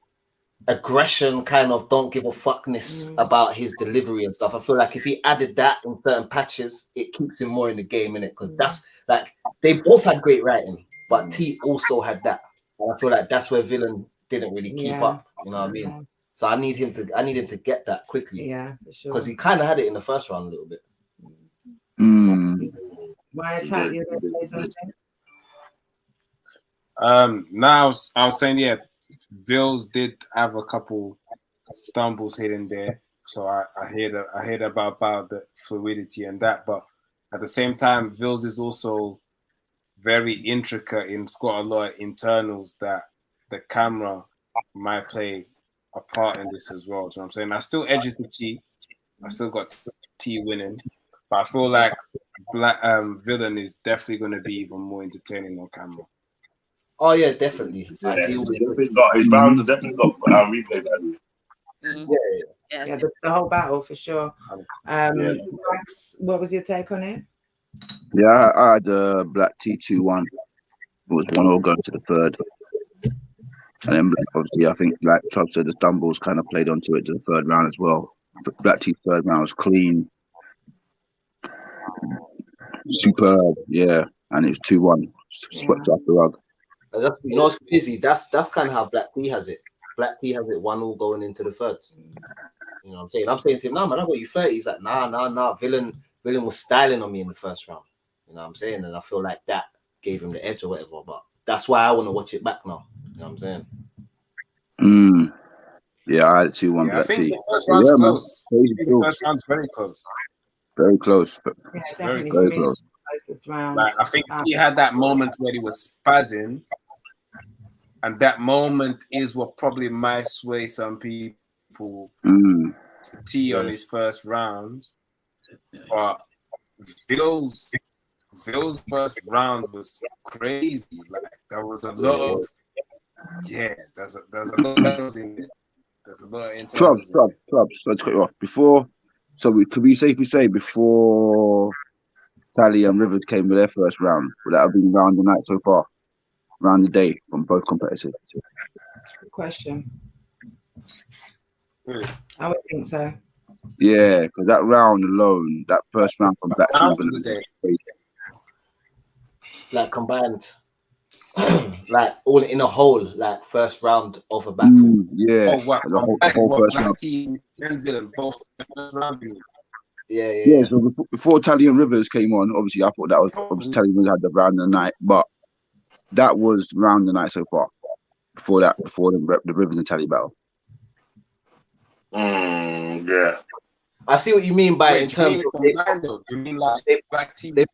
aggression, kind of don't give a fuckness about his delivery and stuff. I feel like if he added that in certain patches, it keeps him more in the game, innit? Because that's like they both had great writing, but T also had that. And I feel like that's where Villain didn't really keep up. You know what I mean? So I need him to get that quickly. Yeah, for sure. Because he kind of had it in the first round a little bit. Why attack you? Now I was saying, Vils did have a couple stumbles hidden there. So I heard about the fluidity and that, but at the same time, Vils is also very intricate and it's got a lot of internals that the camera might play a part in this as well. Do you know what I'm saying? I still edge it to T. I still got T winning. But I feel like Villain is definitely going to be even more entertaining on camera. Oh, yeah, definitely. Yeah, his rounds definitely got replay value. Yeah, the whole battle for sure. Max, what was your take on it? Yeah, I had Black T 2-1. It was 1-0 going to the third. And then obviously I think like Chubb said, the stumbles kind of played onto it to the third round as well. Black T's third round was clean. Superb, yeah. And it was 2-1. Swept off the rug. You know what's crazy? That's kind of how Black T has it. Black T has it 1-0 going into the third. You know what I'm saying? I'm saying to him, nah, man, I got you 30. He's like, nah. Villain was styling on me in the first round. You know what I'm saying? And I feel like that gave him the edge or whatever. But that's why I want to watch it back now. You know what I'm saying? Yeah, I had it 2-1 Black T. The first round's close. The first round's very close. Very close. Very close. Round. Like, I think he had that moment where he was spazzing, and that moment is what probably might sway some people to T on his first round. But Vill's first round was crazy. Like there was a lot of there's a lot of things in it. There's a lot of Trubs. So to cut you off before. So could we safely say before Tali and Rivers came with their first round, would that have been round the night so far? Round the day from both competitors? Good question. I would think so. Yeah, because that round alone, that first round from Black T, like combined, like all in a whole, like first round of a battle. Yeah, the whole first round. Yeah. So before Tali and Rivers came on, obviously I thought that was obviously Tali and Rivers had the round of the night, but that was round the night so far. Before the Rivers and Tali battle. Yeah. I see what you mean by in terms of they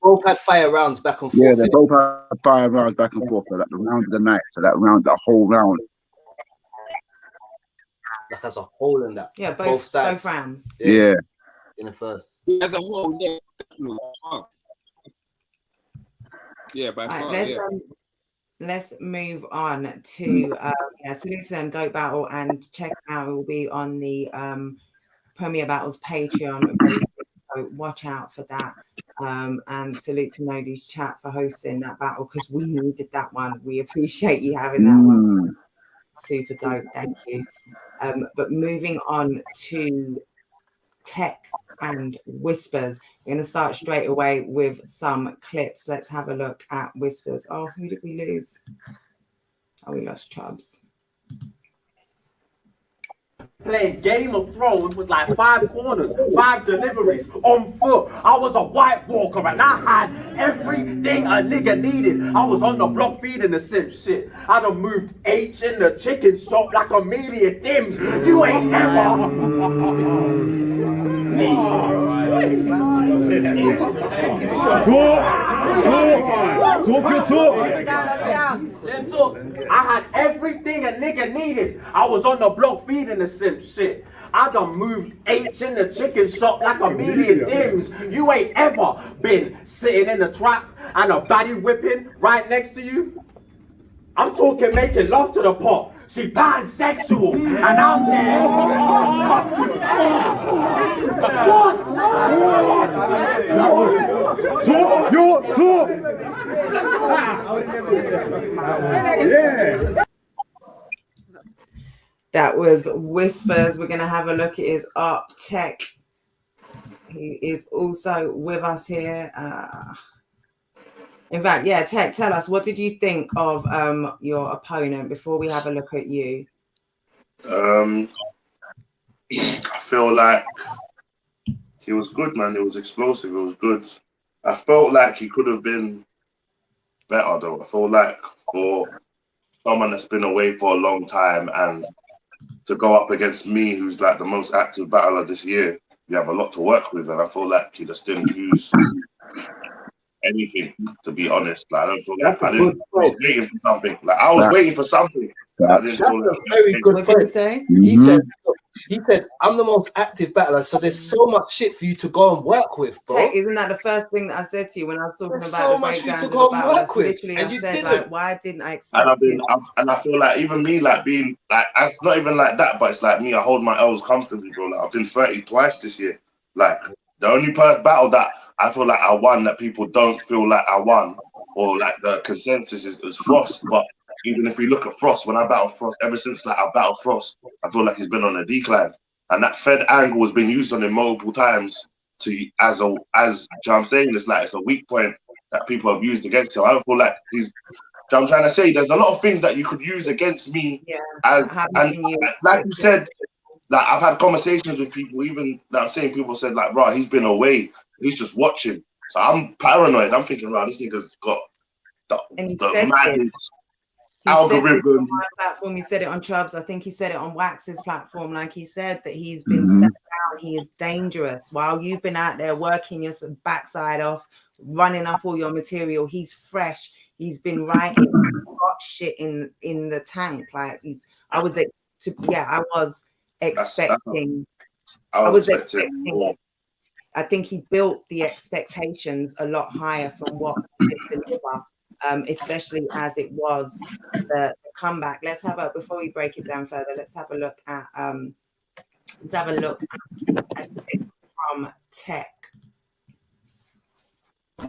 both had fire rounds back and forth. Yeah, they both had 5 rounds back and forth. So that the round of the night. So that round, the whole round. Like as a whole in that. Yeah, both sides. Both rounds. Yeah. In the first. As a whole, yeah. Yeah, by far, let's move on to salute to them, Dope Battle, and check out. It will be on the Premier Battles Patreon. So watch out for that. And salute to Nodu's chat for hosting that battle because we needed that one. We appreciate you having that one. Super dope, thank you. But moving on to Tech and Whispers. We're going to start straight away with some clips. Let's have a look at Whispers. Oh, who did we lose? Oh, we lost Chubbs. Playing Game of Thrones with like 5 corners, 5 deliveries on foot. I was a white walker and I had everything a nigga needed. I was on the block feeding the sim shit. I done moved H in the chicken shop like a media dims. You ain't ever. Talk. I had everything a nigga needed. I was on the block feeding the sim shit. I done moved H in the chicken shop like a media dims. You ain't ever been sitting in the trap and a baddie whipping right next to you. I'm talking making love to the pot. She pansexual and I'm there. What? Talk. Yeah. That was Whispers. We're going to have a look at his Up Tech, who is also with us here. In fact, yeah, Tech, tell us, what did you think of your opponent before we have a look at you? I feel like he was good, man. It was explosive. It was good. I felt like he could have been better, though. I feel like for someone that's been away for a long time and to go up against me, who's like the most active battler this year, you have a lot to work with. And I feel like he just didn't use anything, to be honest. Like, I don't feel like I was waiting for something. Like, I was waiting for something. I didn't feel like a very good point. He said, I'm the most active battler, so there's so much shit for you to go and work with, bro. Tech, isn't that the first thing that I said to you when I was talking there's about so the much for you breakdowns to of go the and battle? work with, Literally, and I you said, didn't. like, why didn't I expect it? And I feel like even me, like being like, it's not even like that, but it's like me, I hold my L's comfortably, bro. Like, I've been 30 twice this year. Like, the only battle that I feel like I won that people don't feel like I won, or like the consensus is Frost. But even if we look at Frost, when I battle Frost, ever since like I battled Frost, I feel like he's been on a decline. And that Fed angle has been used on him multiple times as you know what I'm saying, it's like it's a weak point that people have used against him. I don't feel like he's, I'm trying to say, there's a lot of things that you could use against me like you said, like I've had conversations with people, even that I'm saying people said like, right, he's been away, he's just watching. So I'm paranoid. I'm thinking, right, this nigga's got the maddest algorithm. Platform. He said it on Chubbs. I think he said it on Wax's platform. Like he said that he's been set down. He is dangerous. While you've been out there working your backside off, running up all your material, he's fresh. He's been writing hot shit in the tank. Like I was expecting more. I think he built the expectations a lot higher from what he did deliver. Especially as it was the comeback. Let's have a, before we break it down further, let's have a look at from Tech.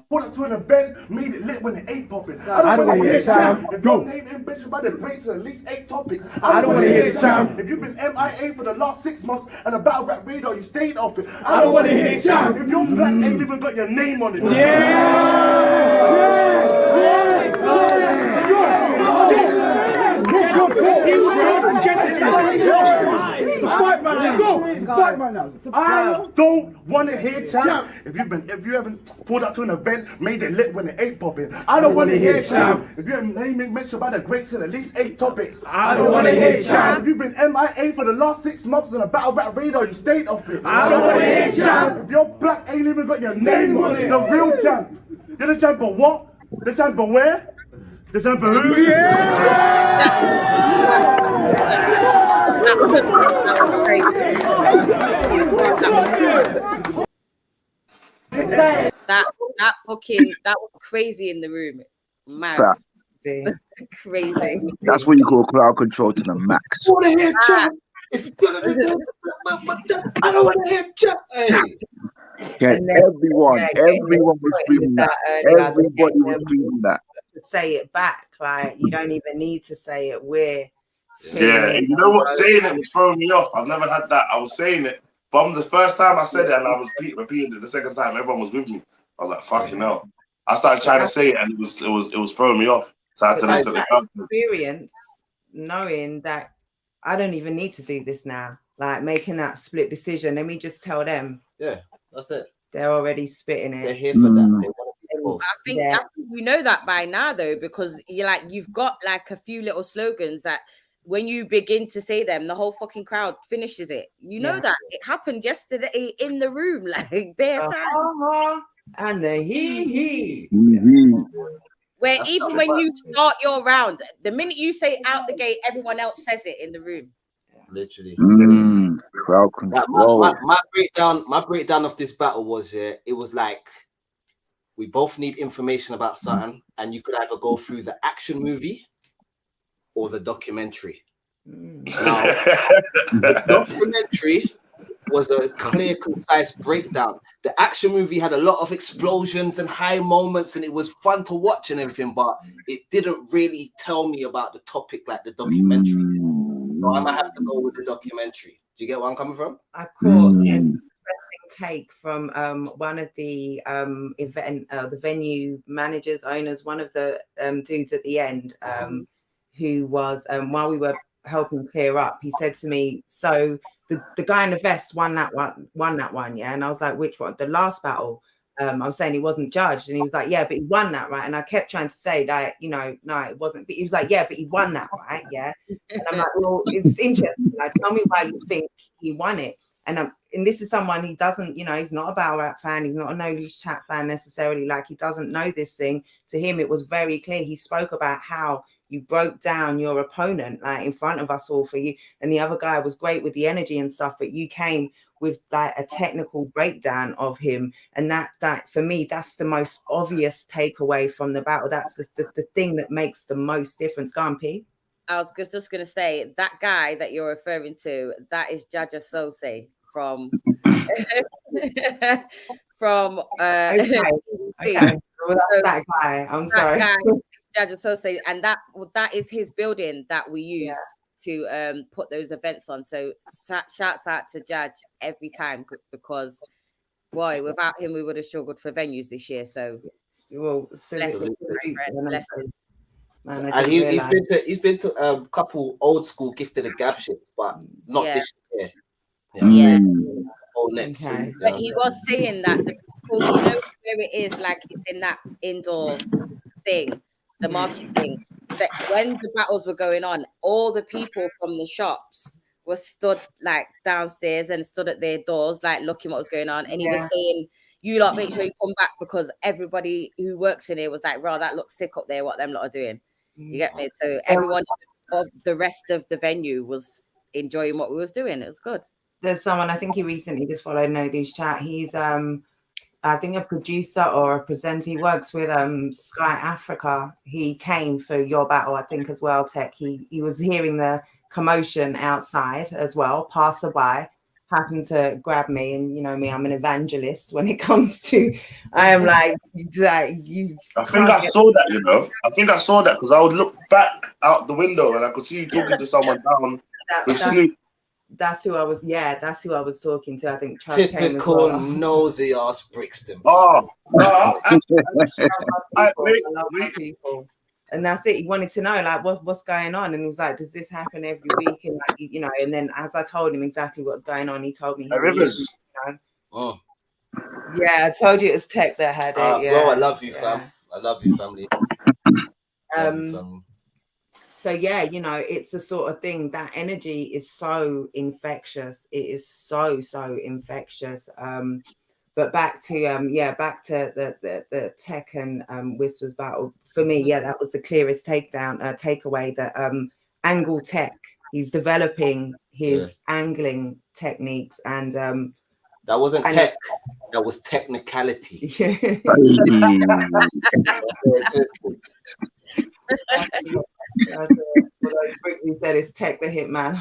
Pull up to an event, made it lit when it ain't popping. I don't want to hear sound. If your name ain't mentioned by the breaks at least 8 topics, I don't want to hear sound. If you've been MIA for the last 6 months and a battle rap radar, you stayed off it. I don't want to hear sound. If your black ain't even got your name on it. back right now. I don't want to hear champ. If you haven't pulled up to an event, made it lit when it ain't popping. I don't want to hear champ. If you haven't mentioned about the greats in at least 8 topics, I don't want to hear champ. If you've been MIA for the last 6 months on a battle rap radar, you stayed off it. I don't want to hear champ. If your black ain't even got your name on it, the real champ. You're the champ of what? The champ of where? The champ of who? That was crazy in the room. Mad. Crazy. That's what you call crowd control to the max. I want to hear champ. If you're gonna I don't want to hear champ. Yeah, everyone was screaming that. Everybody was screaming that. Say it back, like you don't even need to say it. Yeah, you know what? Saying it was throwing me off. I've never had that. I was saying it, but the first time I said it and I was repeating it the second time, everyone was with me. I was like, fucking hell. I started trying to say it and it was throwing me off. So I had to listen to the experience, knowing that I don't even need to do this now. Like making that split decision. Let me just tell them. Yeah, that's it. They're already spitting it. They're here for that. I think you know that by now though, because you've got like a few little slogans that when you begin to say them, the whole fucking crowd finishes it. You know that it happened yesterday in the room, like bare time. And the he. Where even when you start your round, the minute you say out the gate, everyone else says it in the room. Literally. Crowd control. My breakdown of this battle was it was like we both need information about something, and you could either go through the action movie or the documentary. Now, the documentary was a clear, concise breakdown. The action movie had a lot of explosions and high moments, and it was fun to watch and everything, but it didn't really tell me about the topic like the documentary did. So I might have to go with the documentary. Do you get where I'm coming from? I caught an interesting take from one of the the venue managers, owners, one of the dudes at the end, who was while we were helping clear up, he said to me, so the guy in the vest won that one, yeah. And I was like, which one? The last battle. I was saying he wasn't judged, and he was like, yeah, but he won that, right? And I kept trying to say that, no, it wasn't. But he was like, yeah, but he won that, right? Yeah. And I'm like, well, it's interesting. Like, tell me why you think he won it. And this is someone who doesn't, he's not a battle rap fan. He's not a No Loose Chat fan necessarily. Like, he doesn't know this thing. To him, it was very clear. He spoke about how you broke down your opponent, like in front of us all for you. And the other guy was great with the energy and stuff, but you came with like a technical breakdown of him. And that for me, that's the most obvious takeaway from the battle. That's the thing that makes the most difference. Go on, P. I was just going to say, that guy that you're referring to, that is Jaja Sose from from okay. That guy. I'm sorry. Jaja Sose, and that is his building that we use to put those events on. So shouts out to Judge every time, because boy, without him we would have struggled for venues this year. So and he's been to a couple old school Gifted a Gab shits, but not this year. Next. Okay. But he was saying that the people know where it is, like it's in that indoor thing, the market thing. That when the battles were going on, all the people from the shops were stood like downstairs and stood at their doors, like looking what was going on. And he was saying, "You lot make sure you come back," because everybody who works in here was like, "Raw, that looks sick up there. What them lot are doing." You get me? So everyone of the rest of the venue was enjoying what we was doing. It was good. There's someone, I think he recently just followed No Loose Chat. He's I think a producer or a presenter. He works with Sky Africa. He came for your battle, I think, as well, Tech. He was hearing the commotion outside as well. Passerby happened to grab me, and you know me, I'm an evangelist when it comes to. I am like you. I think I saw that. I think I saw that because I would look back out the window and I could see you talking to someone down with Snoop. That's who I was. Yeah, that's who I was talking to. I think typical nosy ass Brixton. Oh, And that's it. He wanted to know, like, what's going on, and he was like, "Does this happen every week?" And like, you know, and then as I told him exactly what's going on, he told me he Rivers. You know? Yeah, I told you it was Tech that had it. Yeah, bro, I love you, fam. I love you, family. So yeah, you know, it's the sort of thing, that energy is so infectious. It is so infectious. But back to the Tech and Whispers battle. For me, yeah, that was the clearest takeaway that Angle Tech, he's developing his angling techniques, and that wasn't tech, that was technicality. He said it's Tech the Hitman.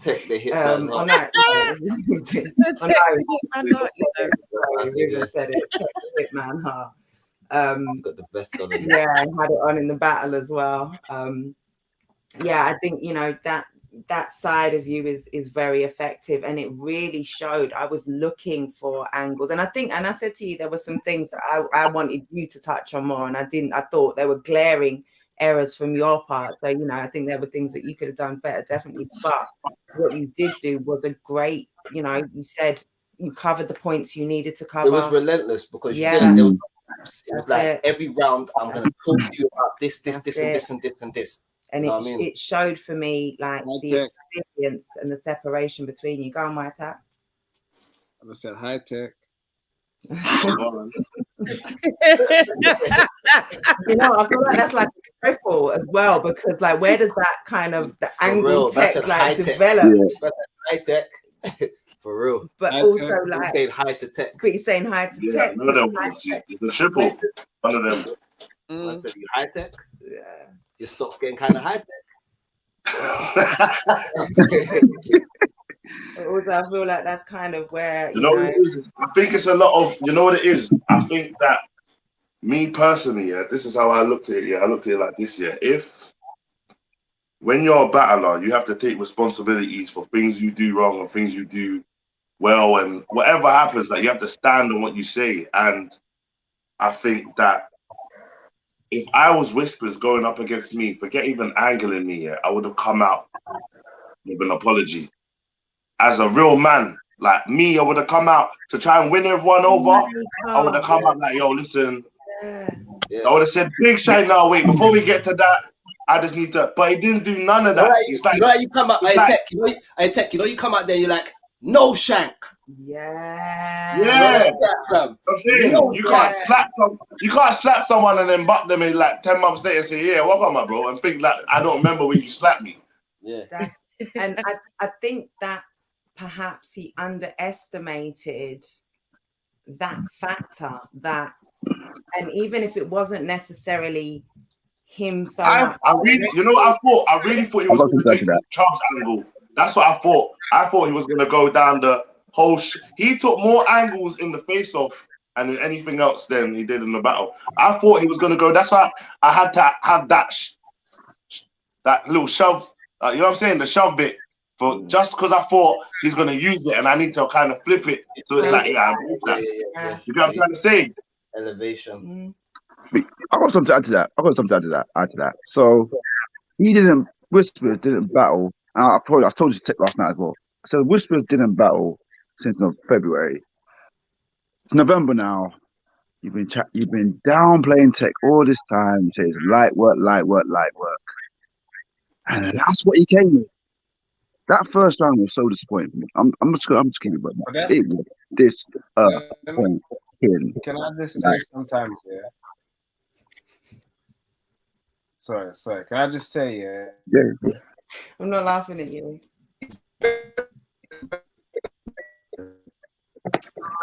Tech the Hitman. On that, River said it. Tech the Hitman. Got the best on it. Yeah, I had it on in the battle as well. Yeah, I think, you know, that side of you is very effective, and it really showed. I was looking for angles, and I said to you there were some things that I wanted you to touch on more, and I didn't. I thought there were glaring errors from your part, so you know, I think there were things that you could have done better, definitely. But what you did do was a great, you know, you said you covered the points you needed to cover. It was relentless because you didn't. It was like every round I'm going to talk to you about this and this and this and this. And it showed for me like the experience and the separation between you. Go on, my tap. I said high tech. You know, I feel like that's like a triple as well, because like where does that kind of the angle tech like develop? That's high tech. For real. But also like he's saying hi to tech. But he's saying hi to tech. No, the triple. One of them. I said you high tech. Yeah. Your stock's getting kind of high tech. Also, I feel like that's kind of where you know what it is. I think it's a lot of, you know what it is. I think that me personally, yeah, this is how I looked at it. Yeah, I looked at it like this. Yeah, if when you're a battler, you have to take responsibilities for things you do wrong and things you do well, and whatever happens, that you have to stand on what you say. And I think that if I was Whispers going up against me, forget even angling me, yeah, I would have come out with an apology. As a real man, like me, I would have come out to try and win everyone over. I would have come out like, yo, listen. I would have said, Big Shine, now wait, before we get to that, I just need to, but he didn't do none of that. It's like, you come out, Tech, you come out there, you're like, no shank. Yeah. I'm saying you can't slap someone and then butt them in like 10 months later and say, yeah, welcome, my bro, and think like I don't remember when you slapped me. Yeah. And I think that perhaps he underestimated that factor, that, and even if it wasn't necessarily him so much. I really, you know what I thought? I really thought he was going to take the Chubbs angle. That's what I thought. I thought he was going to go down the whole. He took more angles in the face-off and in anything else than he did in the battle. I thought he was going to go. That's why I had to have that little shove. You know what I'm saying? The shove bit. For just because I thought he's going to use it and I need to kind of flip it. So it's like, yeah. You know what I'm trying to say? Elevation. I got something to add to that. So Whispers didn't battle. And I told you last night as well. So Whispers didn't battle since February. It's November now. You've been downplaying Tech all this time. You say it's light work. And that's what he came with. That first round was so disappointing for me. I'm just kidding about that. It was disappointing. Can I just say sometimes, yeah? Sorry. Can I just say, yeah? I'm not laughing at you.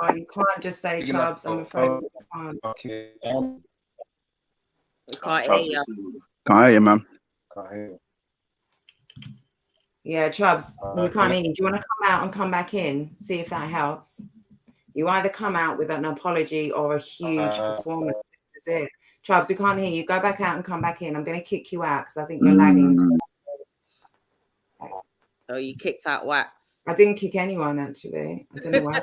Oh, you can't just say Chubbs. I'm afraid you can't. Okay. Can't hear you. Can't hear you, man. Can't hear you. Yeah, Chubbs, you can't hear you. Do you want to come out and come back in? See if that helps. You either come out with an apology or a huge performance. This is it. Chubbs, we can't hear you. Go back out and come back in. I'm going to kick you out because I think you're lagging. Oh, you kicked out Wax. I didn't kick anyone, actually. I don't know why.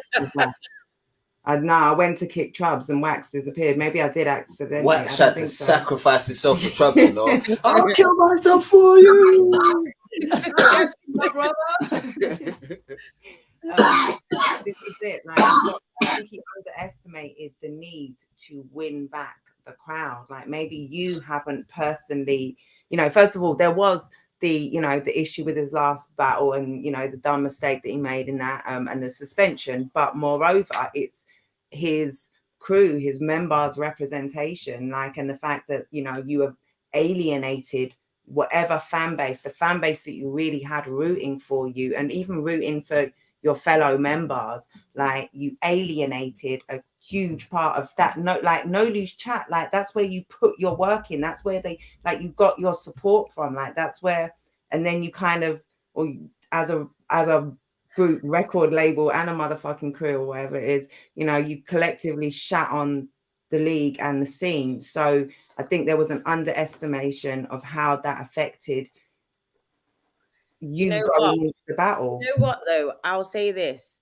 I went to kick Trubs and Wax disappeared. Maybe I did accidentally. Wax tried to sacrifice himself for Trubs, you know. I'll kill myself for you. My brother. This is it. Like, I think he underestimated the need to win back the crowd. Like, maybe you haven't personally, you know, first of all, there was the, you know, the issue with his last battle and, you know, the dumb mistake that he made in that and the suspension. But moreover, it's his crew, his members' representation, like, and the fact that, you know, you have alienated whatever fan base, the fan base that you really had rooting for you and even rooting for your fellow members. Like, you alienated a huge part of that. No loose chat, like, that's where you put your work in. That's where they, like, you got your support from. Like, that's where, and then you kind of, or as a group, record label and a motherfucking crew or whatever it is, you know, you collectively shat on the league and the scene. So I think there was an underestimation of how that affected you going into the battle. You know what, though? I'll say this.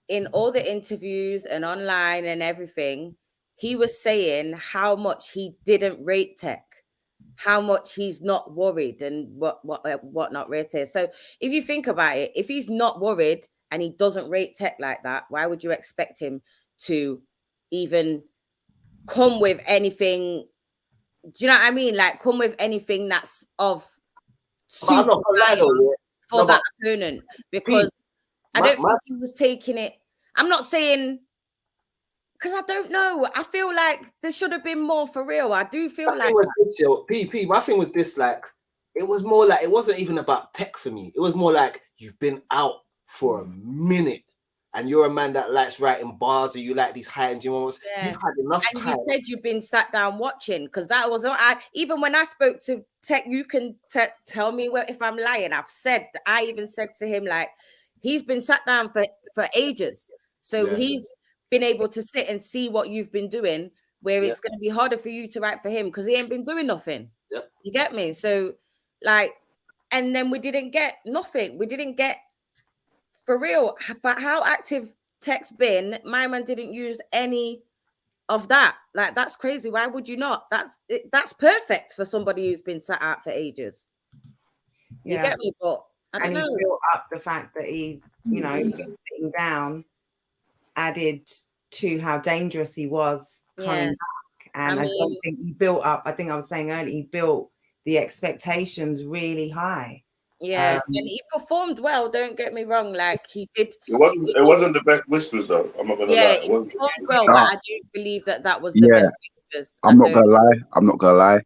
In all the interviews and online and everything, he was saying how much he didn't rate Tech, how much he's not worried and what not rated. So if you think about it, if he's not worried and he doesn't rate Tech like that, why would you expect him to even come with anything? Do you know what I mean? Like, come with anything that's of super for that opponent, because I don't think he was taking it. I'm not saying, because I don't know. I feel like there should have been more for real. I do feel like PP. My thing was this, like, it was more like, it wasn't even about Tech for me. It was more like, you've been out for a minute and you're a man that likes writing bars, or you like these high energy moments. You've had enough and time. you said you've been sat down watching, because that was even when I spoke to Tech, you can tell me if I'm lying. I even said to him, like, he's been sat down for ages, so he's been able to sit and see what you've been doing, where it's going to be harder for you to write for him because he ain't been doing nothing. You get me? So, like, and then we didn't get nothing. We didn't get, for real, but how active Tech's been, my man didn't use any of that. Like, that's crazy. Why would you not? That's perfect for somebody who's been sat out for ages. You get me? But I don't know. He built up the fact that he, you know, sitting down added to how dangerous he was coming back. And I don't think he built up, I think I was saying earlier, he built the expectations really high. Yeah, and he performed well. Don't get me wrong. Like, he did. It wasn't the best whispers though. I'm not gonna lie. He performed well, but I do believe that was the best whispers. I'm not gonna lie.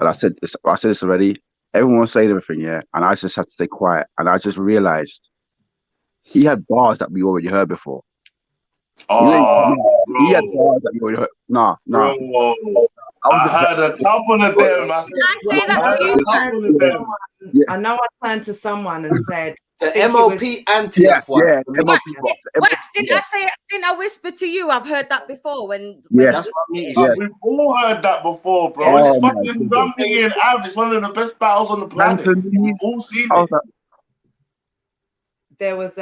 And I said this already. Everyone was saying everything, and I just had to stay quiet. And I just realized he had bars that we already heard before. He had bars that we already heard. No. I heard a couple of them. I say that to you. I know I turned to someone and said the MOP anti-app one. Yeah, Wax, didn't I whisper to you? I've heard that before. When that's what I mean. We've all heard that before, bro. It's fucking Rumney and Av. It's one of the best battles on the planet. We've all seen it. There was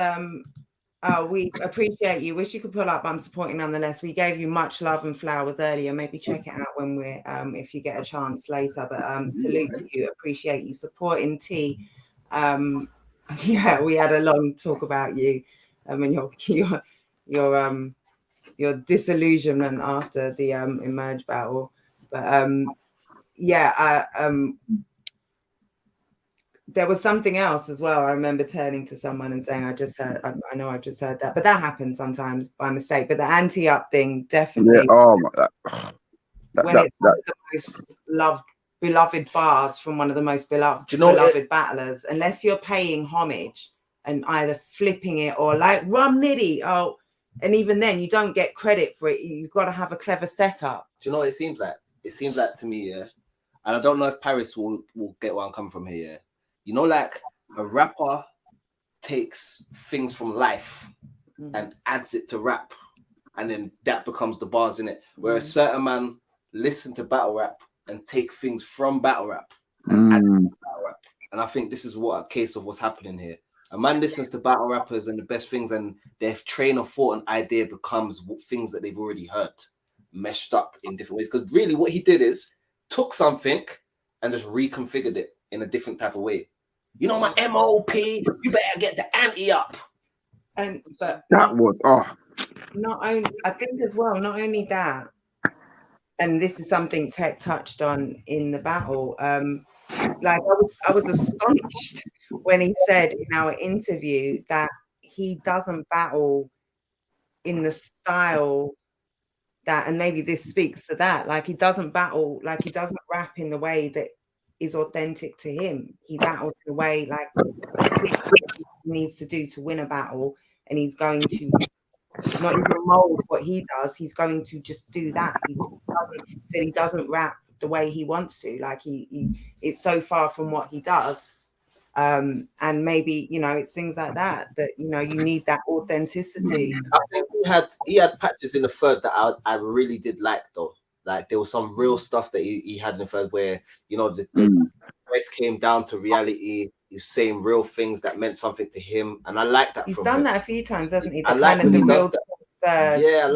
we appreciate you. Wish you could pull up. I'm supporting nonetheless. We gave you much love and flowers earlier. Maybe check it out when we're if you get a chance later. But salute to you. Appreciate you supporting T. Yeah, we had a long talk about you. And your disillusionment after the Emerge battle. But there was something else as well. I remember turning to someone and saying, I know I just heard that. But that happens sometimes by mistake. But the anti-up thing, definitely. Yeah, oh my God. When it's one of the most beloved bars from one of the most beloved battlers, unless you're paying homage and either flipping it or like Rum Nitty. And even then you don't get credit for it. You've got to have a clever setup. Do you know what it seems like? It seems like to me, and I don't know if Paris will get where I'm coming from here, You know, like a rapper takes things from life and adds it to rap, and then that becomes the bars in it. Whereas certain man listen to battle rap and take things from battle rap and add it to battle rap. And I think this is what a case of what's happening here. A man listens to battle rappers and the best things, and their train of thought and idea becomes things that they've already heard, meshed up in different ways. Because really, what he did is took something and just reconfigured it in a different type of way. You know, my MOP, you better get the ante up. But that was not only, I think as well, not only that, and this is something Tech touched on in the battle. Like I was astonished when he said in our interview that he doesn't battle in the style that, and maybe this speaks to that, like he doesn't battle, like he doesn't rap in the way that is authentic to him. He battles in the way like he needs to do to win a battle, and he's going to not even mold what he does. He's going to just do that. He doesn't rap the way he wants to. Like it's so far from what he does. And maybe, you know, it's things like that you know, you need that authenticity. I think he had patches in the third that I really did like though. Like there was some real stuff that he had in the third where, you know, the voice came down to reality. He was saying real things that meant something to him, and I like that. He's done that a few times, hasn't he? I like when he does that. Yeah,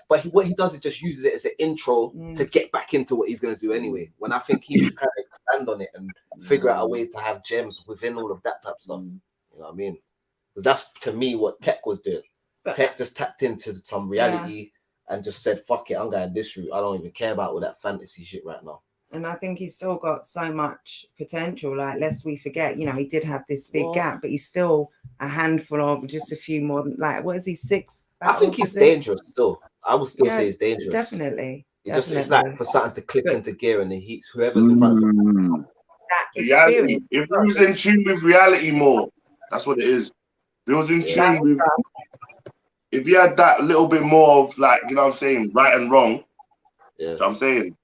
but what he does, it just uses it as an intro to get back into what he's going to do anyway. When I think he should kind of expand on it and figure out a way to have gems within all of that type of stuff. You know what I mean? Because that's to me what Tech was doing. Tech just tapped into some reality and just said, "Fuck it, I'm going this route. I don't even care about all that fantasy shit right now." And I think he's still got so much potential. Like, lest we forget, you know, he did have this big gap, but he's still a handful of just a few more. Like, what is he, 6? I think he's dangerous still. I would still say he's dangerous. Definitely. It's like for something to click into gear, and whoever's in front of him. Reality. If he was in tune with reality more, that's what it is. If he was in tune with, if he had that little bit more of, like, you know what I'm saying, right and wrong. Yeah. You know what I'm saying.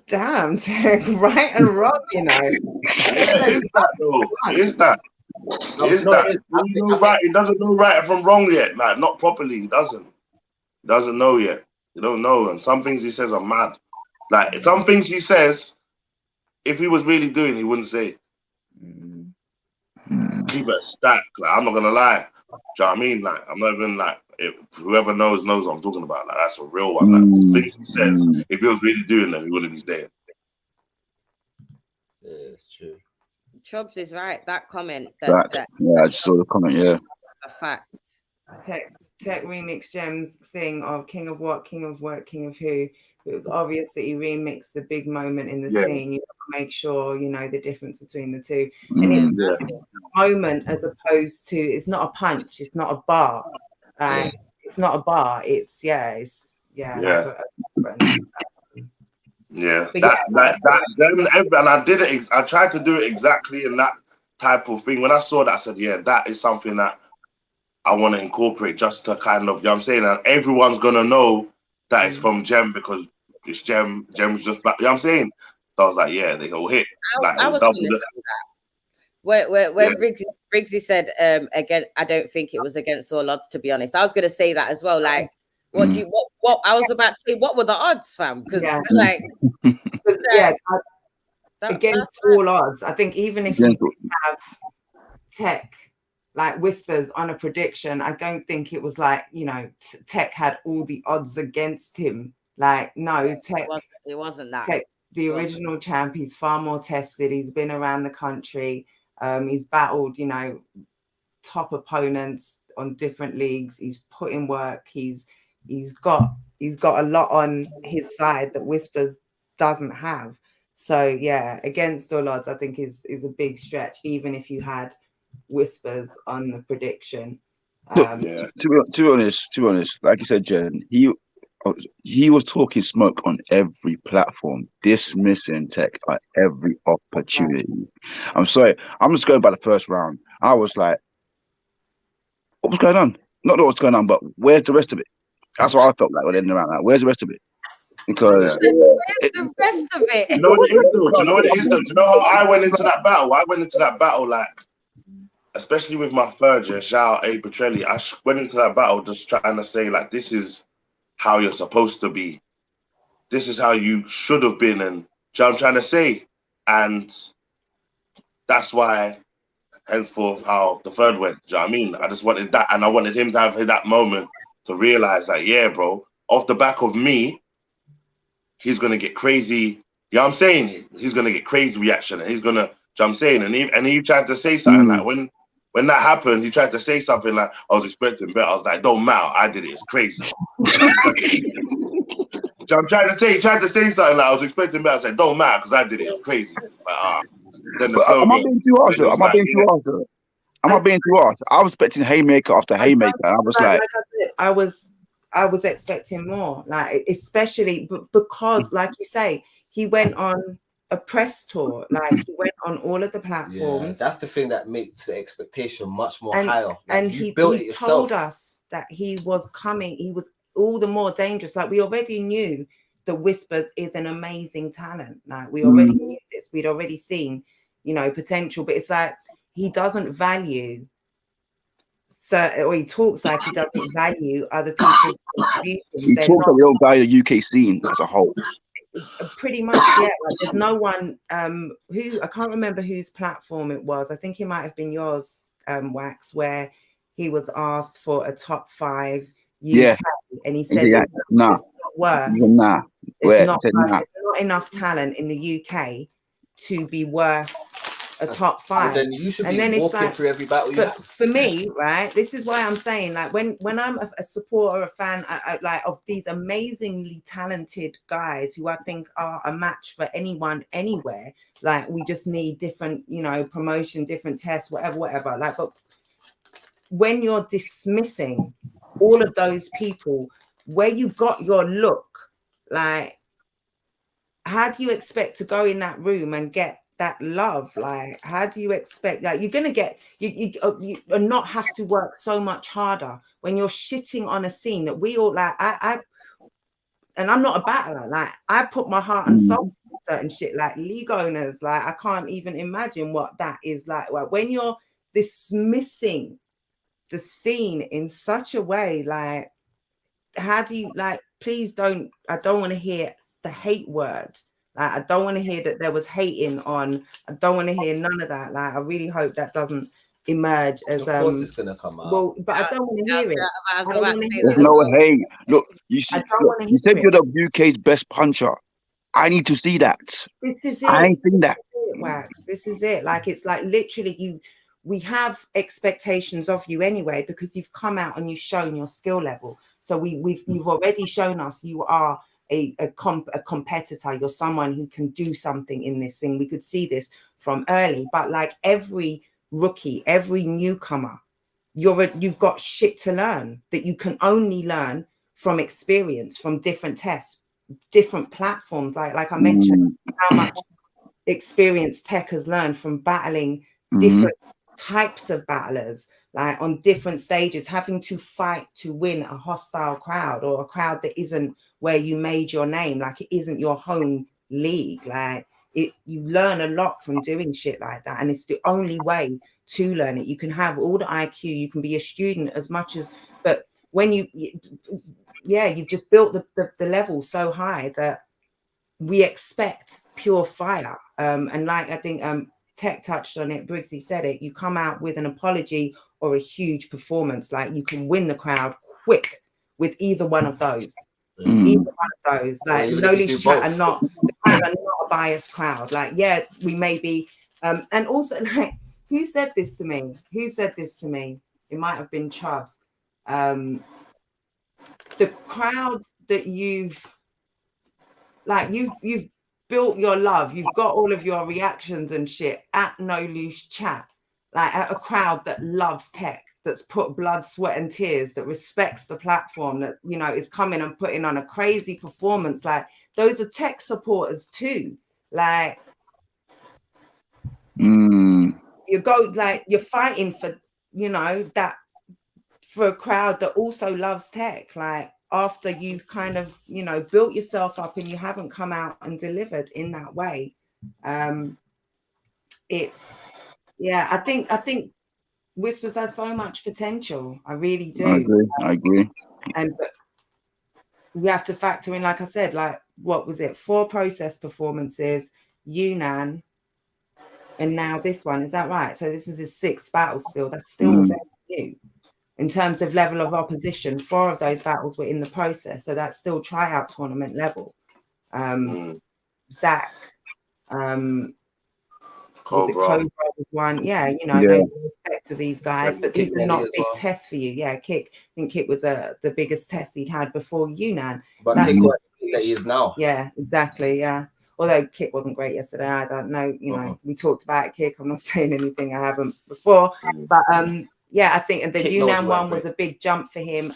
Damn, Tech, right and wrong, you know. Yeah, it is that though. It is that. It is that. It doesn't know right from wrong yet. Like, not properly. He doesn't. He doesn't know yet. You don't know. And some things he says are mad. Like, some things he says, if he was really doing, he wouldn't say. Keep it a stack. Like, I'm not gonna lie. Do you know what I mean? Like, I'm not even like, whoever knows what I'm talking about. Like, that's a real one. Like, things he says, if he was really doing them, he wouldn't be staying. Yeah, it's true. Chubbs is right. That comment. Yeah, I just saw the comment. Yeah. A fact. Tech remix Gems thing of King of What, King of What, King of Who. It was obvious that he remixed the big moment in the scene. You have to make sure you know the difference between the two. And it's a moment as opposed to, it's not a punch, it's not a bar. It's not a bar. It's and I did it. I tried to do it exactly in that type of thing. When I saw that, I said, "Yeah, that is something that I want to incorporate, just to kind of, you know what I'm saying, and everyone's gonna know that it's from Gem because it's Gem's just black." You know what I'm saying? So I was like, "Yeah, they all hit." Like, I was gonna say that. When Briggsy said, "Again, I don't think it was against all odds." To be honest, I was gonna say that as well. Like, what I was about to say, what were the odds, fam? Because against all odds, I think even if you did have Tech like Whispers on a prediction, I don't think it was like, you know, Tech had all the odds against him. Like, no, Tech, it wasn't that. Tech, the original champ, he's far more tested. He's been around the country. He's battled, you know, top opponents on different leagues. He's put in work. He's got a lot on his side that Whispers doesn't have. So yeah, against all odds, I think is a big stretch, even if you had Whispers on the prediction. To be honest, like you said, Jen, he was talking smoke on every platform, dismissing Tech at every opportunity. I'm sorry, I'm just going by the first round. I was like, what was going on? Not what's going on, but where's the rest of it? That's what I felt like when ending around. Like, where's the rest of it? Because the rest of it. You know what it is, though? Do you know what it is, though? Do you know how I went into that battle? I went into that battle like, especially with my third year, shout out A. Petrelli, I went into that battle just trying to say, like, this is how you're supposed to be. This is how you should have been. And do you know what I'm trying to say? And that's why henceforth how the third went. Do you know what I mean? I just wanted that, and I wanted him to have that moment to realize that, yeah, bro, off the back of me, he's gonna get crazy. You know what I'm saying? He's gonna get crazy reaction, and he's gonna. You know what I'm saying? And he tried to say something like when that happened, he tried to say something like, I was expecting better. I was like, don't matter, I did it. It's crazy. I'm trying to say, he tried to say something like, I was expecting better. I said, don't matter, because I did it. It's crazy. Like, then the slogan. Am I being too harsh? Am I being too harsh? Am I being too harsh? I was expecting haymaker after haymaker. And I was like I said, I was expecting more, like especially because, like you say, he went on a press tour, like he went on all of the platforms. Yeah, that's the thing that makes the expectation much more higher. Like, and he told us that he was coming. He was all the more dangerous. Like we already knew the Whispers is an amazing talent. Like we already knew this. We'd already seen, you know, potential. But it's like he doesn't value. Or he talks like he doesn't value other people's contributions. He talks like the old guy the UK scene as a whole. Pretty much, yeah. Like, there's no one who I can't remember whose platform it was. I think it might have been yours, Wax, where he was asked for a top 5 UK, and he said it's not worth. It's not enough talent in the UK to be worth a top 5. Then you should be walking through every battle you have. For me, right, this is why I'm saying, like, when I'm a supporter, a fan, like, of these amazingly talented guys who I think are a match for anyone, anywhere. Like, we just need different, you know, promotion, different tests, whatever. Like, but when you're dismissing all of those people, where you got your look, like, how do you expect to go in that room and get that love? Like, how do you expect that you're gonna get you not have to work so much harder when you're shitting on a scene that we all like? And I'm not a battler. Like, I put my heart and soul into certain shit. Like, league owners, like, I can't even imagine what that is like. Well, when you're dismissing the scene in such a way, like, how do you, like, please don't, I don't want to hear the hate word. Like, I don't want to hear that there was hating on. I don't want to hear none of that. Like, I really hope that doesn't emerge as of course it's gonna come out. Well, but I don't want to hear it. There's no hate. Look, you said you're the UK's best puncher. I need to see that. This is it. I ain't seen that. Wax. This is it. Like, it's like literally we have expectations of you anyway, because you've come out and you've shown your skill level. So you've already shown us you are a competitor. You're someone who can do something in this thing. We could see this from early, but like every rookie, every newcomer, you've got shit to learn that you can only learn from experience, from different tests, different platforms. Like I mentioned, how much experience Tech has learned from battling different types of battlers, like on different stages, having to fight to win a hostile crowd or a crowd that isn't where you made your name, like it isn't your home league. Like, you learn a lot from doing shit like that, and it's the only way to learn it. You can have all the IQ, you can be a student as much as, but when you've just built the level so high that we expect pure fire. And like, I think Tech touched on it, Briggsy said it, you come out with an apology or a huge performance. Like, you can win the crowd quick with either one of those. Either one of those. Like, no loose chat are not a biased crowd. Like, yeah, we may be and also, like, who said this to me? It might have been Chubbs. The crowd that you've built your love, you've got all of your reactions and shit at No Loose Chat, like at a crowd that loves Tech, that's put blood, sweat and tears, that respects the platform, that, you know, is coming and putting on a crazy performance. Like, those are Tech supporters too. Like, you're fighting for, you know, that, for a crowd that also loves Tech. Like, after you've kind of, you know, built yourself up and you haven't come out and delivered in that way. I think Whispers has so much potential. I really do. I agree. But we have to factor in, like I said, like, what was it? 4 process performances, Yunnan, and now this one. Is that right? So this is his 6th battle still. That's still very new. In terms of level of opposition, 4 of those battles were in the process. So that's still tryout tournament level. Zach, Cobra was one. Yeah, you know, Yeah. no respect to these guys, but these are not big tests for you. Yeah, Kick. I think Kick was the biggest test he'd had before Yunnan. But Kick that he is now. Yeah, exactly. Yeah. Although Kick wasn't great yesterday, I don't know. You know, we talked about Kick. I'm not saying anything I haven't before, but yeah, I think the Yunnan one was a big jump for him.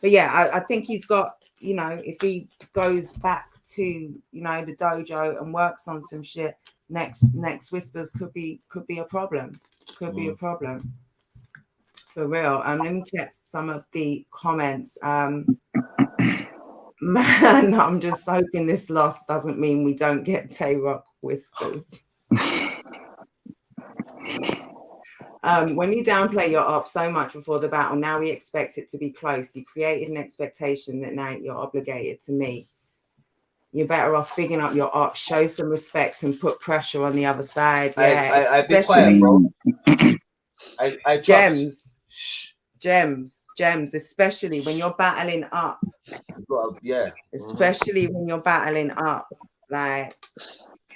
But yeah, I think he's got, you know, if he goes back to, you know, the dojo and works on some shit, next Whispers could be a problem. Could be a problem. For real. Let me check some of the comments. Man, I'm just hoping this loss doesn't mean we don't get Tay-Rock Whispers. When you downplay your op so much before the battle, now we expect it to be close. You created an expectation that now you're obligated to meet. You're better off bigging up your op, show some respect, and put pressure on the other side. Yeah, I be quiet, bro. I gems, especially when you're battling up. Yeah, especially when you're battling up. Like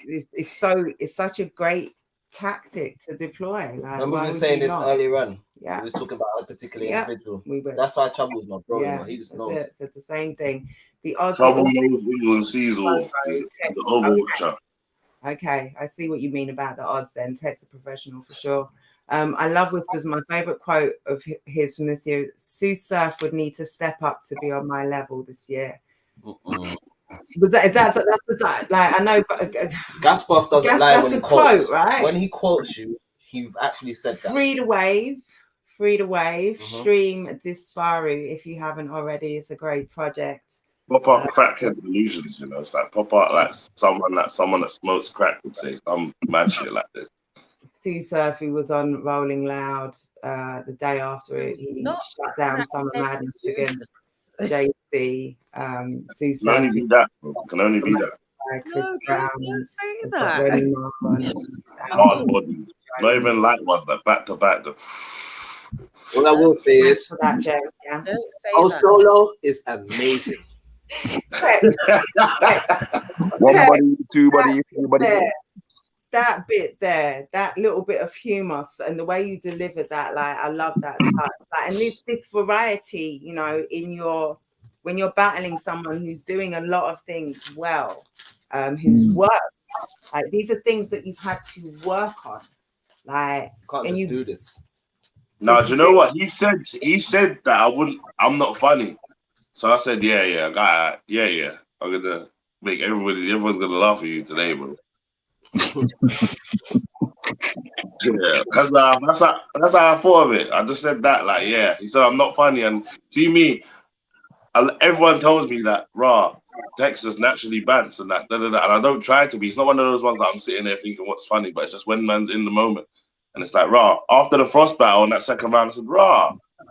it's such a great tactic to deploy. Like, remember we were saying this earlier on. Yeah, we was talking about a particular individual. We were. That's why trouble with my bro. Yeah, he just knows. Said the same thing. The odds. Trouble knows all and sees all. The overwatcher. Okay, I see what you mean about the odds. Then Tech's a professional for sure. I love Whispers. My favorite quote of his from this year: "Sue Surf would need to step up to be on my level this year." Was that's the like I know, but Gaspuff doesn't lie when he quotes. Quote, right? When he quotes you, he's actually said that. Free to wave. Stream Disfaru if you haven't already. It's a great project. Pop up crackhead illusions, you know. It's like pop up like someone that smokes crack would say some mad shit like this. Sue Surfy was on Rolling Loud the day after he shut down Summer Madness against JC. Sue Surfy. Can only be that. Can only be that. Chris Brown. Don't say that. Hard body. Not even light ones, like back to back. All I will say is, Solo is amazing. One body, two body, three body. That bit there, that little bit of humor and the way you delivered that, like I love that. Like, and this variety, you know, when you're battling someone who's doing a lot of things well, who's worked. Like these are things that you've had to work on. Like, can't and just do this. No, do you know what he said? He said that I'm not funny. So I said, yeah, I'm gonna make everyone's gonna laugh at you today, bro. Yeah, that's how I thought of it. I just said that, like, yeah. He said I'm not funny, and see me. Everyone tells me that Texas naturally bants and that, and I don't try to be. It's not one of those ones that I'm sitting there thinking what's funny, but it's just when man's in the moment, and it's like after the Frost battle in that second round, I said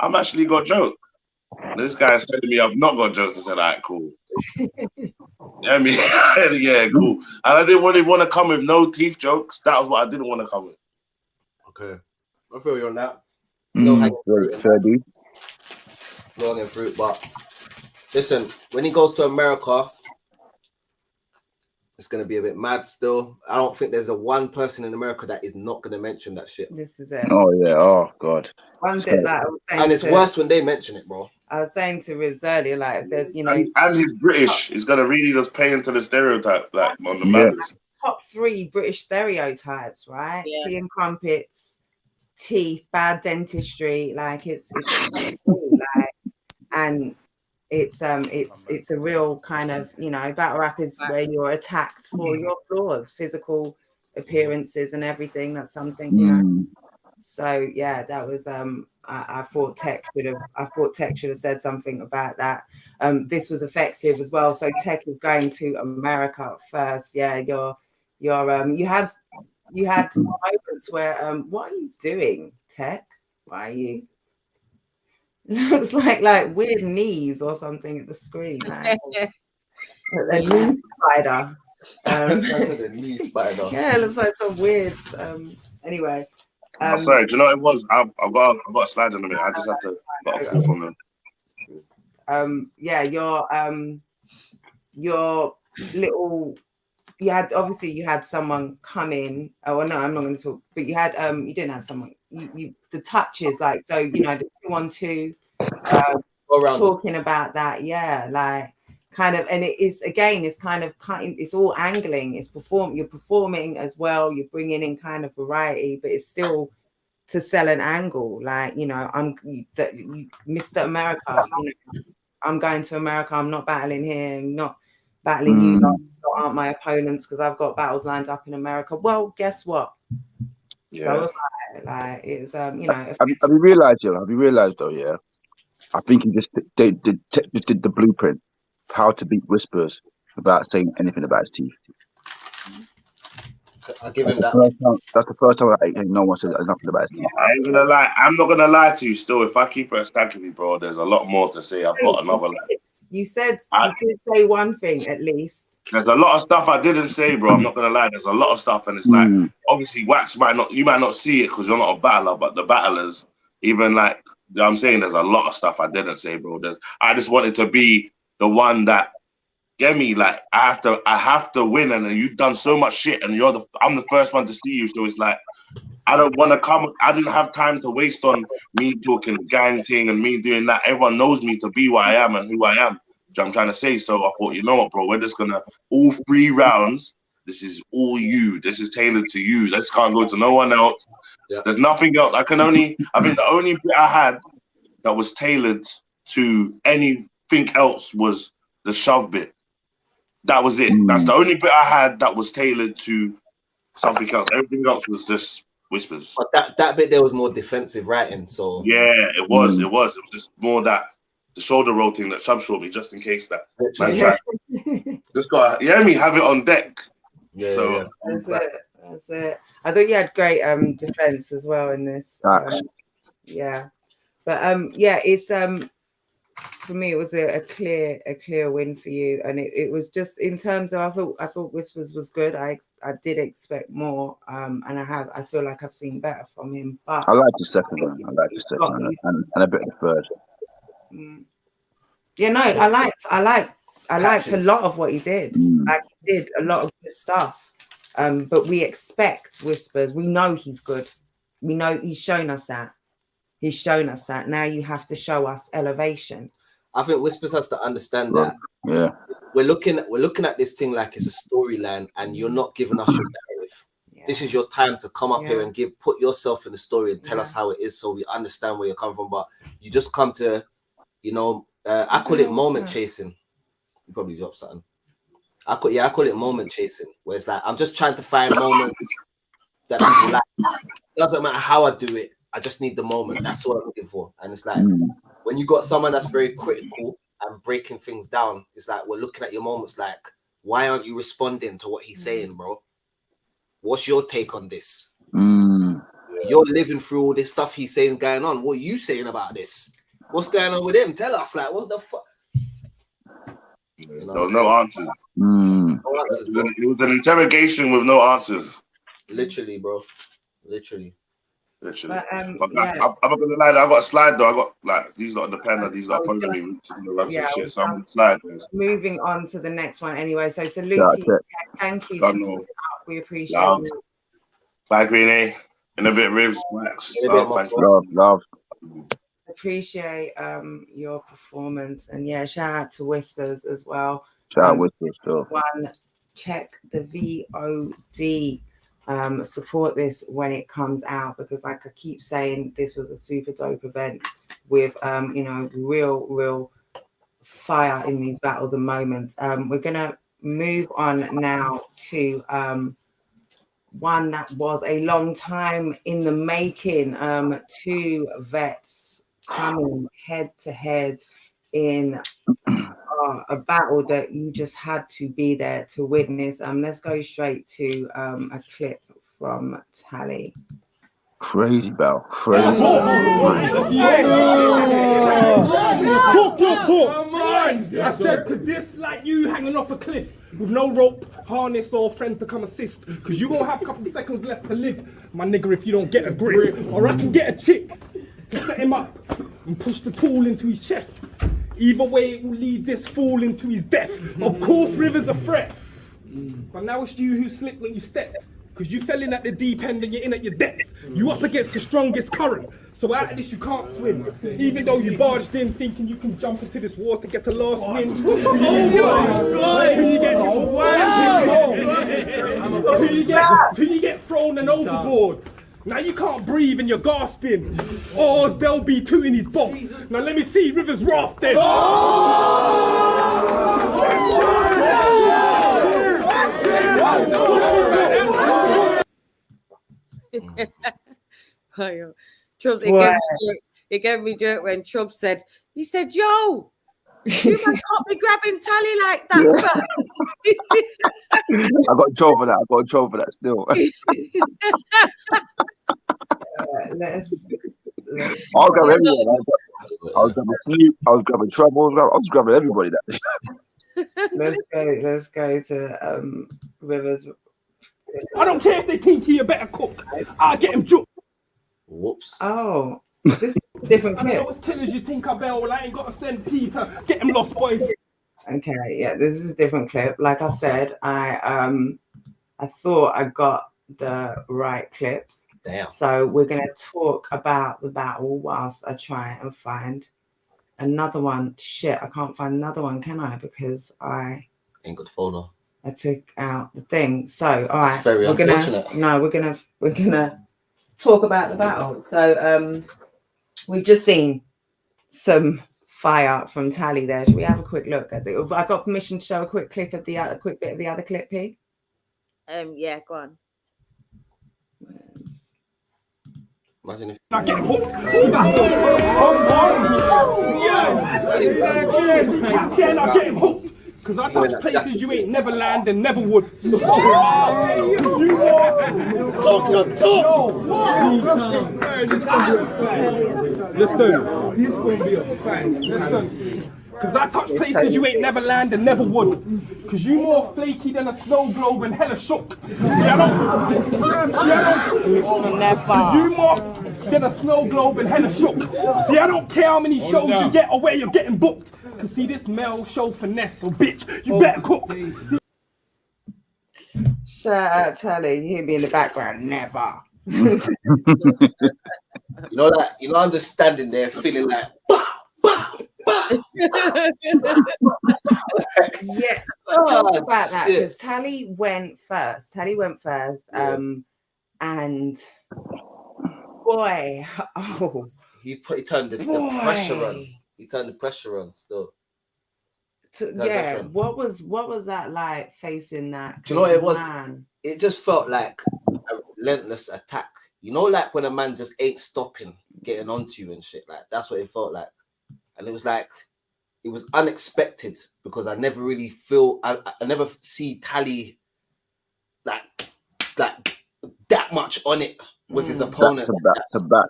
I'm actually got jokes. And this guy is telling me I've not got jokes. I said, all right, cool. Yeah, yeah, cool. And I didn't really want to come with no teeth jokes. That was what I didn't want to come with. Okay, I feel you on that. Fair dude. Low hanging fruit, but listen, when he goes to America, it's gonna be a bit mad still. I don't think there's one person in America that is not gonna mention that shit. This is it. Oh yeah. Oh god. One bit that I was saying, and it's worse when they mention it, bro. I was saying to Ribs earlier, like there's, you know, and he's British. He's gonna really just pay into the stereotype, like on the madness. Top 3 British stereotypes, right? Yeah. Tea and crumpets, teeth, bad dentistry. Like it's like, and it's a real kind of, you know, battle rap is where you're attacked for your flaws, physical appearances and everything. That's something, you know. So yeah, that was I thought Tech should have said something about that. This was effective as well. So Tech is going to America first. Yeah, you had moments where what are you doing, Tech? Why are you? Looks like weird knees or something at the screen. Like a knee spider. That's a knee spider. Yeah, it looks like some weird. Anyway. Sorry, do you know what it was? I've got a slide in a minute. I just had to got a call from them. Yeah, your little. You had someone come in. Oh no, I'm not going to talk. But you had you didn't have someone. You the touches like so. You know the 2-on-2. Talking about that, yeah, like kind of, and it is again, it's kind of it's all angling. It's you're performing as well. You're bringing in kind of variety, but it's still to sell an angle. Like I'm Mr. America. I'm going to America. I'm not battling here. I'm not battling you. Not aren't my opponents because I've got battles lined up in America. Well, guess what? Yeah. So like it's Have you realised, Jill? Have you realised though? Yeah, I think he just did the blueprint of how to beat Whispers without saying anything about his teeth. I'll give him that. That's the first time no one said nothing about his teeth. I ain't gonna lie. I'm not gonna lie to you. Still, if I keep it a stack with you, bro, there's a lot more to say. I've got another. You said you did say one thing at least. There's a lot of stuff I didn't say, bro. I'm not gonna lie. There's a lot of stuff, and it's like obviously Wax you might not see it because you're not a battler, but the battlers, even like I'm saying, there's a lot of stuff I didn't say, bro. I just wanted to be the one that get me. Like I have to win, and you've done so much shit, and I'm the first one to see you. So it's like I don't want to come. I didn't have time to waste on me talking gang thing and me doing that. Everyone knows me to be what I am and who I am. Which I'm trying to say. So I thought, you know what, bro? We're just gonna all 3 rounds. This is all you. This is tailored to you. This can't go to no one else. Yeah. There's nothing else. I think the only bit I had that was tailored to anything else was the shove bit. That was it. That's the only bit I had that was tailored to something else. Everything else was just Whispers. But that bit there was more defensive writing. So yeah, it was. It was just more that the shoulder roll thing that Chubb showed me, just in case that just got have it on deck. Yeah, so that's it. I thought you had great defense as well in this. Yeah, but it's for me, it was a clear win for you, and it was just in terms of I thought Whispers was good. I did expect more, and I feel like I've seen better from him. But I like the second one. I like the second one, and a bit of the third. Yeah, no, I liked a lot of what he did. Like he did a lot of good stuff. But we expect Whispers. We know he's good. We know he's shown us that. He's shown us that. Now you have to show us elevation. I think Whispers has to understand that. Yeah. We're looking at this thing like it's a storyline, and you're not giving us your narrative. Yeah. This is your time to come up here and put yourself in the story and tell us how it is, so we understand where you're coming from. But you just come to, I call it moment chasing. You probably dropped something. I call it moment chasing, where it's like I'm just trying to find moments that people like. It doesn't matter how I do it. I just need the moment. That's what I'm looking for. And it's like when you got someone that's very critical and breaking things down, it's like we're looking at your moments like, why aren't you responding to what he's saying, bro? What's your take on this? You're living through all this stuff he's saying going on. What are you saying about this? What's going on with him? Tell us, like, what the fuck? There was no answers. No answers, it was an interrogation with no answers. Literally, bro. Literally. But, I'm not gonna lie, I got a slide though. I got like these lot the pen, these lot following me. So I'm gonna slide. Moving on to the next one anyway. So salute to you. Thank you. We appreciate it. Bye, Greenie. In a bit, Ribs. Max. Love. Appreciate your performance, and shout out to Whispers as well. Shout out Whispers too. Check the VOD. Support this when it comes out, because like I keep saying, this was a super dope event with real fire in these battles and moments. We're gonna move on now to one that was a long time in the making. 2 vets coming head to head in a battle that you just had to be there to witness. Let's go straight to a clip from Tali. Crazy battle. Crazy. Talk. One, I said, could this like you hanging off a cliff with no rope, harness, or friend to come assist? Because you won't have a couple of seconds left to live, my nigga, if you don't get a grip. Or I can get a chick to set him up and push the tool into his chest. Either way, it will lead this fool into his death. Of course, River's a threat. But now it's you who slipped when you stepped. Because you fell in at the deep end and you're in at your depth. You up against the strongest current. So out of this you can't swim. Even though you barged in thinking you can jump into this water, get the last win. Till you get thrown and overboard. Now you can't breathe and you're gasping. Or there'll be two in his boat. Now let me see River's raft then. Chubbs, it gave me joke when Chubb said, he said, yo, you man can't be grabbing Tali like that. I got in trouble for that. Still. I'll grab everyone. I was grabbing Snoop. I was grabbing Trouble. I was grabbing everybody that day. Let's go to Rivers. I don't care if they think he a better cook. I'll get him juked. Whoops. Oh, is this different clip? I know as killers you think I bell. Well, I ain't got to send Peter. Get him lost, boys. Okay, yeah, this is a different clip. Like I said, I thought I got the right clips. Damn. So we're gonna talk about the battle whilst I try and find another one. Shit, I can't find another one, can I? Because I ain't got the folder. I took out the thing. So all right, that's very unfortunate. We're gonna talk about the battle. So we've just seen some fire from Tali there. Should we have a quick look at the? I got permission to show a quick clip of the quick bit of the other clip, P. Yeah, go on. Imagine if I get hooked. Then I get him hooked. Because I touch places you ain't never land and never would. Talk your talk. Listen, this gonna be a fact. Listen. Because I touch places you ain't never land and never would. Because you more flaky than a snow globe and hella shook. Because you more than a snow globe and hella shook. See, I don't care how many shows you get or where you're getting booked. Because see, this Mel show finesse, so bitch, you better cook. Shout out Tali, you hear me in the background, never. You know, I'm just standing there feeling like, yeah, talk about that because Tali went first. And boy, he turned the pressure on. He turned the pressure on still. What was that like facing that? Do you know what it was? Man? It just felt like a relentless attack. You know, like when a man just ain't stopping, getting onto you and shit. Like that's what it felt like. And it was like, it was unexpected because I never really feel, I never see Tali like that much on it with his opponent. Back.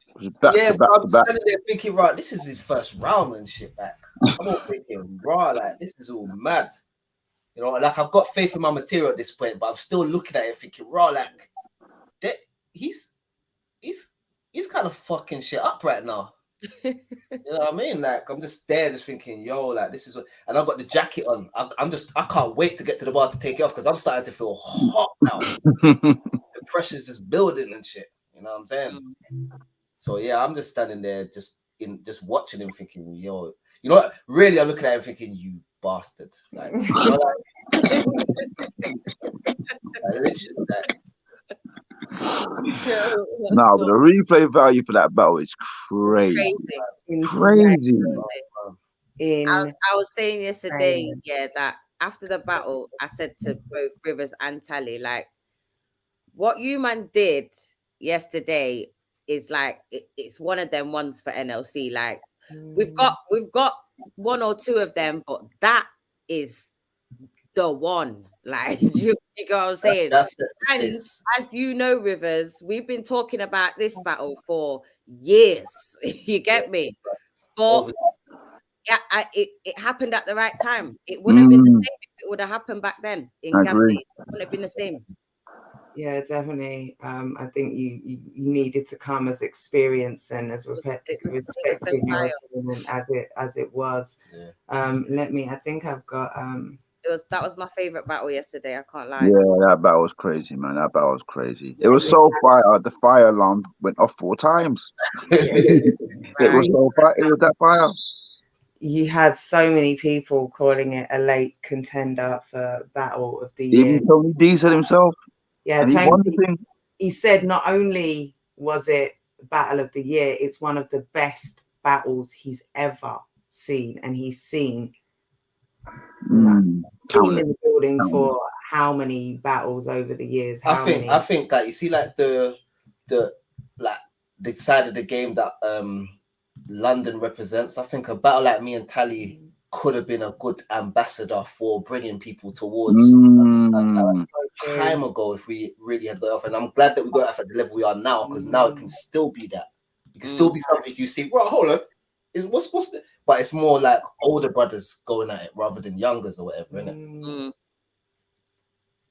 Yes, I'm standing there thinking, right, this is his first round and shit. Like, I'm all thinking, right, like this is all mad. You know, like I've got faith in my material at this point, but I'm still looking at it thinking, right, like he's kind of fucking shit up right now. You know what I mean? Like I'm just there, just thinking, yo, like this is what, and I've got the jacket on. I can't wait to get to the bar to take it off because I'm starting to feel hot now. The pressure's just building and shit. You know what I'm saying? So yeah, I'm just standing there, just watching him, thinking, yo, you know what? Really, I'm looking at him thinking, you bastard. Like, you know, like literally, like. No, but the replay value for that battle is crazy. Crazy. I was saying yesterday, that after the battle, I said to both Rivers and Tali, like, what you man did yesterday is like it's one of them ones for NLC. Like we've got one or two of them, but that is the one. Like you know what I'm saying? And as you know, Rivers, we've been talking about this battle for years. You get me? But it happened at the right time. It wouldn't have been the same if it would have happened back then in Gambia. It wouldn't have been the same. Yeah, definitely. I think you needed to come as experience and as respecting your opinion as it was. Yeah. I think I've got that was my favorite battle yesterday. I can't lie. Yeah, that battle was crazy, man. That battle was crazy. It was so fire. The fire alarm went off 4 times. It was so fire. It was that fire. You had so many people calling it a late contender for Battle of the Year. Even Tony D said himself. Yeah, and he said not only was it Battle of the Year, it's one of the best battles he's ever seen, and he's seen been in the building for how many battles over the years? I think that you see, like the side of the game that London represents. I think a battle like me and Tali could have been a good ambassador for bringing people towards time ago if we really had got off. And I'm glad that we got off at the level we are now, because now it can still be that. It can still be something you see. Well, hold on, what's the? But it's more like older brothers going at it rather than youngers or whatever, innit?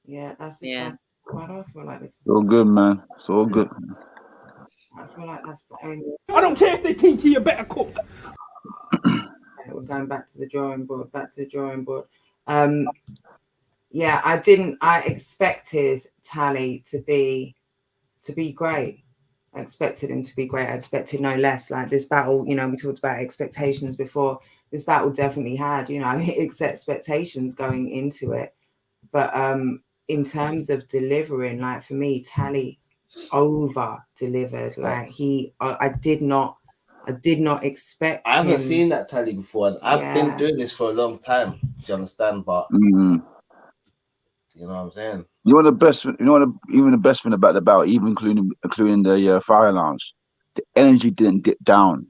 Yeah, that's exactly. Why do I feel like this? So good, man. So good. I feel like that's the only. I don't care if they think you're a better cook. We're going back to the drawing board. Yeah, I expected Tali to be great. I expected him to be great. I expected no less. Like this battle, we talked about expectations before. This battle definitely had, its expectations going into it. But in terms of delivering, like for me, Tali over delivered. Like I did not expect. I haven't seen that Tali before, and I've been doing this for a long time. Do you understand? But you know what I'm saying. Even the best thing about the battle, even including the fire alarms, the energy didn't dip down.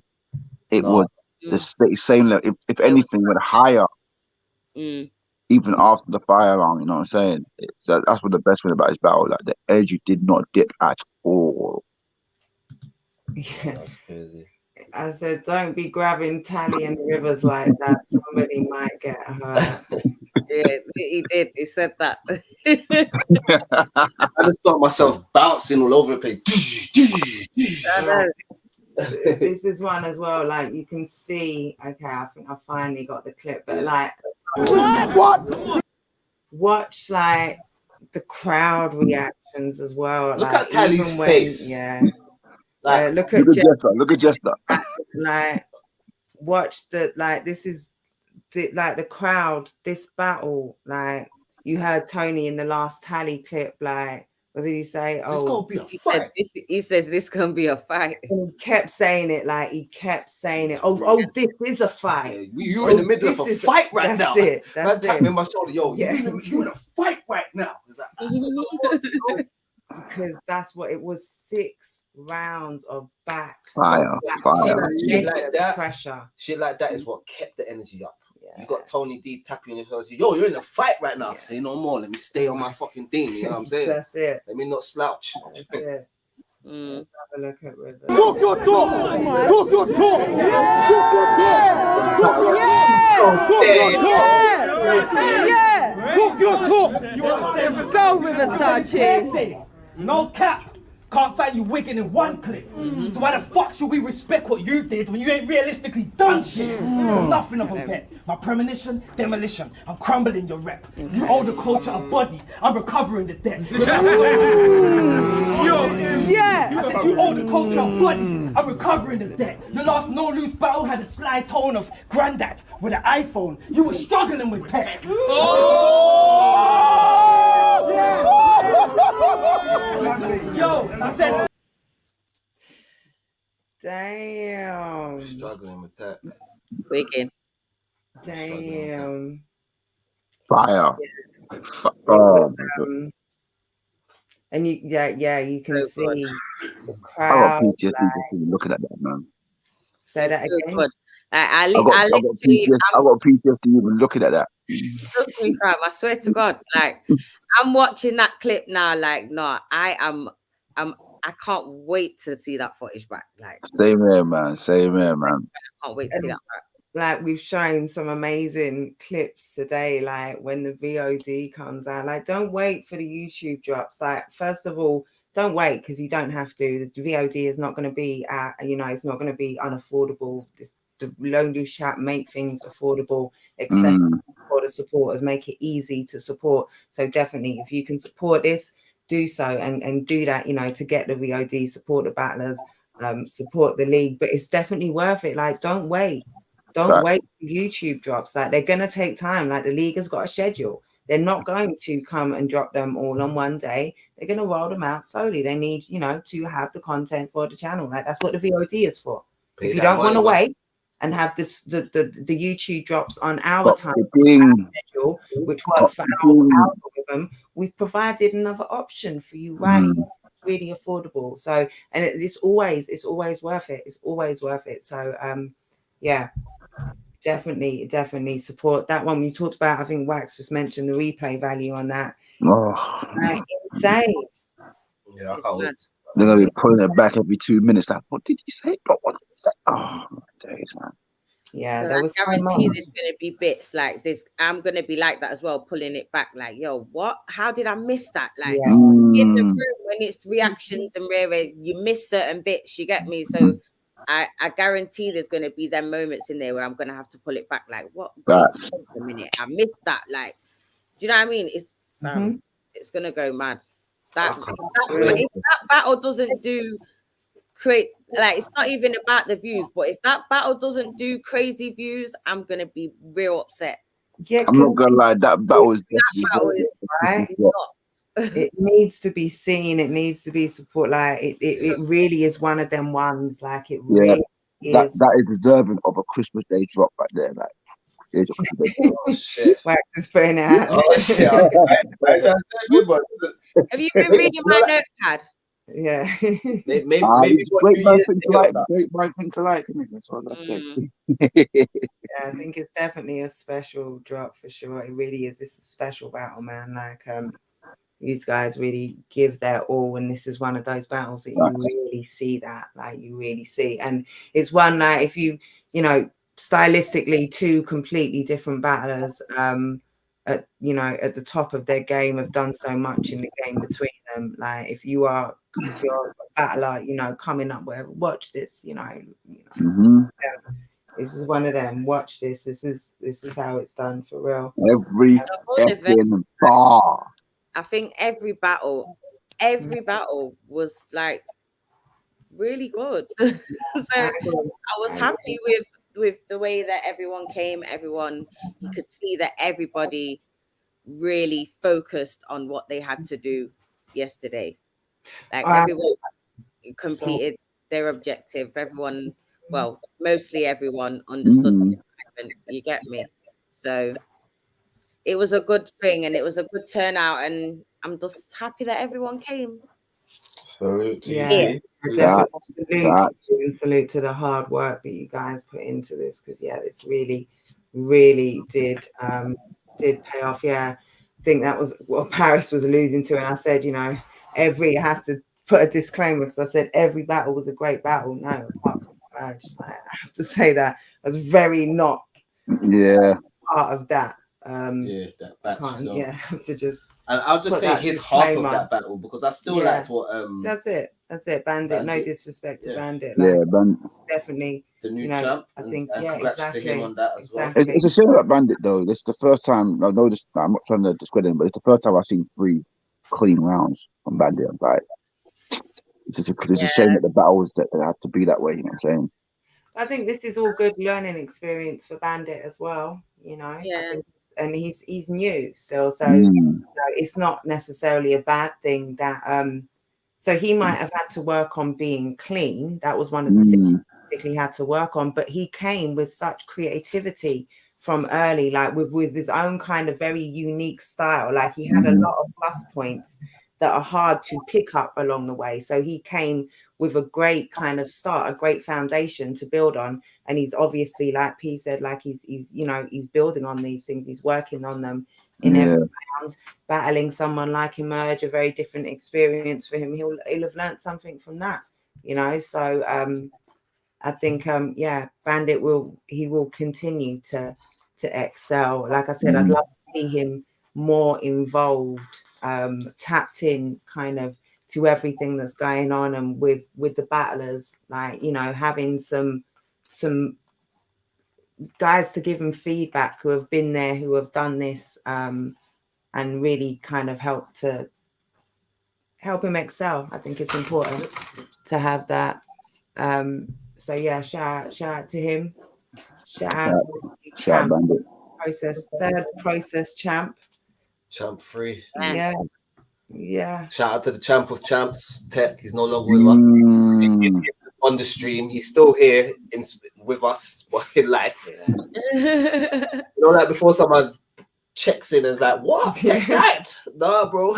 It was the same level. If anything, went higher. Even after the fire alarm, you know what I'm saying? That's what the best thing about this battle. Like the energy did not dip at all. Yeah, that's crazy. I said, don't be grabbing Tali and Rivers like that. Somebody might get hurt. Yeah, he did. He said that. I just felt myself bouncing all over the place. This is one as well. Like you can see. Okay, I think I finally got the clip. But like, what? Watch like the crowd reactions as well. Look like, at Tali's face. Yeah. Like, look at Jester. Look at Jester. Like, watch this is the crowd. This battle. Like you heard Tony in the last Tali clip. Like, what did he say? This gonna be a fight. He says this can be a fight. And he kept saying it. Like he kept saying it. Oh, this is a fight. You're in the middle of a fight right now. That's it. That's it. Me on my shoulder, yo. Yeah. You're in a fight right now. Because that's what it was. 6 rounds of back. Fire. Shit like that. Pressure. Shit like that is what kept the energy up. You got Tony D tapping your shoulder. Yo, you're in a fight right now. Say no more. Let me stay on my fucking thing. You know what I'm saying? That's it. Let me not slouch. That's it. Have a look at Rivers. Talk your talk. Talk your talk. Talk your talk. Go, Rivers Sanchez. No cap. Can't find you wigging in one clip. So why the fuck should we respect what you did when you ain't realistically done shit? Nothing of a vet. My premonition, demolition. I'm crumbling your rep. You owe the culture a body. I'm recovering the debt. I said you owe the culture a body. I'm recovering the debt. Your last no-lose battle had a sly tone of granddad with an iPhone. You were struggling with tech. Yo, I said. Damn. Struggling with that. Wigging. Damn. Fire. And you can see the crowd. I got PTSD just looking at that, man. Say that again. Good. I got PTSD even looking at that. I swear to God, like I'm watching that clip now. Like, no, I can't wait to see that footage back. Like, same here, man. I can't wait to see that back. like we've shown some amazing clips today, like when the VOD comes out, like don't wait for the YouTube drops. Like, first of all, don't wait, because you don't have to. The VOD is not going to be it's not going to be unaffordable. The Loan Loose Chat make things affordable, accessible for the supporters, make it easy to support. So definitely, if you can support this, do so, and do that, to get the VOD, support the battlers, support the league. But it's definitely worth it. Like, don't wait. Don't wait for YouTube drops. Like, they're going to take time. Like, the league has got a schedule. They're not going to come and drop them all on one day. They're going to roll them out slowly. They need, to have the content for the channel. Like, that's what the VOD is for. If you don't want to wait and have the YouTube drops on our time schedule, which works for our algorithm, we've provided another option for you, right? Really affordable. So, and it's always worth it. It's always worth it. So, yeah. Definitely support that one. We talked about, I think Wax just mentioned the replay value on that. Like, insane. Yeah, I can't wait. They're gonna be pulling it back every 2 minutes. Like, what did he say? What did he say? Oh my days, man. Yeah, I guarantee there's gonna be bits like this. I'm gonna be like that as well, pulling it back. Like, yo, what? How did I miss that? Like in the room when it's reactions and where you miss certain bits, you get me? So I guarantee there's gonna be them moments in there where I'm gonna have to pull it back. Like, what? Wait a minute, I missed that. Like, do you know what I mean? It's it's gonna go mad. If that battle doesn't create, like, it's not even about the views, but if that battle doesn't do crazy views, I'm gonna be real upset. Yeah, I'm not gonna lie, that battle is right. It needs to be seen. It needs to be support. Like, it really is one of them ones. Like, it really is. That is deserving of a Christmas Day drop right there. Like, it's a Christmas Day. Oh shit! Wax is putting it out. Oh shit! Have you been reading my notepad? Yeah. Maybe great man thing to like. Great man thing to like. That's what I say. Yeah, I think it's definitely a special drop for sure. It really is. It's a special battle, man. Like, these guys really give their all, and this is one of those battles that you really see that. Like, you really see, and it's one that if you stylistically, two completely different battlers, at the top of their game, have done so much in the game between them. Like, if you're a battler, coming up, whatever, watch this. This is one of them. Watch this. This is how it's done for real. Every bar. I think every battle was like really good. So I was happy with the way that everyone came. You could see that everybody really focused on what they had to do yesterday. Like, everyone completed their objective. Everyone, well, mostly everyone understood the assignment. You get me? So it was a good thing, and it was a good turnout, and I'm just happy that everyone came. Salute to you. Salute to the hard work that you guys put into this, because this really did pay off. I think that was what Paris was alluding to, and I said, I have to put a disclaimer, because I said every battle was a great battle. No, apart from Merge, I have to say that I was very not part of that. That batch. To just. And I'll just say his half of that battle, because I still liked what. That's it. Bandit. No disrespect to Bandit. Definitely. The new champ. I think. Exactly. To him on that as well. It's a shame about Bandit though. This is the first time. I know this. I'm not trying to discredit him, but it's the first time I've seen 3 clean rounds from Bandit. I'm like, it's a shame that the battles that they had to be that way. You know what I'm saying? I think this is all good learning experience for Bandit as well. I think, and he's new still, so it's not necessarily a bad thing that so he might have had to work on being clean. That was one of the things he had to work on, but he came with such creativity from early, like with his own kind of very unique style. Like, he had a lot of plus points that are hard to pick up along the way, so he came with a great kind of start, a great foundation to build on. And he's obviously, like P said, like he's building on these things. He's working on them in every round. Battling someone like Emerge, a very different experience for him. He'll have learned something from that, So I think Bandit will continue to excel. Like I said, I'd love to see him more involved, tapped in kind of to everything that's going on, and with the battlers, like, you know, having some guys to give him feedback who have been there, who have done this, and really kind of help him excel. I think it's important to have that. So yeah, shout out to him. Shout out to the champ. Third process champ. Champ 3. Yeah. Shout out to the champ of champs, Tech. He's no longer with us on the stream. He's still here with us, but in life. You know, like before someone checks in and is like, "What? Tech died?" Nah, bro.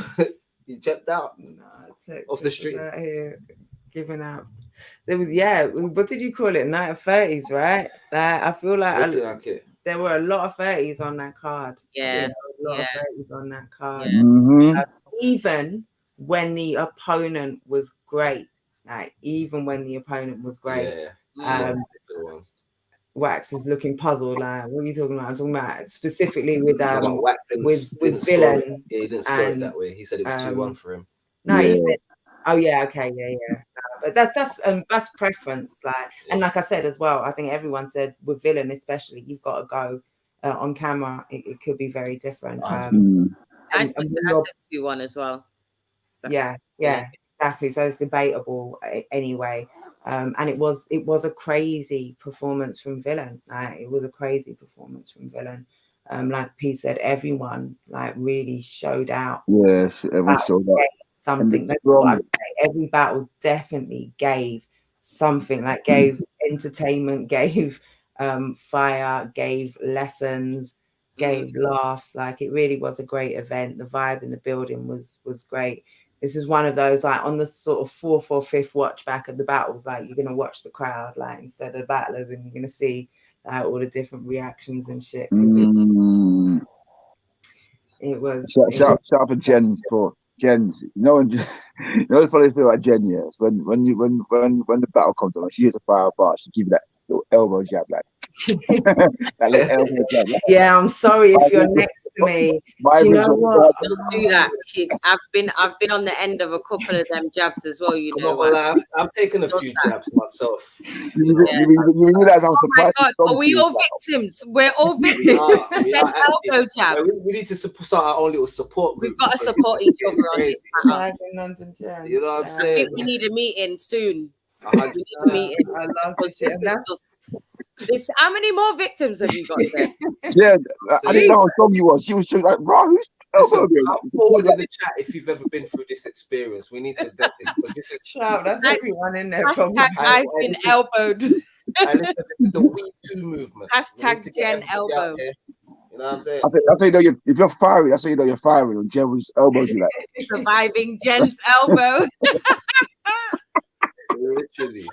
He checked out off the street. Out here giving out. There was what did you call it? Night of 30s, right? Like, I feel like there were a lot of 30s on that card. Yeah, a lot of 30s on that card. Yeah. Even when the opponent was great, Wax is looking puzzled. Like, what are you talking about? I'm talking about specifically with with Villain. Yeah, he didn't score it that way. He said it was 2-1 for him. No, he said, "Oh yeah, okay, yeah." But that's preference, like, and like I said as well, I think everyone said with Villain especially, you've got to go on camera. It could be very different. I said 2-1 as well. Yeah, exactly. So it's debatable anyway. And it was a crazy performance from Villain. Like, it was a crazy performance from Villain. Like Pete said, everyone like really showed out. Yes, everyone showed out. Something. That's what I would say. Every battle definitely gave something. Like, gave entertainment, gave fire, gave lessons, gave laughs. Like, it really was a great event. The vibe in the building was great. This is one of those, like, on the sort of fourth or fifth watch back of the battles, like, you're gonna watch the crowd, like, instead of the battlers, and you're gonna see all the different reactions and shit. It was shout out for Jen for Jen's. You know the funniest thing about Jen, is when the battle comes on, she hits a fire bar, she give you that little elbow jab, like that little elbow jab. Like, yeah, I'm sorry if you're next to me. Do you know what? Don't do that. I've been on the end of a couple of them jabs as well. You know, I've taken a few jabs myself. You realize how surprised? Oh my God, are we all victims? We're all victims. Elbow jab. We need to start our own little support group. We've got to support each other on this matter. You know what I'm saying? I think we need a meeting soon. I love this shit. How many more victims have you got there? Yeah, I didn't know how strong you was. She was like, "Bro, who's elbow?" Forward in the chat if you've ever been through this experience. We need to adapt this, because this is that's everyone in there. I've been elbowed. This is the We Too movement. Hashtag Jen elbow. You know what I'm saying? That's how you know if you're firing. That's how you know you're firing. When Jen was elbows you, like surviving Jen's elbow. Literally.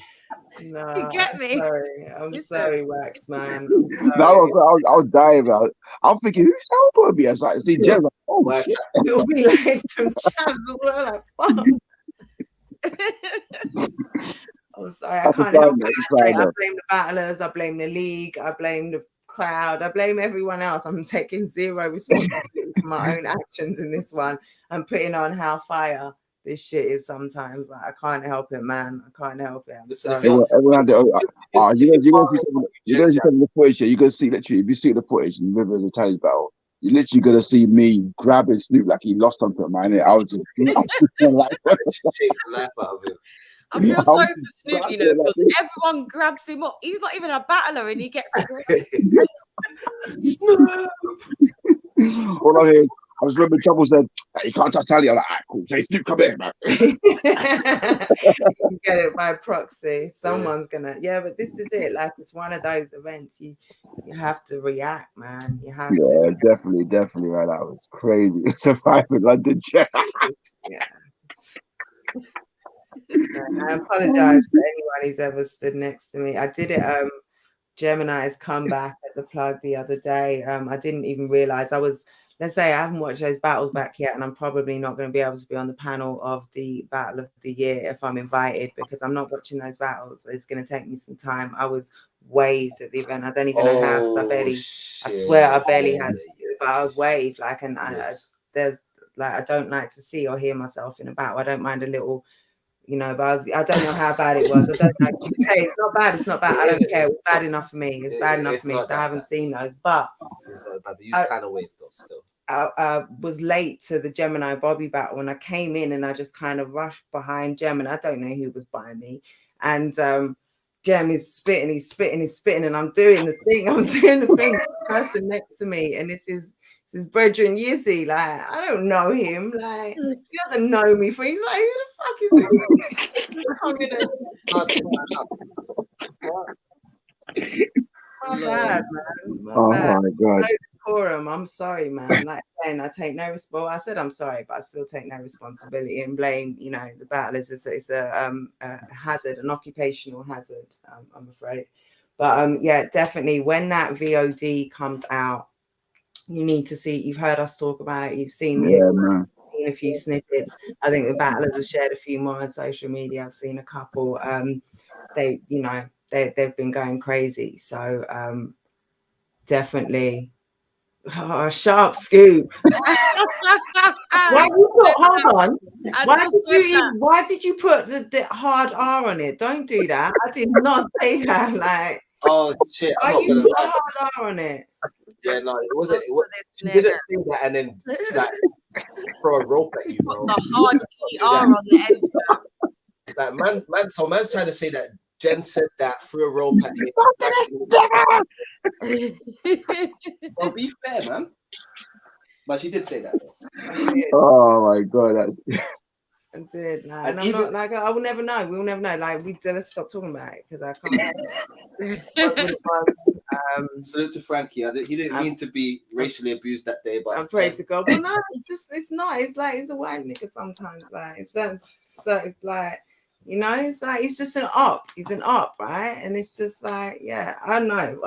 No, you get me? I'm sorry, Wax, man. No, I was dying, man. I'm thinking, who's elbow me? I was like, see Jen, like, oh shit. It'll be like some chavs as well, like, fuck. I'm sorry, I can't help it. I blame the battlers, I blame the league, I blame the crowd, I blame everyone else. I'm taking zero responsibility for my own actions in this one and putting on how fire this shit is sometimes. Like, I can't help it, man. I can't help it. Everyone had their own. You're going to see some of the footage here. You're going to see, literally, if you see the footage in River of the Tali battle, you're literally going to see me grabbing Snoop like he lost something, man. I was just like, shake the life out of him. I feel sorry for Snoop, you know, because everyone grabs him up. He's not even a battler and he gets Snoop. All I hear, I was remember Trouble said, "You can't touch Tali." I'm like, "Ah, cool. Say Snoop, come here, man." You get it by proxy. Someone's gonna, but this is it. Like, it's one of those events you have to react, man. You have to. Yeah, definitely, man. That was crazy. It's a 5 in London chat. Yeah. I apologize to anyone who's ever stood next to me. I did it. Gemini's comeback at the plug the other day. I didn't even realize I was let's say I haven't watched those battles back yet, and I'm probably not going to be able to be on the panel of the Battle of the Year if I'm invited, because I'm not watching those battles. It's going to take me some time. I was waved at the event. I don't even know how, because I swear I barely had, but I was waved. Like, and there's like, I don't like to see or hear myself in a battle. I don't mind a little, you know, but I don't know how bad it was. I don't know. Okay, it's not bad. It's not bad. I don't care. It's bad enough for me. It's bad enough for me. So I haven't seen those, but you kind of waved though still. I was late to the Gemini Bobby battle, and I came in and I just kind of rushed behind Gem, and I don't know who was by me. And Gem is spitting, he's spitting, and I'm doing the thing. The person next to me, and this is brethren Yizzy. Like, I don't know him. Like, he doesn't know me. He's like, who the fuck is this? My bad, man. My God. No decorum. I'm sorry, man. Like, and I take no responsibility. I said I'm sorry, but I still take no responsibility and blame, you know, the battlers. It's a hazard, an occupational hazard, I'm afraid. But yeah, definitely when that VOD comes out, you need to see. You've heard us talk about it. You've seen a few snippets. I think the battlers have shared a few more on social media. I've seen a couple. They, you know, they've been going crazy. So definitely, sharp scoop. Why did you put? Hold on. Why did you put the hard R on it? Don't do that. I did not say that. Like, oh shit! Why you put a hard R on it? Yeah, no, it wasn't. She didn't say that, and then it's like throw a rope at you, bro. The hard R on the end. Like man's trying to say that Jen said that, threw a rope at him. Well, be fair, man. But she did say that. Oh my God! I did, and I'm not like, I will never know. We'll never know. Like, let's stop talking about it because I can't. Salute to Frankie. He didn't mean to be racially abused that day, but I pray to God. Well, no, it's not. It's like he's a white nigga sometimes. Like it's like, you know, it's like he's just an op. He's an op, right? And it's just like, yeah, I don't know,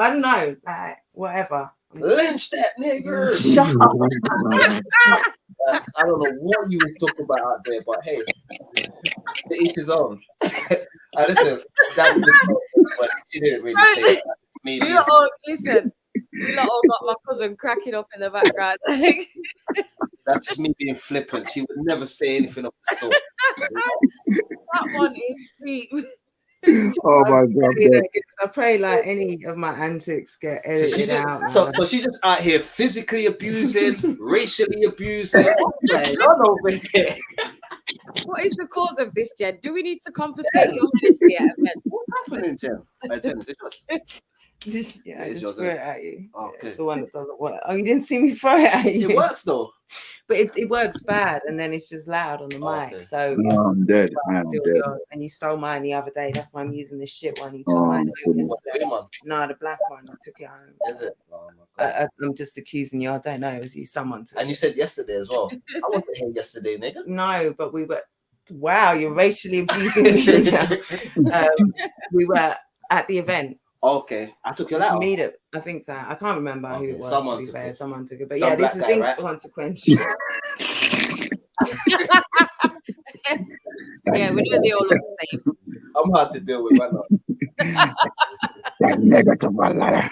like whatever. Lynch that nigger. Shut up. I don't know what you were talking about out there, but hey, to each his own. Listen, that was but she didn't really say that. Maybe. Listen, you lot all got my cousin cracking up in the background. That's just me being flippant. She would never say anything of the sort. That one is deep. Oh my God! I pray like any of my antics get edited out. So she's just out here physically abusing, racially abusing. Over here. What is the cause of this, Jen? Do we need to confiscate your honesty at events? What's happening, Jen? Yeah, I just throw it at you. Okay. It's the one that doesn't work. Oh, you didn't see me throw it at you. It works though. But it works bad, and then it's just loud on the mic. Okay. So I'm dead. And you stole mine the other day. That's why I'm using this shit one. You took mine. No, the black one. I took it home. Is it? Oh my God. I'm just accusing you. I don't know. It was you. Someone took and you said yesterday as well. I wasn't here yesterday, nigga. No, but we were. Wow, you're racially abusing me now. We were at the event. Okay, I took it out. Meet it. I think so. I can't remember who it was. Someone took it. But some yeah, this is inconsequential. Yeah, we know they all look the same. I'm hard to deal with right now.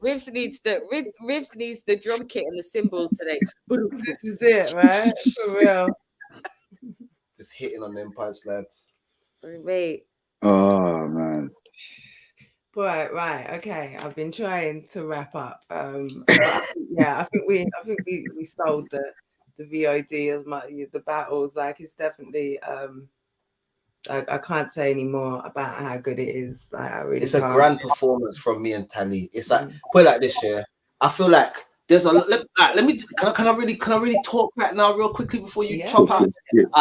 Rivs needs the drum kit and the cymbals today. This is it, right? For real. Just hitting on them punch lads. Wait. Oh man. Right. Okay. I've been trying to wrap up. Yeah, I think we sold the VOD as much. The battles, like, it's definitely. I can't say any more about how good it is. Like, I really. It's a grand performance from me and Tali. It's like put it like this, yeah. I feel like there's a let me. Can I really talk right now, real quickly before you chop out?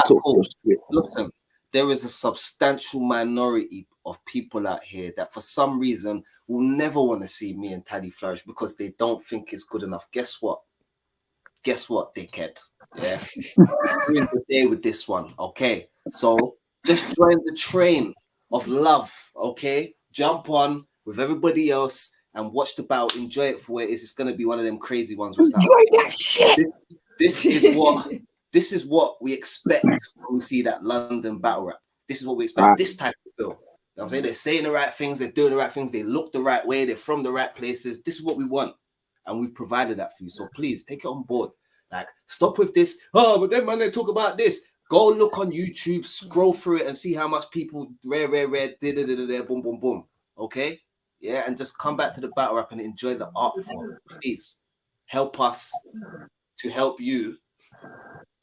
Cool. Listen, there is a substantial minority of people out here that for some reason will never want to see me and Tali flourish because they don't think it's good enough. Guess what, dickhead? Yeah. We're in the day with this one, okay? So just join the train of love, okay? Jump on with everybody else and watch the battle, enjoy it for what it is. It's gonna be one of them crazy ones. Where it's like, Enjoy that shit. This is what we expect when we see that London battle rap. This is what we expect. This type of feel. You know what I'm saying? They're saying the right things, they're doing the right things, they look the right way, they're from the right places. This is what we want. And we've provided that for you. So please take it on board. Like, stop with this. Oh, but then man, they talk about this. Go look on YouTube, scroll through it, and see how much people rare, boom, boom, boom. Okay? Yeah, and just come back to the battle rap and enjoy the art form. Please help us to help you,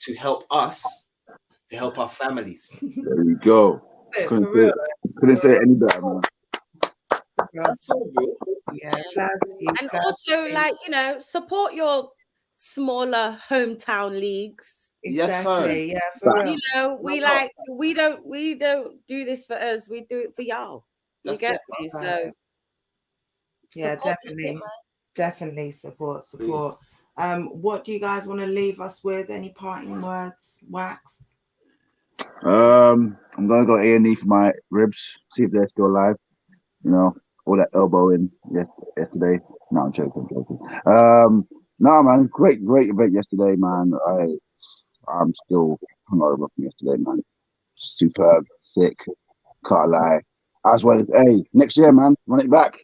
to help us, to help our families. There you go. Couldn't say it any better, man. That's all, bro. Yeah, and also, like, you know, support your smaller hometown leagues. Exactly. Yeah, for real. You know, we don't do this for us. We do it for y'all. You get me? So yeah, definitely support. Please. What do you guys want to leave us with? Any parting words, Wax? I'm gonna go A&E for my ribs. See if they're still alive. You know, all that elbowing yesterday. No, I'm joking. No, man, great event yesterday, man. I'm still hungover from yesterday, man. Superb, sick, can't lie. As well as, hey, next year, man, run it back.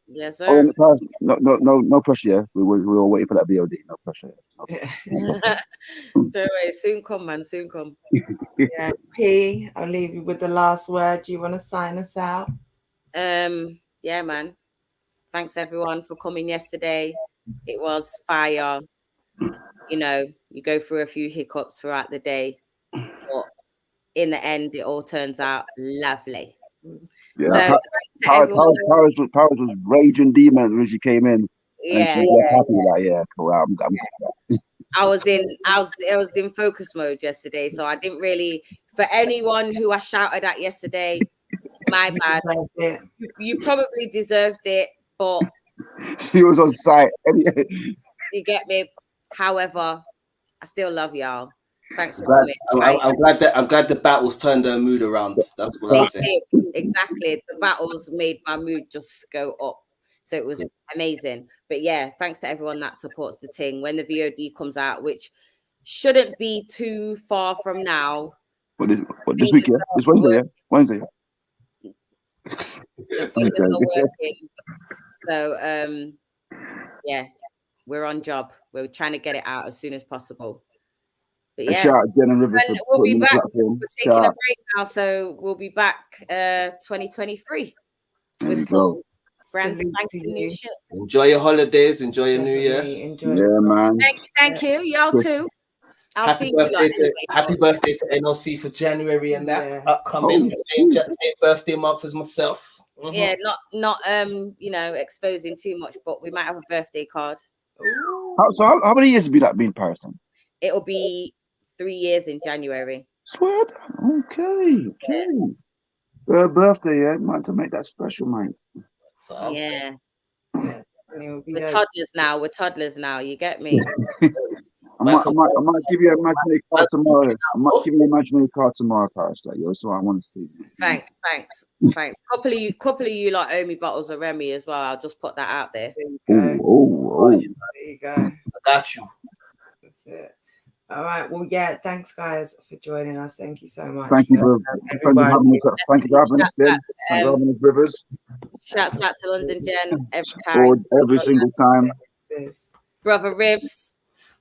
Yes, sir. No pressure. Yeah. We were waiting for that VOD. No pressure. Don't worry, soon come, man. Soon come. Yeah, P, I'll leave you with the last word. Do you want to sign us out? Yeah, man. Thanks everyone for coming yesterday. It was fire. You know, you go through a few hiccups throughout the day, but in the end, it all turns out lovely. Yeah, so, Powers was raging demon when she came in. Yeah, happy. Like, yeah, cool. I'm I was in focus mode yesterday, so I didn't really. For anyone who I shouted at yesterday, my bad. You probably deserved it, but he was on site. You get me? However, I still love y'all. Thanks for coming. I'm glad the battles turned their mood around. That's what I'm saying. Exactly. The battles made my mood just go up. So it was amazing. But yeah, thanks to everyone that supports the thing. When the VOD comes out, which shouldn't be too far from now. What this week, yeah? This Wednesday, yeah? Wednesday. The fingers are working. So yeah, we're on job. We're trying to get it out as soon as possible. But yeah, shout out Jen and Rivers. We'll be back. We're taking a break now, so we'll be back 2023 with some brand spanking new shit. Enjoy your holidays. Enjoy your new year. Yeah, man. Thank you. Y'all too. Happy birthday to NLC for January and that upcoming same birthday month as myself. Mm-hmm. Yeah, not you know, exposing too much, but we might have a birthday card. How many years have you been Paris then? It'll be 3 years in January. Swear. Okay. Her birthday, yeah, man, to make that special, mate. So yeah. We're toddlers now. You get me? I might give you an imaginary card tomorrow. Imaginary card tomorrow, Paris. Like, yo, so I want to see. Thanks. Couple of you like owe me bottles of Remy as well. I'll just put that out there. There you go. I got you. That's it. All right. Well, yeah. Thanks, guys, for joining us. Thank you so much. Thank you for having us, Rivers. Shouts out to London Jen every time. Every single time. Brother Ribs.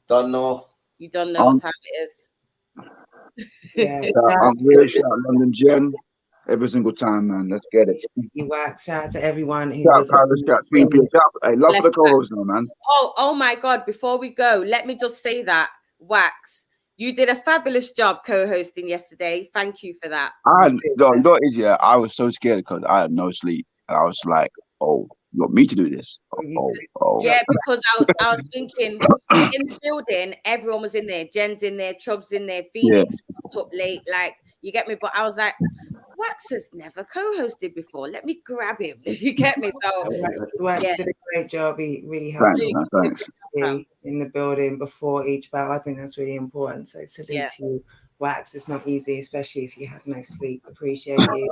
Don't know. You don't know what time it is. Yeah. I'm really shout out London Jen. Every single time, man. Let's get it. You Wax. Shout out to everyone who was I love the co-host now, man. Oh my God. Before we go, let me just say that, Wax, you did a fabulous job co-hosting yesterday. Thank you for that. I was so scared because I had no sleep. And I was like, oh, you want me to do this? Oh. Yeah, because I was thinking in the building, everyone was in there. Jen's in there, Chubb's in there, Phoenix was up late. Like, you get me? But I was like, Wax has never co-hosted before. Let me grab him. You get me? So Wax did a great job. He really helped me in the building before each battle. I think that's really important. So salute to you, Wax. It's not easy, especially if you had no sleep. Appreciate you.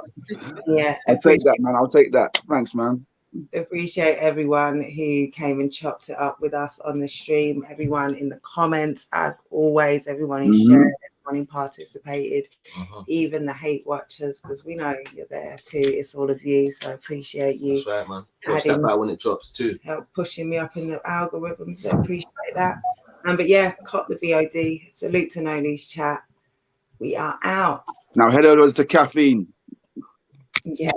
Yeah, I'll take that, man. I'll take that. Thanks, man. Appreciate everyone who came and chopped it up with us on the stream. Everyone in the comments, as always. Everyone who shared. Everyone who participated. Even the hate watchers, because we know you're there too. It's all of you, so I appreciate you. That's right, man. Watch that back when it drops too. Help pushing me up in the algorithms. So I appreciate that. But yeah, cop the VOD. Salute to Noli's chat. We are out. Now head over to caffeine. Yeah.